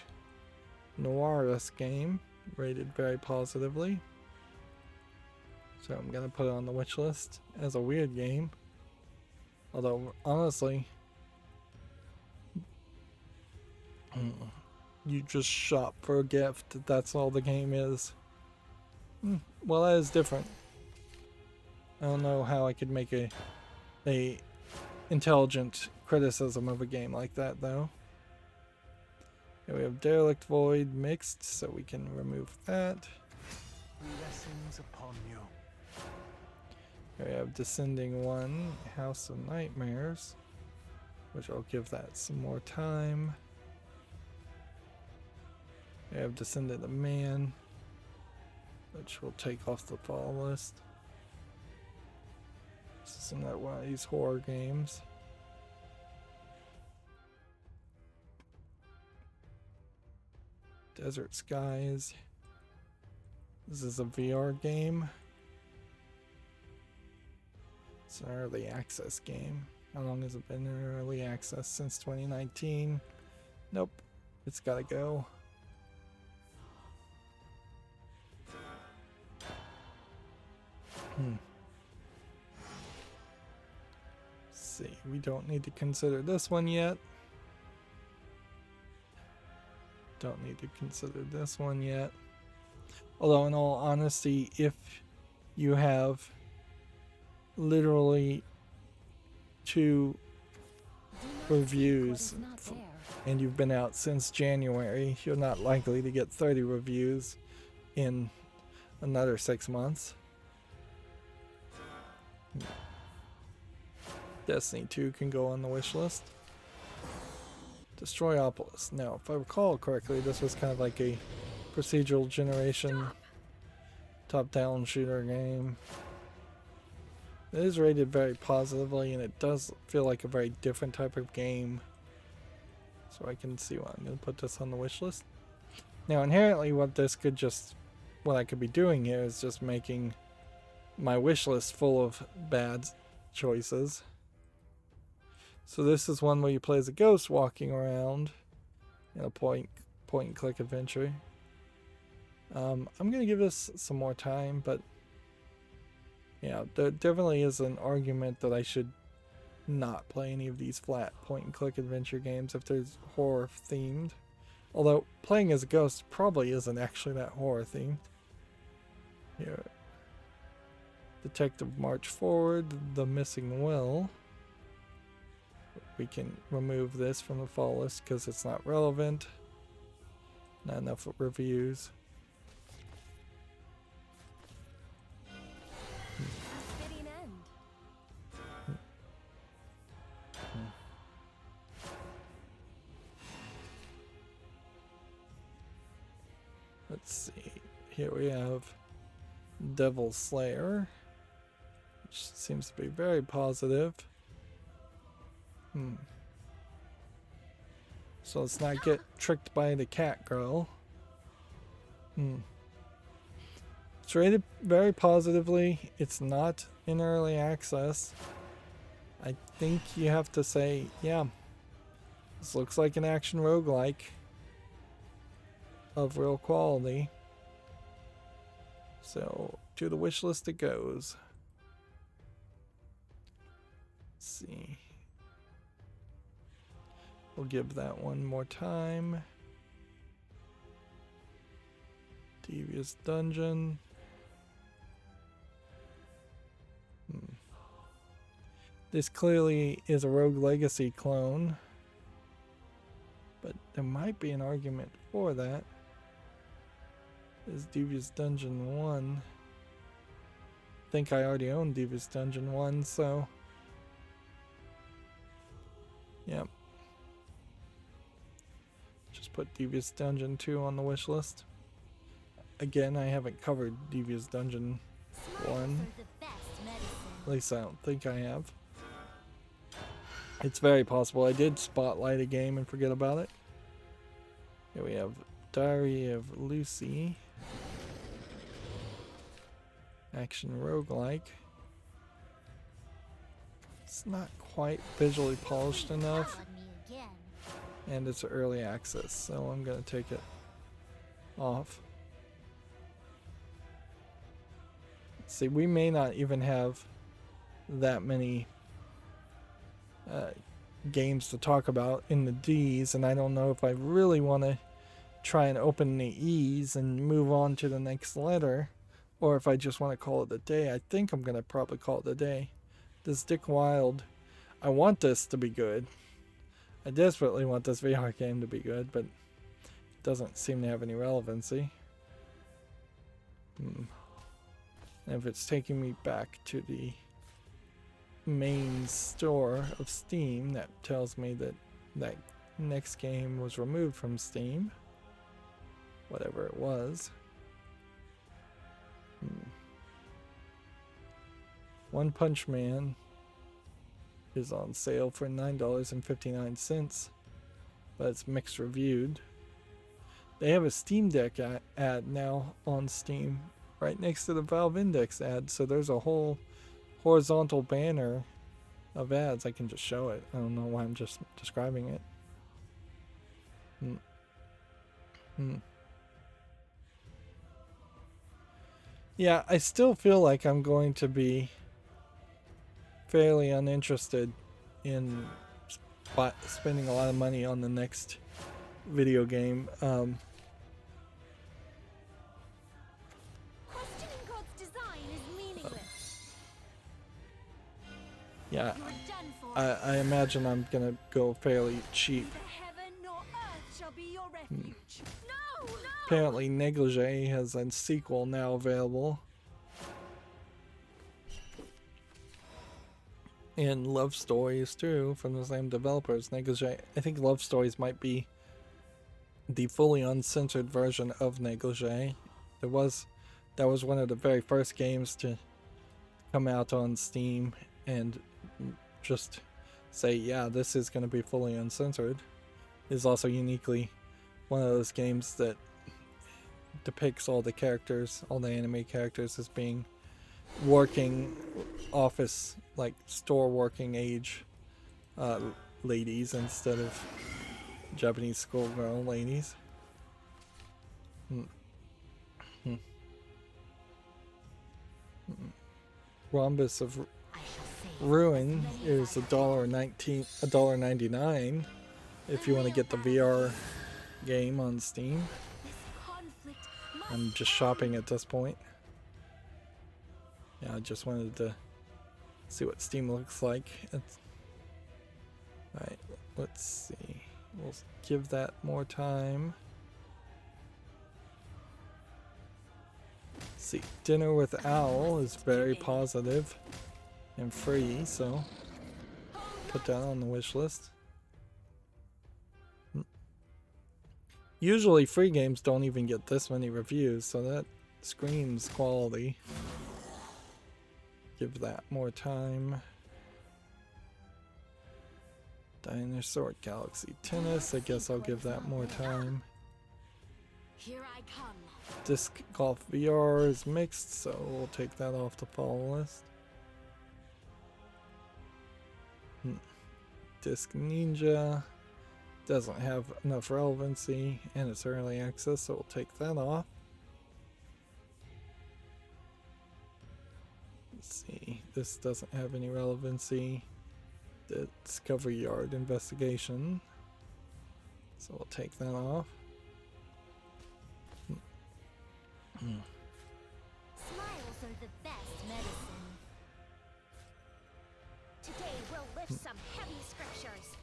noir-esque game, rated very positively. So I'm gonna put it on the wish list as a weird game. Although, honestly, you just shop for a gift. That's all the game is. Well, that is different. I don't know how I could make a intelligent criticism of a game like that, though. Here we have Derelict Void mixed, so we can remove that. Blessings upon you. Here we have Descending One, House of Nightmares, which I'll give that some more time. We have Descendant of Man, which we'll take off the follow list. This is another one of these horror games. Desert Skies. This is a VR game. It's an early access game. How long has it been in early access? Since 2019. Nope. It's gotta go. See, we don't need to consider this one yet. Don't need to consider this one yet. Although, in all honesty, if you have literally 2 reviews and you've been out since January, you're not likely to get 30 reviews in another 6 months. Destiny 2 can go on the wish list. Destroyopolis. Now, if I recall correctly, this was kind of like a procedural generation top-down shooter game. It is rated very positively, and it does feel like a very different type of game. So I can see why I'm going to put this on the wish list. Now, inherently, what I could be doing here is just making my wish list full of bad choices. So this is one where you play as a ghost walking around in a point and click adventure. I'm gonna give this some more time, but yeah, there definitely is an argument that I should not play any of these flat point and click adventure games if there's horror themed. Although playing as a ghost probably isn't actually that horror themed. Here. Detective March Forward, The Missing Will. We can remove this from the fall list because it's not relevant. Not enough reviews. Let's see. Here we have Devil Slayer, which seems to be very positive. So let's not get tricked by the cat girl. It's rated very positively. It's not in early access. I think you have to say, yeah, this looks like an action roguelike of real quality. So to the wish list it goes. Let's see. We'll give that one more time. Devious Dungeon. This clearly is a Rogue Legacy clone, but there might be an argument for that. Is Devious Dungeon 1. I think I already own Devious Dungeon 1, so yep. Just put Devious Dungeon 2 on the wish list. Again, I haven't covered Devious Dungeon 1. At least I don't think I have. It's very possible I did spotlight a game and forget about it. Here we have Diary of Lucy. Action roguelike. It's not quite visually polished enough. And it's early access, so I'm going to take it off. See, we may not even have that many games to talk about in the D's, and I don't know if I really want to try and open the E's and move on to the next letter, or if I just want to call it a day. I think I'm going to probably call it a day. This Dick Wild, I want this to be good. I desperately want this VR game to be good, but it doesn't seem to have any relevancy. And if it's taking me back to the main store of Steam, that tells me that that next game was removed from Steam, whatever it was. One Punch Man is on sale for $9.59, but it's mixed reviewed. They have a Steam Deck ad now on Steam right next to the Valve Index ad, so there's a whole horizontal banner of ads. I can just show it. I don't know why I'm just describing it. Yeah, I still feel like I'm going to be fairly uninterested in spending a lot of money on the next video game. Questioning God's design is meaningless. Yeah, You're done for. I imagine I'm gonna go fairly cheap. Neither heaven nor earth shall be your refuge. No! Apparently Negligee has a sequel now available. And Love Stories too, from the same developers. Negligee, I think Love Stories might be the fully uncensored version of Negligee. That was one of the very first games to come out on Steam and just say, yeah, this is going to be fully uncensored. It's also uniquely one of those games that depicts all the characters, all the anime characters, as being working office, like store working age ladies instead of Japanese schoolgirl ladies. Rhombus of Ruin is $1.99 if you want to get the VR game on Steam. I'm just shopping at this point. Yeah, I just wanted to see what Steam looks like. Alright, let's see. We'll give that more time. Let's see, Dinner with Owl is very positive and free, so put that on the wish list. Usually free games don't even get this many reviews, so that screams quality. Give that more time. Dinosaur Galaxy Tennis, I guess I'll give that more time. Here I come. Disc Golf VR is mixed, so we'll take that off the follow list. Disc Ninja doesn't have enough relevancy, and it's early access, so we'll take that off. Let's see, this doesn't have any relevancy. The Discovery Yard investigation, so we'll take that off. Smiles are the best medicine. Today we'll lift some heavy scriptures.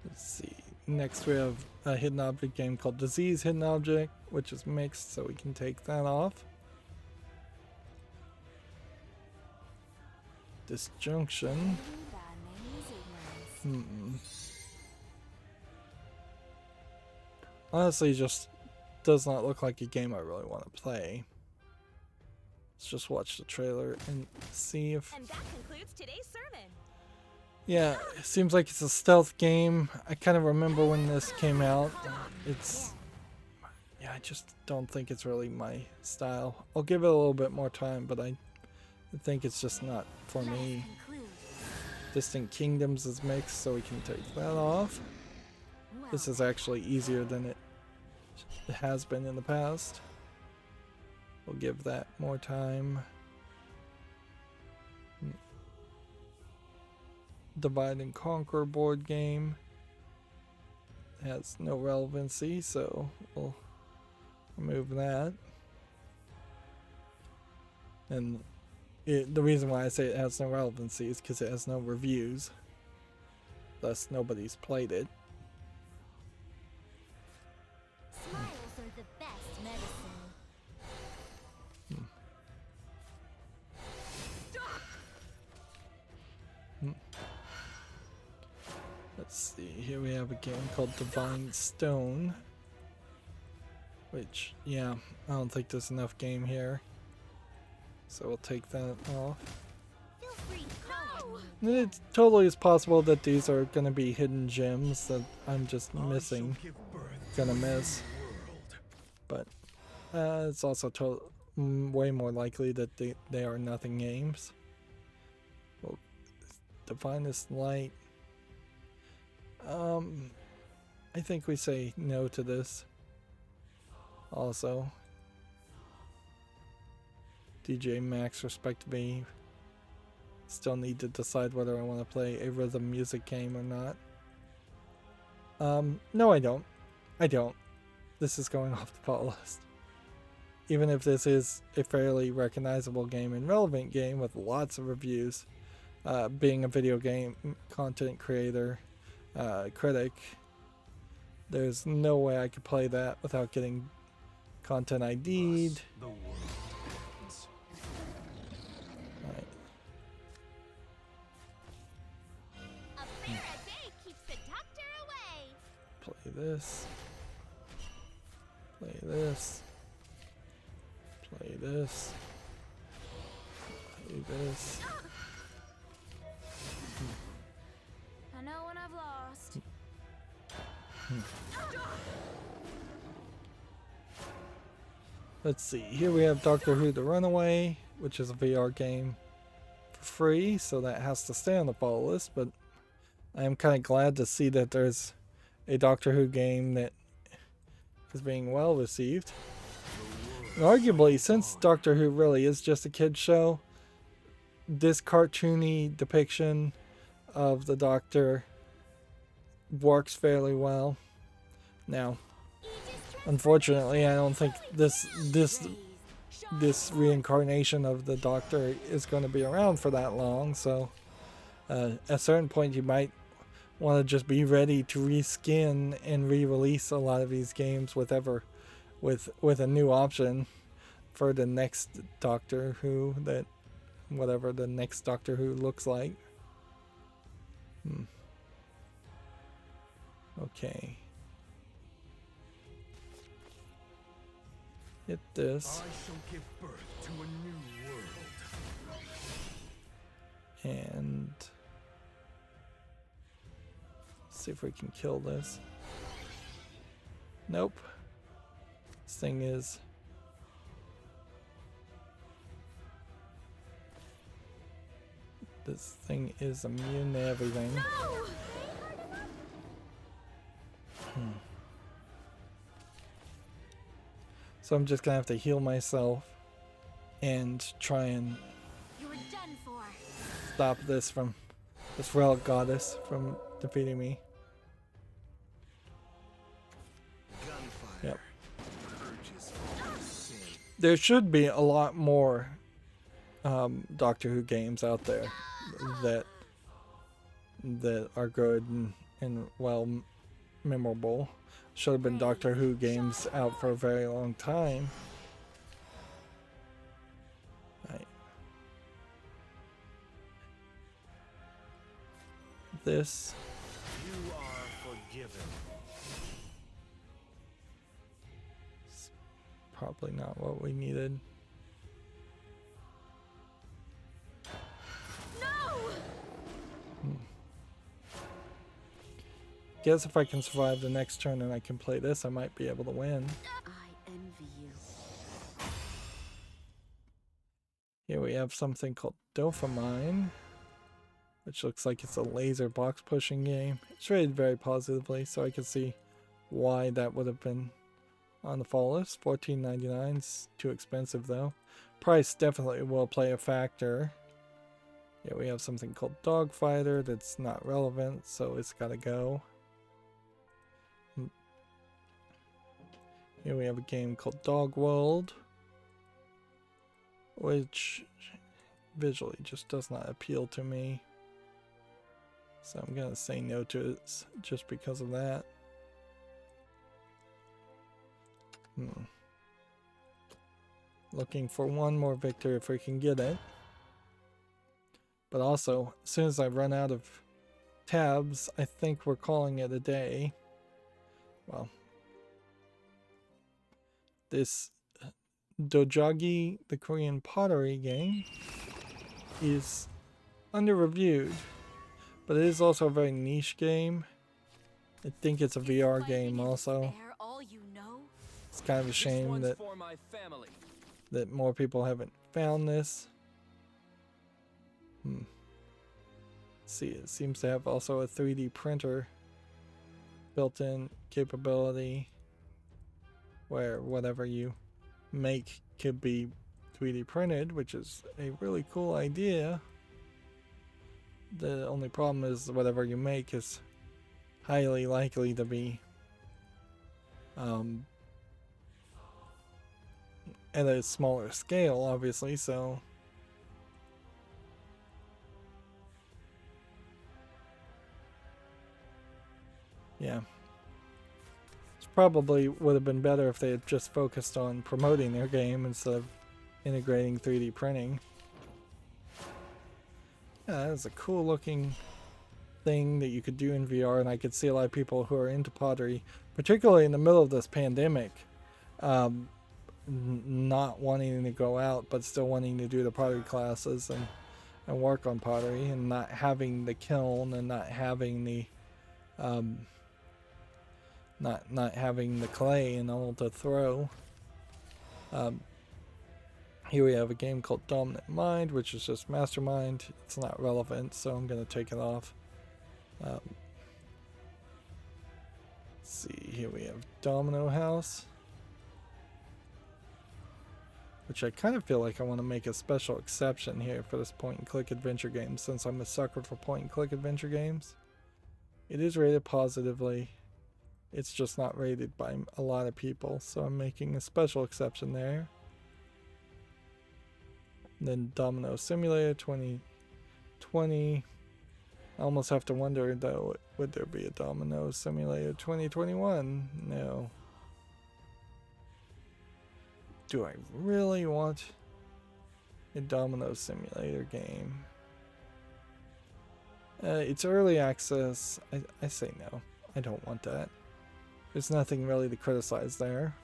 Let's see. Next we have a hidden object game called Disease Hidden Object, which is mixed, so we can take that off. Disjunction. Honestly, just does not look like a game I really want to play. Let's just watch the trailer and see if... And that concludes today's sermon. Yeah, it seems like it's a stealth game. I kind of remember when this came out. It's... Yeah, I just don't think it's really my style. I'll give it a little bit more time, but I think it's just not for me. Distant Kingdoms is mixed, so we can take that off. This is actually easier than it has been in the past. We'll give that more time. Divide and Conquer board game has no relevancy, so we'll remove that. And the reason why I say it has no relevancy is because it has no reviews, thus nobody's played it. Smiles are the best medicine. Let's see, here we have a game called Divine Stone, which, yeah, I don't think there's enough game here, so we'll take that off. Feel free to call on me. It totally is possible that these are going to be hidden gems that I'm just missing, gonna miss, but it's also way more likely that they are nothing games. Well, Divinest Light. I think we say no to this. Also, DJ Max Respect Me. Still need to decide whether I want to play a rhythm music game or not. No, I don't. I don't. This is going off the follow list. Even if this is a fairly recognizable game and relevant game with lots of reviews, being a video game content creator, critic, there's no way I could play that without getting content ID'd. The world ends. Right. A bear a day keeps the doctor away. Play this. Play this. Play this. Play this. I know when I've lost. Let's see. Here we have Doctor Who The Runaway, which is a VR game for free, so that has to stay on the follow list, but I am kind of glad to see that there's a Doctor Who game that is being well received. And arguably, since Doctor Who really is just a kid's show, this cartoony depiction of the Doctor works fairly well. Now, unfortunately, I don't think this reincarnation of the Doctor is going to be around for that long, so at a certain point you might want to just be ready to reskin and re-release a lot of these games with a new option for the next Doctor Who, that whatever the next Doctor Who looks like. Okay. Hit this. I shall give birth to a new world. And see if we can kill this. Nope. This thing is immune to everything. So I'm just gonna have to heal myself and try and You're done for. stop this relic goddess from defeating me. Gunfire. Yep. Purges all sin. There should be a lot more Doctor Who games out there that are good and well memorable. Should have been Doctor Who games out for a very long time. Right. This. You are forgiven. Is probably not what we needed. Guess if I can survive the next turn and I can play this, I might be able to win. I envy you. Here we have something called Dopamine, which looks like it's a laser box pushing game. It's rated very positively, so I can see why that would have been on the fall list. $14.99 is too expensive though. Price definitely will play a factor. Here we have something called Dogfighter that's not relevant, so it's gotta go. Here we have a game called Dog World, which visually just does not appeal to me. So I'm gonna say no to it just because of that. Looking for one more victory if we can get it. But also, as soon as I run out of tabs, I think we're calling it a day. Well, this Dojagi, the Korean pottery game, is under-reviewed, but it is also a very niche game. I think it's a VR game also. All you know? It's kind of a This shame one's that for my family. more people haven't found this. See, it seems to have also a 3D printer built-in capability where whatever you make could be 3D printed, which is a really cool idea. The only problem is whatever you make is highly likely to be at a smaller scale, obviously, so yeah. It probably would have been better if they had just focused on promoting their game instead of integrating 3D printing. Yeah, that's a cool looking thing that you could do in VR, and I could see a lot of people who are into pottery, particularly in the middle of this pandemic, not wanting to go out but still wanting to do the pottery classes and work on pottery, and not having the kiln and not having the not having the clay and all to throw. Here we have a game called Dominant Mind, which is just Mastermind. It's not relevant, so I'm going to take it off. Let's see, here we have Domino House, which I kind of feel like I want to make a special exception here for this point-and-click adventure game, since I'm a sucker for point-and-click adventure games. It is rated positively. It's just not rated by a lot of people, so I'm making a special exception there. And then Domino Simulator 2020. I almost have to wonder though, would there be a Domino Simulator 2021? No. Do I really want a Domino Simulator game? It's early access. I say no. I don't want that. There's nothing really to criticize there.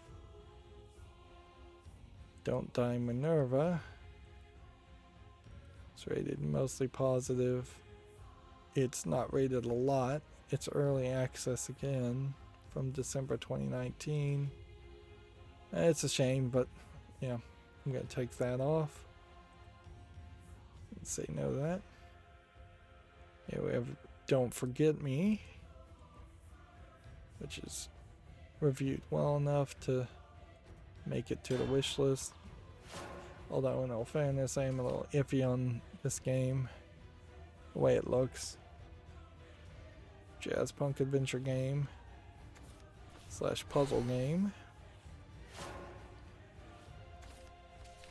Don't Die Minerva. It's rated mostly positive. It's not rated a lot. It's early access again from December 2019. It's a shame, but yeah, I'm going to take that off. Let's say no to that. Yeah, we have Don't Forget Me, which is reviewed well enough to make it to the wish list. Although in all fairness, I am a little iffy on this game, the way it looks. Jazz punk adventure game / puzzle game.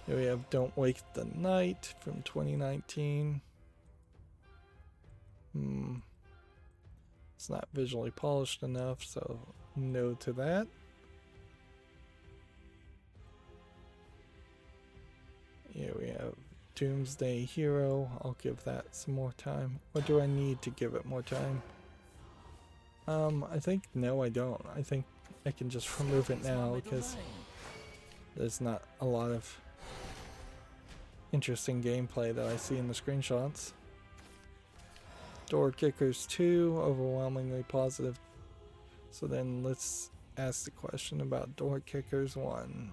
Here we have Don't Wake the Night from 2019. It's not visually polished enough, so no to that. Here we have Doomsday Hero. I'll give that some more time. Or do I need to give it more time? I think no, I don't. I think I can just remove it now because there's not a lot of interesting gameplay that I see in the screenshots. Door Kickers 2, overwhelmingly positive. So then let's ask the question about Door Kickers 1.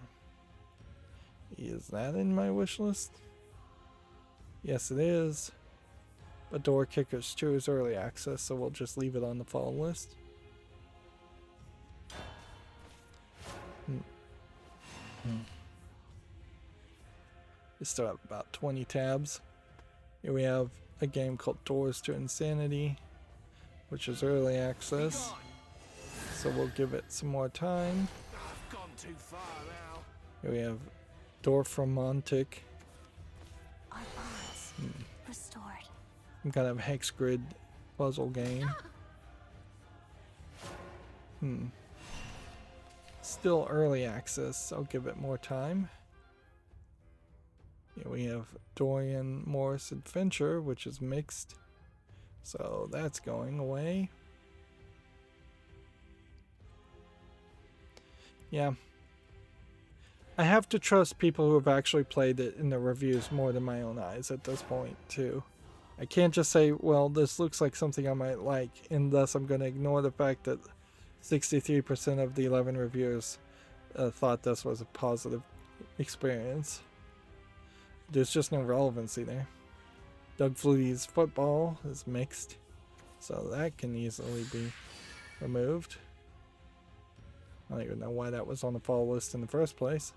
Is that in my wish list? Yes, it is. But Door Kickers 2 is early access, so we'll just leave it on the fall list. We still have about 20 tabs. Here we have a game called Doors to Insanity, which is early access. So we'll give it some more time. I've gone too far now. Here we have Dorfromantic. Our bonds restored. Some kind of hex grid puzzle game. Still early access, I'll give it more time. Here we have Dorian Morris Adventure, which is mixed. So that's going away. Yeah. I have to trust people who have actually played it in the reviews more than my own eyes at this point, too. I can't just say, well, this looks like something I might like, and thus I'm going to ignore the fact that 63% of the 11 reviewers thought this was a positive experience. There's just no relevancy there. Doug Flutie's Football is mixed, so that can easily be removed. I don't even know why that was on the fall list in the first place.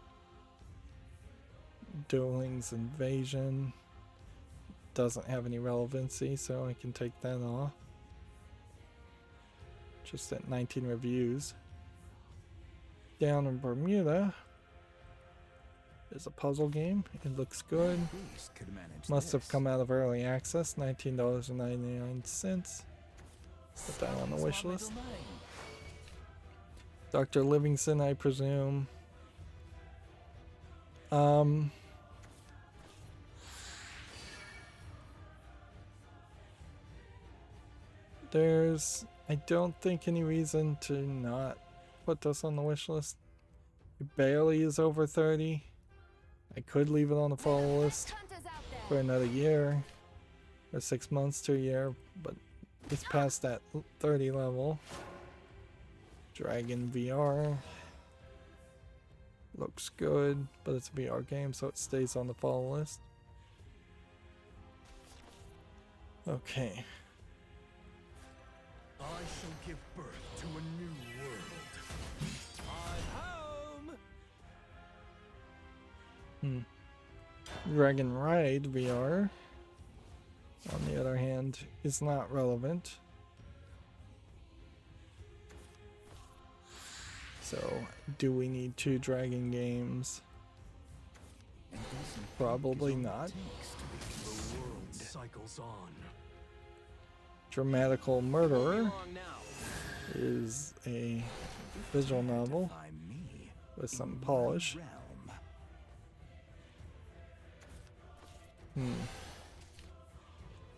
Dueling's Invasion doesn't have any relevancy, so I can take that off. Just at 19 reviews. Down in Bermuda is a puzzle game. It looks good. Must have come out of early access. $19.99. Put that on the wish list. Dr. Livingston, I presume. There's, I don't think, any reason to not put this on the wish list. It barely is over 30. I could leave it on the follow list for another year, or 6 months to a year, but it's past that 30 level. Dragon VR looks good, but it's a VR game, so it stays on the follow list. Okay. I shall give birth to a new world. I'm home. Dragon Ride VR, on the other hand, is not relevant. So, do we need 2 dragon games? Probably not. The world cycles on. Dramatical Murderer is a visual novel with some polish.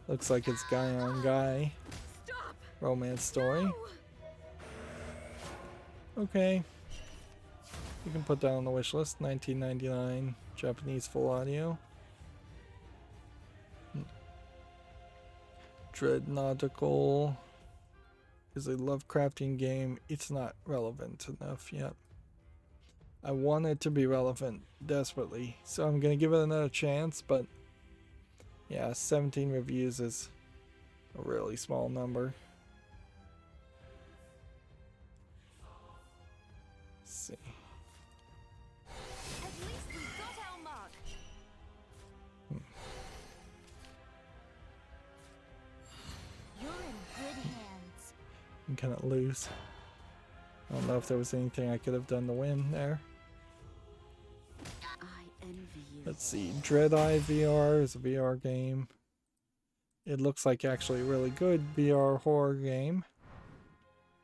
Looks like it's guy on guy romance story. Okay. You can put that on the wish list. $19.99. Japanese full audio. Dread Nautical is a Lovecraftian game. It's not relevant enough yet. I want it to be relevant desperately, so I'm gonna give it another chance, but yeah, 17 reviews is a really small number. Let's see. At least we got our mark. You're in good hands. I'm kind of loose. I don't know if there was anything I could have done to win there. I envy you. Let's see. Dread Eye VR is a VR game. It looks like actually a really good VR horror game.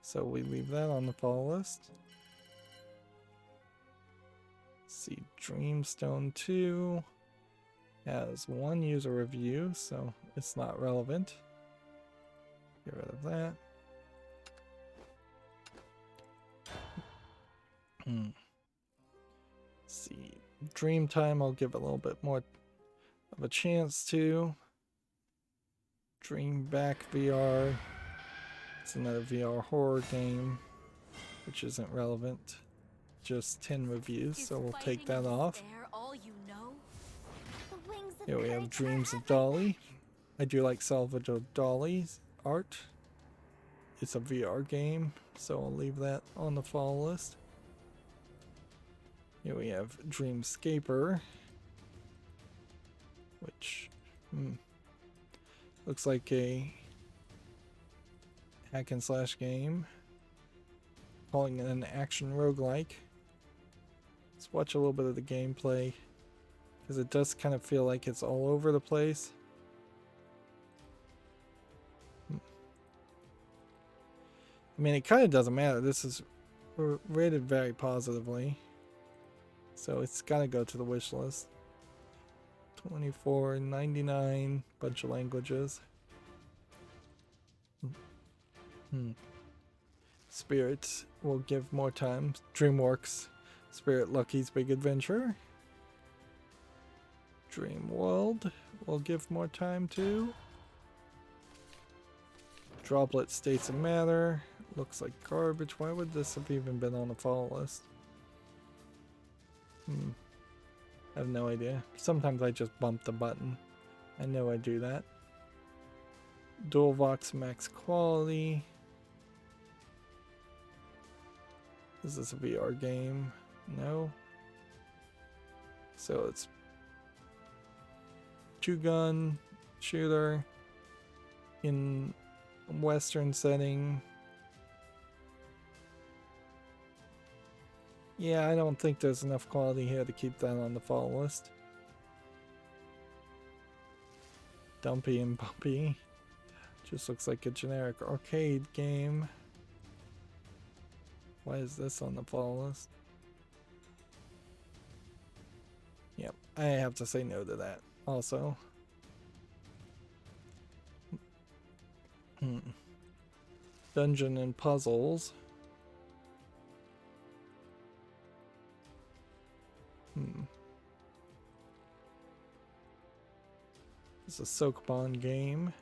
So we leave that on the follow list. Let's see. Dreamstone 2 has 1 user review, so it's not relevant. Get rid of that. Let's see. Dreamtime I'll give a little bit more of a chance to. Dream Back VR. It's another VR horror game, which isn't relevant. Just 10 reviews, so we'll take that off. All you know? The wings of Here we have courage Dreams are of Dolly. I do like Salvador Dali's art. It's a VR game, so I'll leave that on the follow list. Here we have Dreamscaper, which looks like a hack and slash game, calling it an action roguelike. Let's watch a little bit of the gameplay, because it does kind of feel like it's all over the place. I mean, it kind of doesn't matter. This is rated very positively, so it's got to go to the wish list. $24.99, bunch of languages. Spirits will give more time. DreamWorks Spirit Lucky's Big Adventure. Dream World will give more time to. Droplet States of Matter. Looks like garbage. Why would this have even been on the follow list? I have no idea. Sometimes I just bump the button. I know I do that. DualVox Max Quality. Is this a VR game? No. So it's two-gun shooter in Western setting. Yeah, I don't think there's enough quality here to keep that on the follow list. Dumpy and bumpy. Just looks like a generic arcade game. Why is this on the follow list? Yep, I have to say no to that also. Dungeon and Puzzles. It's a Soakbon game.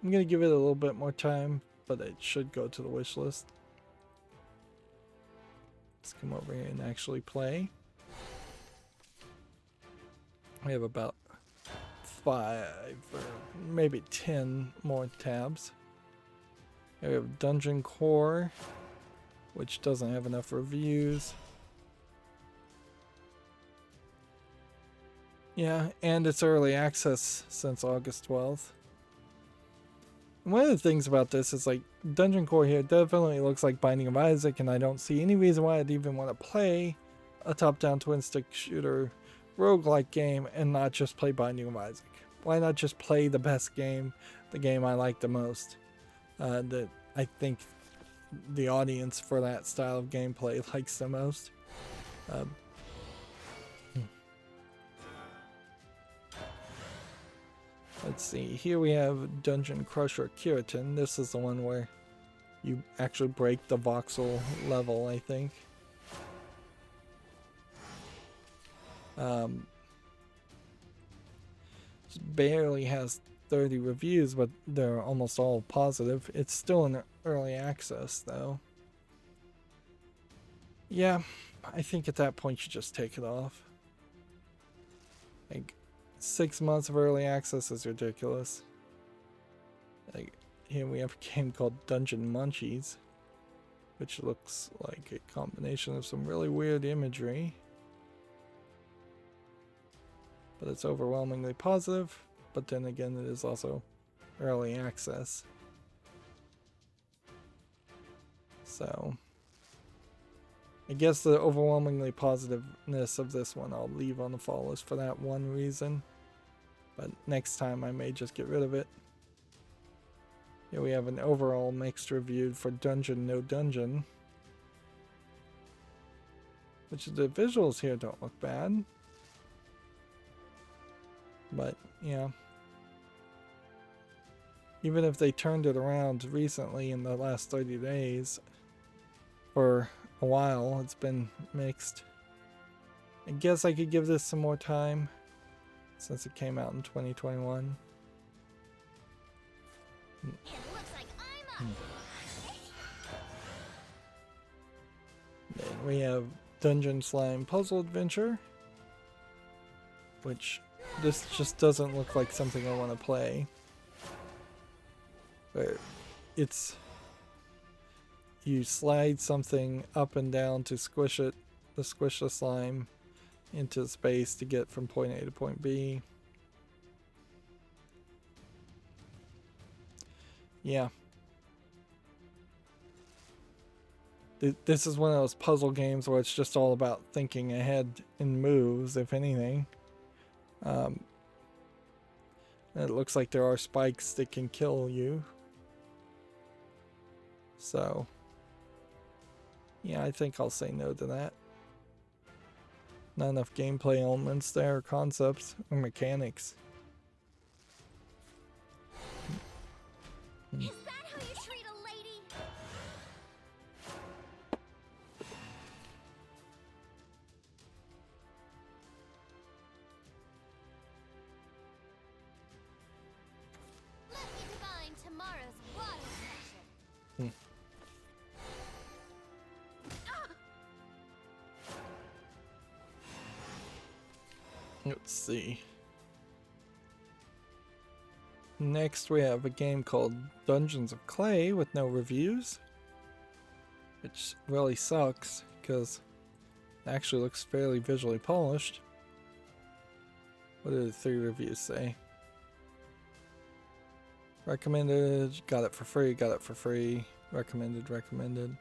I'm gonna give it a little bit more time, but it should go to the wish list. Let's come over here and actually play. We have about 5 or maybe 10 more tabs. Here we have Dungeon Core, which doesn't have enough reviews. Yeah, and it's early access since August 12th. And one of the things about this is like Dungeon Core here definitely looks like Binding of Isaac, and I don't see any reason why I'd even want to play a top-down twin-stick shooter roguelike game and not just play Binding of Isaac. Why not just play the best game, the game I like the most? That I think the audience for that style of gameplay likes the most. Let's see, here we have Dungeon Crusher Keratin. This is the one where you actually break the voxel level, I think. Just barely has 30 reviews, but they're almost all positive. It's still in early access, though. Yeah, I think at that point you just take it off. Like, 6 months of early access is ridiculous. Like, here we have a game called Dungeon Munchies, which looks like a combination of some really weird imagery. But it's overwhelmingly positive, but then again it is also early access. So I guess the overwhelmingly positiveness of this one I'll leave on the fall list for that one reason. But next time I may just get rid of it. Here we have an overall mixed review for Dungeon No Dungeon. Which the visuals here don't look bad. But, yeah. Even if they turned it around recently in the last 30 days, for a while, it's been mixed. I guess I could give this some more time, since it came out in 2021. It looks like I'm up. Then we have Dungeon Slime Puzzle Adventure, which this just doesn't look like something I want to play. But it's, you slide something up and down to squish the slime into space to get from point A to point B. Yeah. This is one of those puzzle games where it's just all about thinking ahead in moves, if anything. It looks like there are spikes that can kill you. So, yeah, I think I'll say no to that. Not enough gameplay elements there, or concepts, or mechanics. Is that how you treat a lady? Let me divine tomorrow's water pressure. Let's see. Next we have a game called Dungeons of Clay with no reviews, which really sucks because it actually looks fairly visually polished. What do the 3 reviews say? Recommended, got it for free, got it for free, recommended, recommended.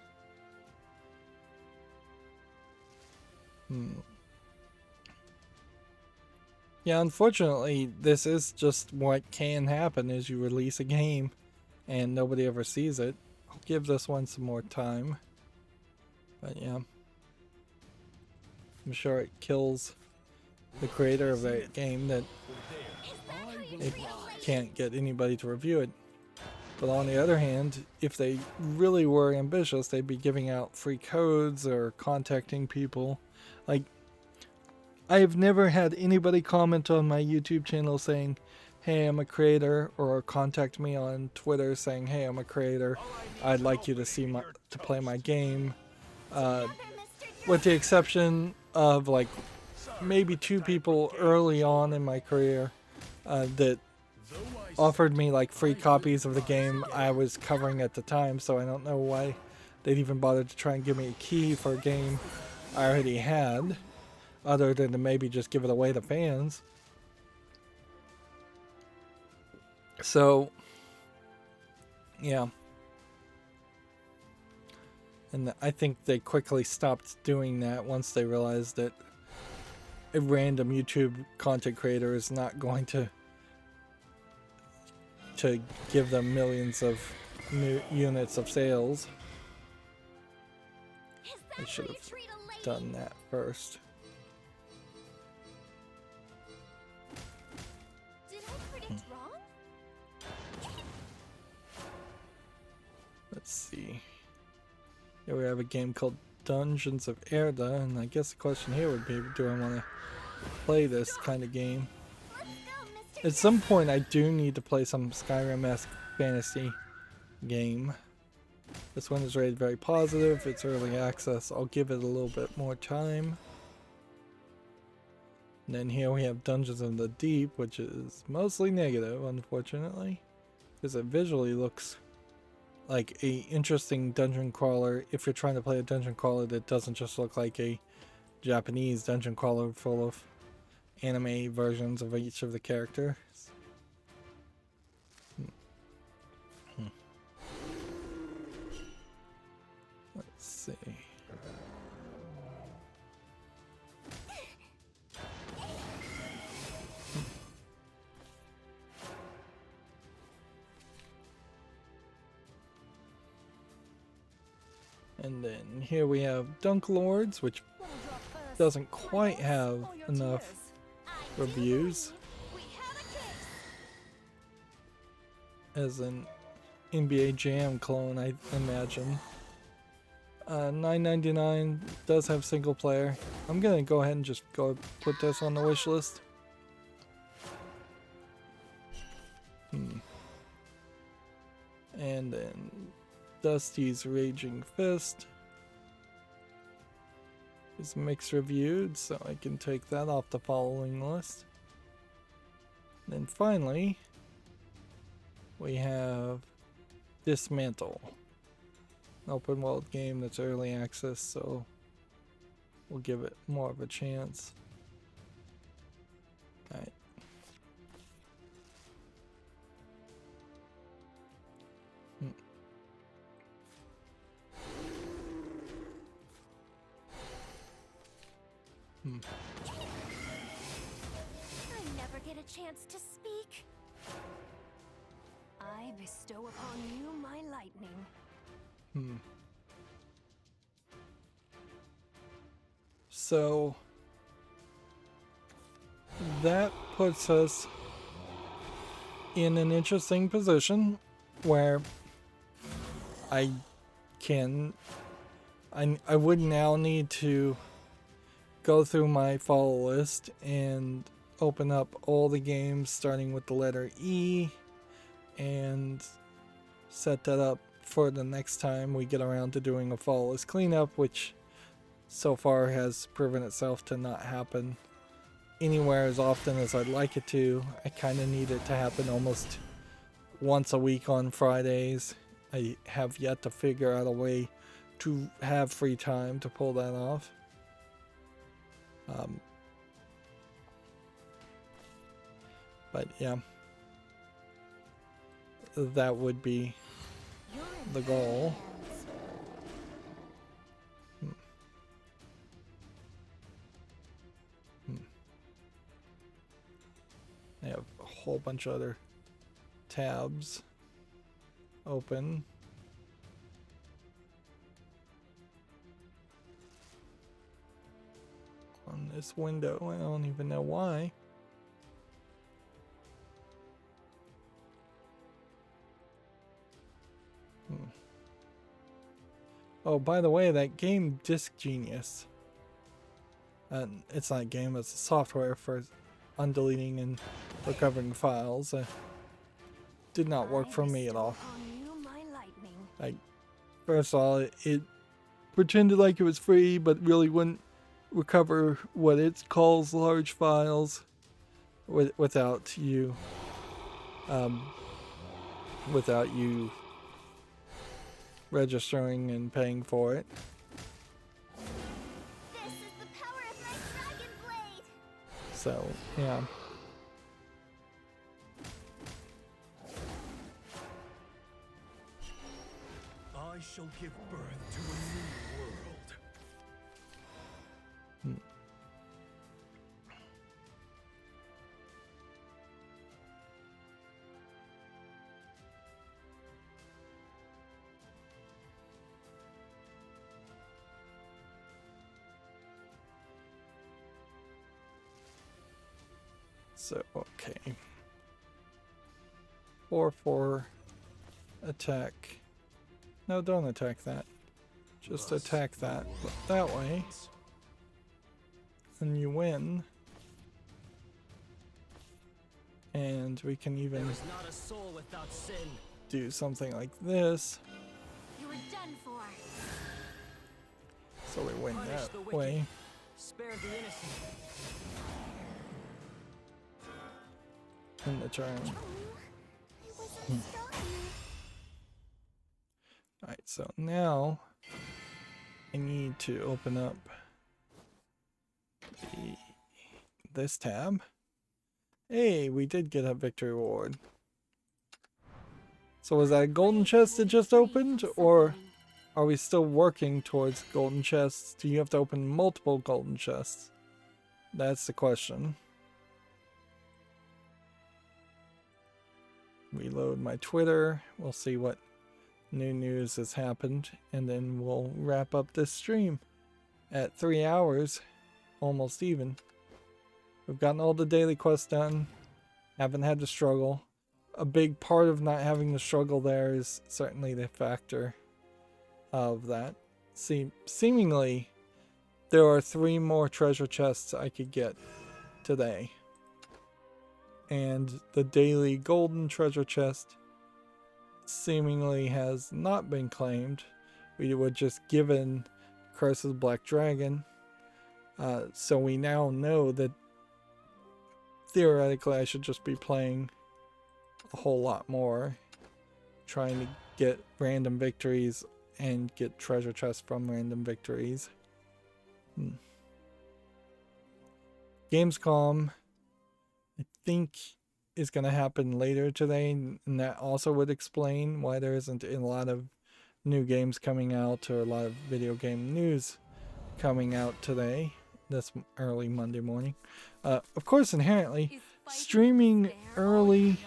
Yeah, unfortunately, this is just what can happen is you release a game and nobody ever sees it. I'll give this one some more time. But yeah. I'm sure it kills the creator of that game that it can't get anybody to review it. But on the other hand, if they really were ambitious, they'd be giving out free codes or contacting people. Like, I have never had anybody comment on my YouTube channel saying, hey, I'm a creator, or contact me on Twitter saying, hey, I'm a creator, I'd like you to play my game. With the exception of like maybe 2 people early on in my career that offered me like free copies of the game I was covering at the time, so I don't know why they'd even bother to try and give me a key for a game I already had, other than to maybe just give it away to fans. So, yeah. And I think they quickly stopped doing that once they realized that a random YouTube content creator is not going to give them millions of new units of sales. I should have done that first. Did I predict wrong? Let's see. Here we have a game called Dungeons of Erda, and I guess the question here would be, do I want to play this kind of game? Let's go, Mr. At some point I do need to play some Skyrim-esque fantasy game. This one is rated very positive, it's early access, I'll give it a little bit more time. And then here we have Dungeons of the Deep, which is mostly negative, unfortunately, because it visually looks like a interesting dungeon crawler if you're trying to play a dungeon crawler that doesn't just look like a Japanese dungeon crawler full of anime versions of each of the characters. Let's see. And then here we have Dunk Lords, which doesn't quite have enough reviews as an NBA Jam clone, I imagine. $9.99 does have single player. I'm gonna go ahead and just go put this on the wish list. And then Dusty's Raging Fist is mixed reviewed, so I can take that off the following list. And then finally, we have Dismantle, an open world game that's early access, so we'll give it more of a chance. Alright. I never get a chance to speak. I bestow upon you my lightning. So that puts us in an interesting position where I would now need to go through my follow list and open up all the games starting with the letter E and set that up for the next time we get around to doing a follow list cleanup, which so far has proven itself to not happen anywhere as often as I'd like it to. I kind of need it to happen almost once a week on Fridays. I have yet to figure out a way to have free time to pull that off. But yeah, that would be the goal. I have a whole bunch of other tabs open. On this window, I don't even know why. Oh, by the way, that game Disc Genius, it's not a game, it's a software for undeleting and recovering files. Did not work for me at all. Like, first of all, it pretended like it was free, but really wouldn't recover what it calls large files without you registering and paying for it. This is the power of my dragon blade. So, yeah. I shall give birth to a new world. So, okay. 4/4 attack No, don't attack that. Just attack that. But that way. And you win. And we can even There is not a soul without sin. do something like this. You were done for. So we win Punish the that wicked. way. Spare the innocent. In the turn. I wasn't strong. Alright, so now I need to open up this tab. Hey, we did get a victory award. So was that a golden chest that just opened, or are we still working towards golden chests? Do you have to open multiple golden chests? That's the question. Reload my Twitter. We'll see what new news has happened, and then we'll wrap up this stream at 3 hours, almost even. We've gotten all the daily quests done, haven't had to struggle. A big part of not having to struggle there is certainly the factor of that. Seemingly, there are 3 more treasure chests I could get today. And the daily golden treasure chest seemingly has not been claimed. We were just given Curse of the Black Dragon. So we now know that theoretically I should just be playing a whole lot more, trying to get random victories and get treasure chests from random victories. Gamescom, I think, is going to happen later today, and that also would explain why there isn't a lot of new games coming out or a lot of video game news coming out today, this early Monday morning. Of course, inherently, streaming early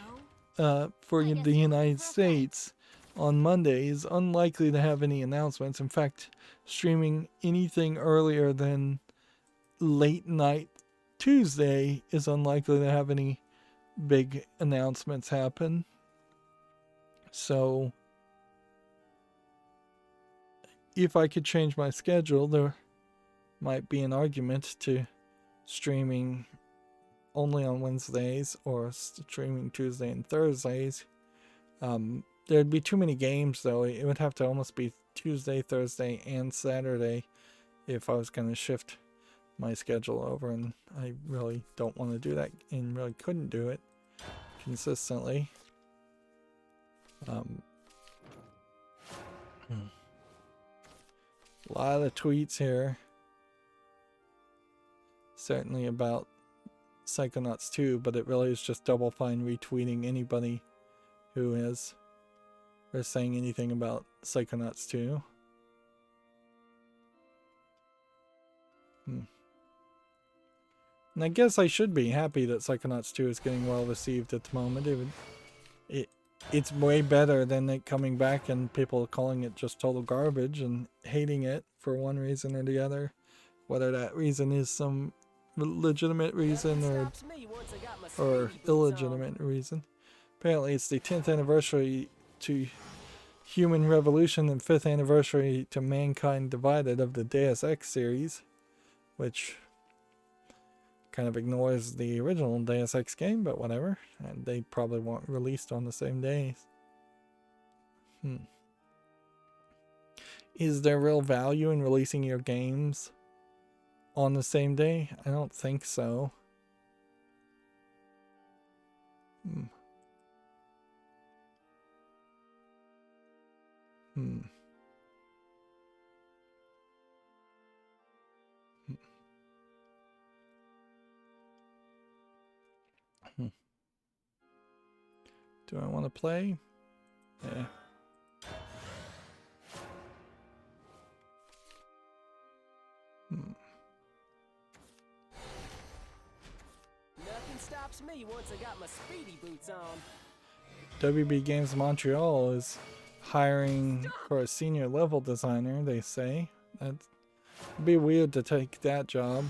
for the United States on Monday is unlikely to have any announcements. In fact, streaming anything earlier than late night Tuesday is unlikely to have any big announcements happen. So if I could change my schedule, there might be an argument to streaming only on Wednesdays or streaming Tuesday and Thursdays. There'd be too many games, though. It would have to almost be Tuesday, Thursday, and Saturday if I was going to shift my schedule over, and I really don't want to do that and really couldn't do it consistently. A lot of tweets here, certainly about Psychonauts 2, but it really is just Double Fine retweeting anybody who is saying anything about Psychonauts 2. And I guess I should be happy that Psychonauts 2 is getting well received at the moment. It's way better than it coming back and people calling it just total garbage and hating it for one reason or the other. Whether that reason is some legitimate reason or illegitimate reason. Apparently it's the 10th anniversary to Human Revolution and 5th anniversary to Mankind Divided of the Deus Ex series, which kind of ignores the original Deus Ex game, but whatever. And they probably weren't released on the same days. Is there real value in releasing your games on the same day? I don't think so. Do I want to play? Yeah. Nothing stops me once I got my speedy boots on. WB Games Montreal is hiring for a senior level designer, they say. That'd be weird to take that job.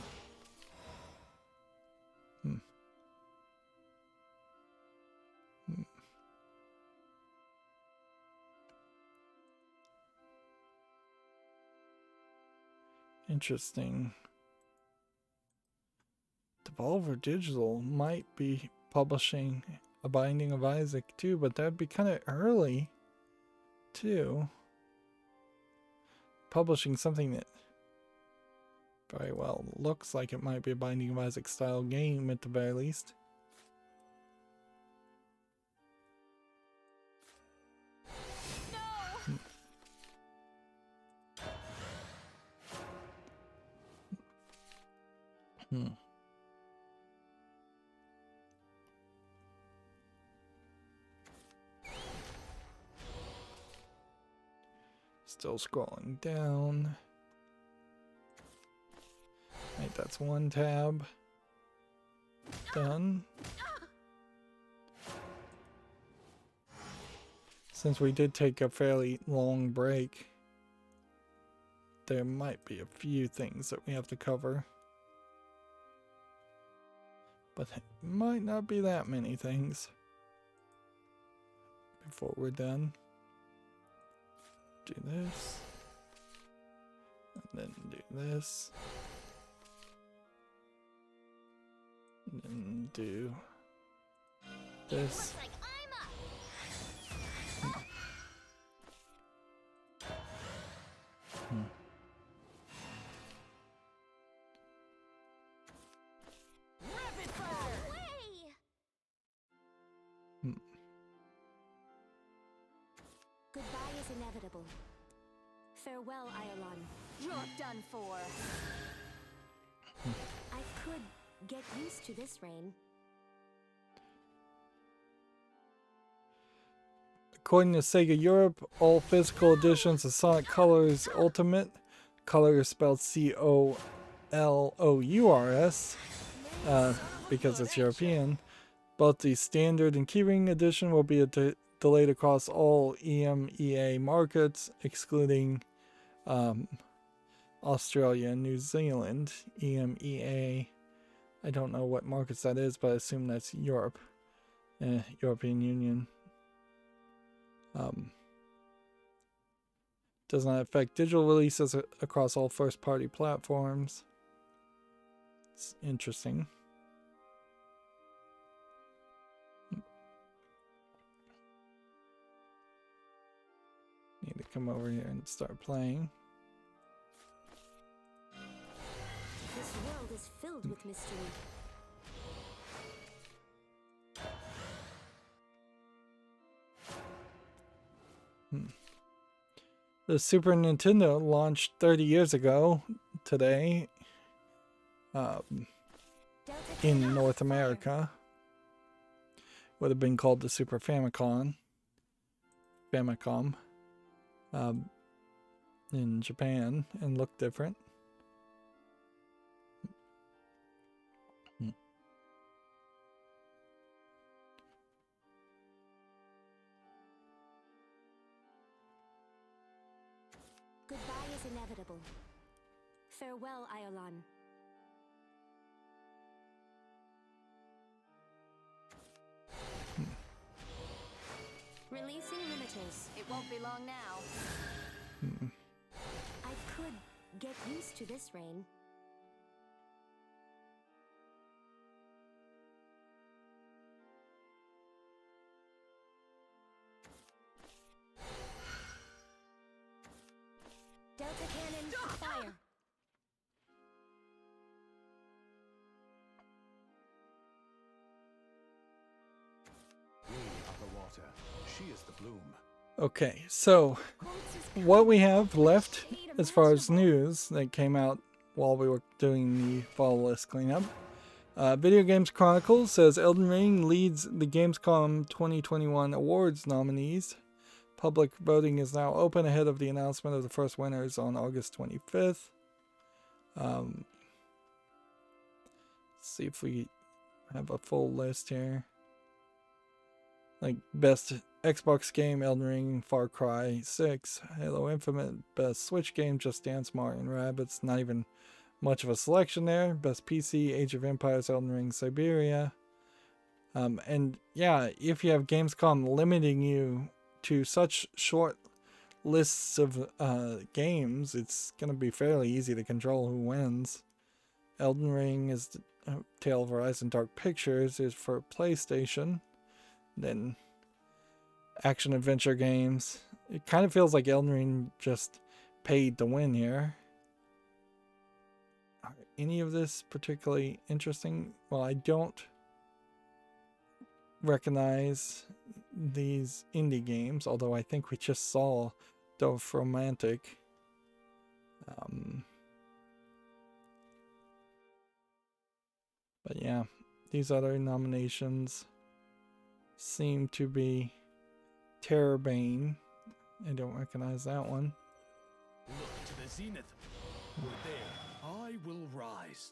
Interesting. Devolver Digital might be publishing A Binding of Isaac too, but that'd be kind of early too. Publishing something that very well looks like it might be a Binding of Isaac style game at the very least. Still scrolling down. Right, that's one tab. Done. Since we did take a fairly long break, there might be a few things that we have to cover. But it might not be that many things before we're done. Do this. And then do this. And then do this. Looks like I'm up. Rapid fire! Way! Goodbye is inevitable. Farewell, Iolon. You're done for. I could get used to this rain. According to Sega Europe, all physical editions of Sonic Colors Ultimate, Color is spelled C-O-L-O-U-R-S, because it's European, both the standard and keyring edition will be delayed across all EMEA markets, excluding Australia and New Zealand. EMEA, I don't know what markets that is, but I assume that's Europe, European Union. Does not affect digital releases across all first-party platforms. It's interesting. Need to come over here and start playing. This world is filled with mystery. The Super Nintendo launched 30 years ago today in North America. Would have been called the Super Famicom. In Japan and looked different. Goodbye is inevitable. Farewell, Iolon. Releasing limiters. It won't be long now. I could get used to this rain. Delta cannon, fire. We are the water. She is the bloom. Okay, so what we have left as far as news that came out while we were doing the fall list cleanup. Video Games Chronicle says Elden Ring leads the Gamescom 2021 awards nominees. Public voting is now open ahead of the announcement of the first winners on August 25th. Let's see if we have a full list here. Like best Xbox game, Elden Ring, Far Cry 6, Halo Infinite, best Switch game, Just Dance, Mario and Rabbids. Not even much of a selection there. Best PC, Age of Empires, Elden Ring, Siberia. And yeah, if you have Gamescom limiting you to such short lists of games, it's going to be fairly easy to control who wins. Elden Ring is the Tale of Arise and Dark Pictures is for PlayStation. Then action adventure games. It kind of feels like Elden Ring just paid to win here. Are any of this particularly interesting? Well, I don't recognize these indie games, although I think we just saw Dove Romantic. But yeah, these other nominations seem to be Terrorbane. I don't recognize that one. Look to the zenith. For there I will rise.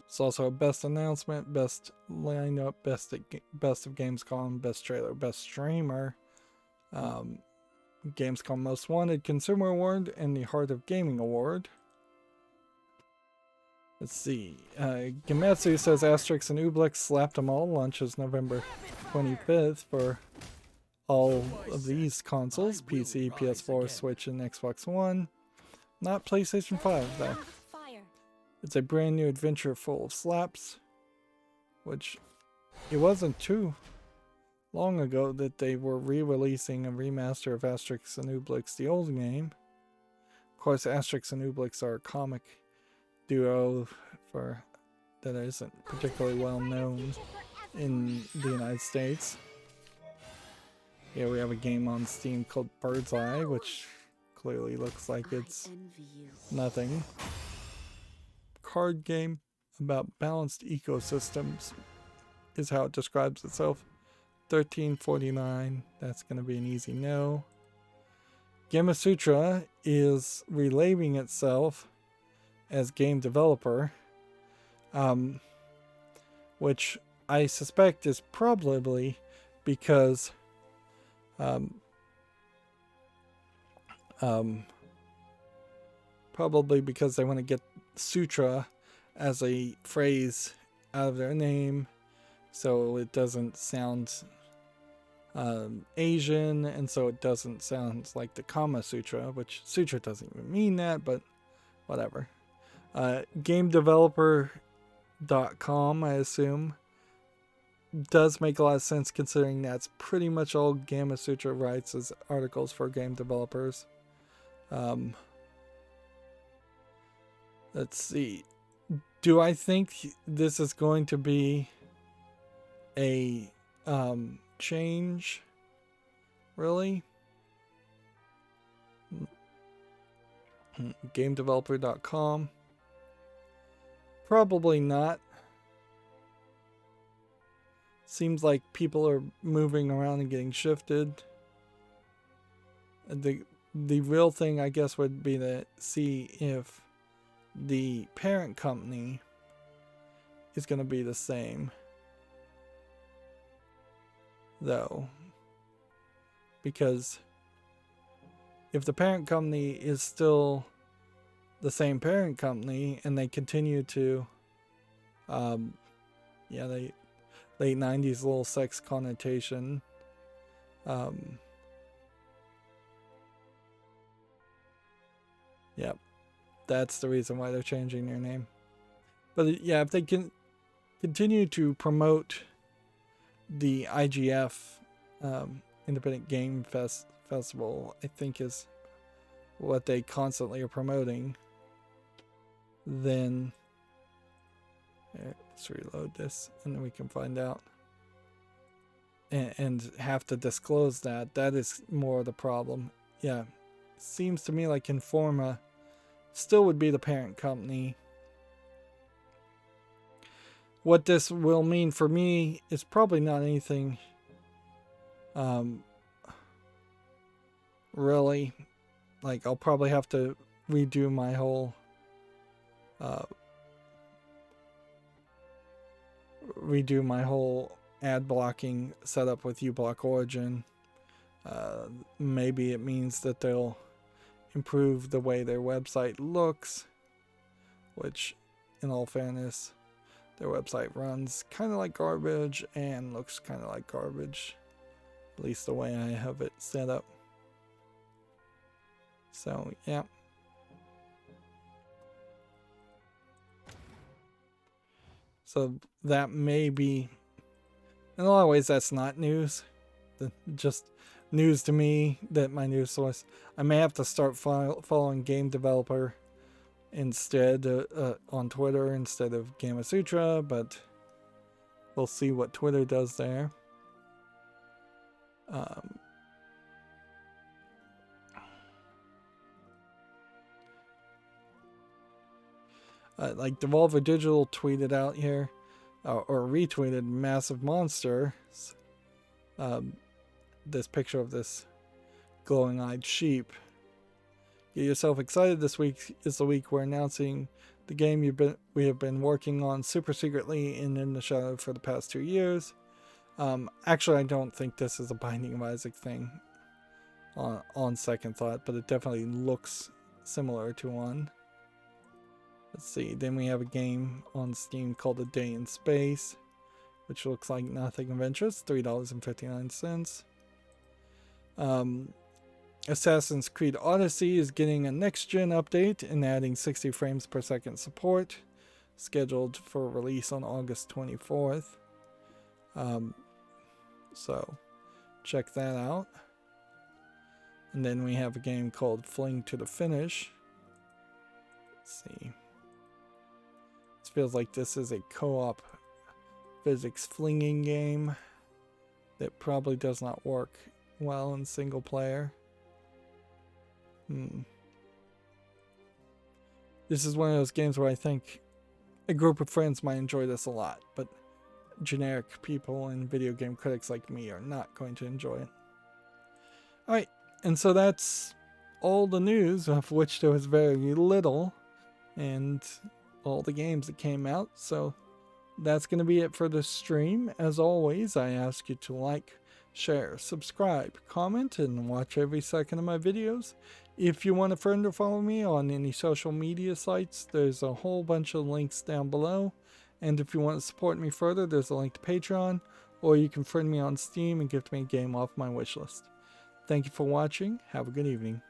It's also a best announcement, best lineup, best of Gamescom, best trailer, best streamer, Gamescom Most Wanted Consumer Award, and the Heart of Gaming Award. Let's see. Gametsu says Asterix and Ublex slapped them all. Launches November 25th for all of these consoles: PC, PS4, Switch, and Xbox One. Not PlayStation 5 though. Fire. It's a brand new adventure full of slaps, which it wasn't too long ago that they were re-releasing a remaster of Asterix and Ublex, the old game. Of course, Asterix and Ublex are a comic duo that isn't particularly well known in the United States. Here we have a game on Steam called Bird's Eye, which clearly looks like it's nothing. Card game about balanced ecosystems is how it describes itself. $13.49. That's going to be an easy no. Gamasutra is relabeling itself as game developer, which I suspect is probably because they want to get Sutra as a phrase out of their name, so it doesn't sound Asian, and so it doesn't sound like the Kama Sutra, which Sutra doesn't even mean that, but whatever. GameDeveloper.com, I assume, does make a lot of sense considering that's pretty much all Gamasutra writes as articles for game developers. Let's see. Do I think this is going to be a change? Really? GameDeveloper.com. Probably not. Seems like people are moving around and getting shifted. The real thing, I guess, would be to see if the parent company is going to be the same, though, because if the parent company is still the same parent company and they continue to they late 90s little sex connotation, yep, that's the reason why they're changing their name. But yeah, if they can continue to promote the IGF Independent Game Festival, I think is what they constantly are promoting, then let's reload this and then we can find out, and have to disclose that is more the problem. Yeah, seems to me like Informa still would be the parent company. What this will mean for me is probably not anything really. Like, I'll probably have to redo my whole ad blocking setup with uBlock Origin. Maybe it means that they'll improve the way their website looks, which, in all fairness, Their website runs kind of like garbage and looks kind of like garbage. At least the way I have it set up. So, yeah. So that may be, in a lot of ways, that's not news. Just news to me that my news source. I may have to start following Game Developer instead on Twitter instead of Gamasutra, but we'll see what Twitter does there. Like Devolver Digital tweeted out here, or retweeted Massive Monster, this picture of this glowing-eyed sheep. Get yourself excited, this week is the week we're announcing the game we have been working on super secretly in the shadow for the past 2 years. Actually, I don't think this is a Binding of Isaac thing on second thought, but it definitely looks similar to one. Let's see, then we have a game on Steam called A Day in Space, which looks like nothing of interest, $3.59. Assassin's Creed Odyssey is getting a next-gen update and adding 60 frames per second support, scheduled for release on August 24th. So, check that out. And then we have a game called Fling to the Finish. Let's see. It feels like this is a co-op physics flinging game that probably does not work well in single player. This is one of those games where I think a group of friends might enjoy this a lot, but generic people and video game critics like me are not going to enjoy it. Alright, and so that's all the news, of which there was very little, and all the games that came out. So that's going to be it for the stream. As always, I ask you to like, share, subscribe, comment, and watch every second of my videos. If you want a friend to follow me on any social media sites, there's a whole bunch of links down below. And if you want to support me further, there's a link to Patreon, or you can friend me on Steam and gift me a game off my wishlist. Thank you for watching. Have a good evening.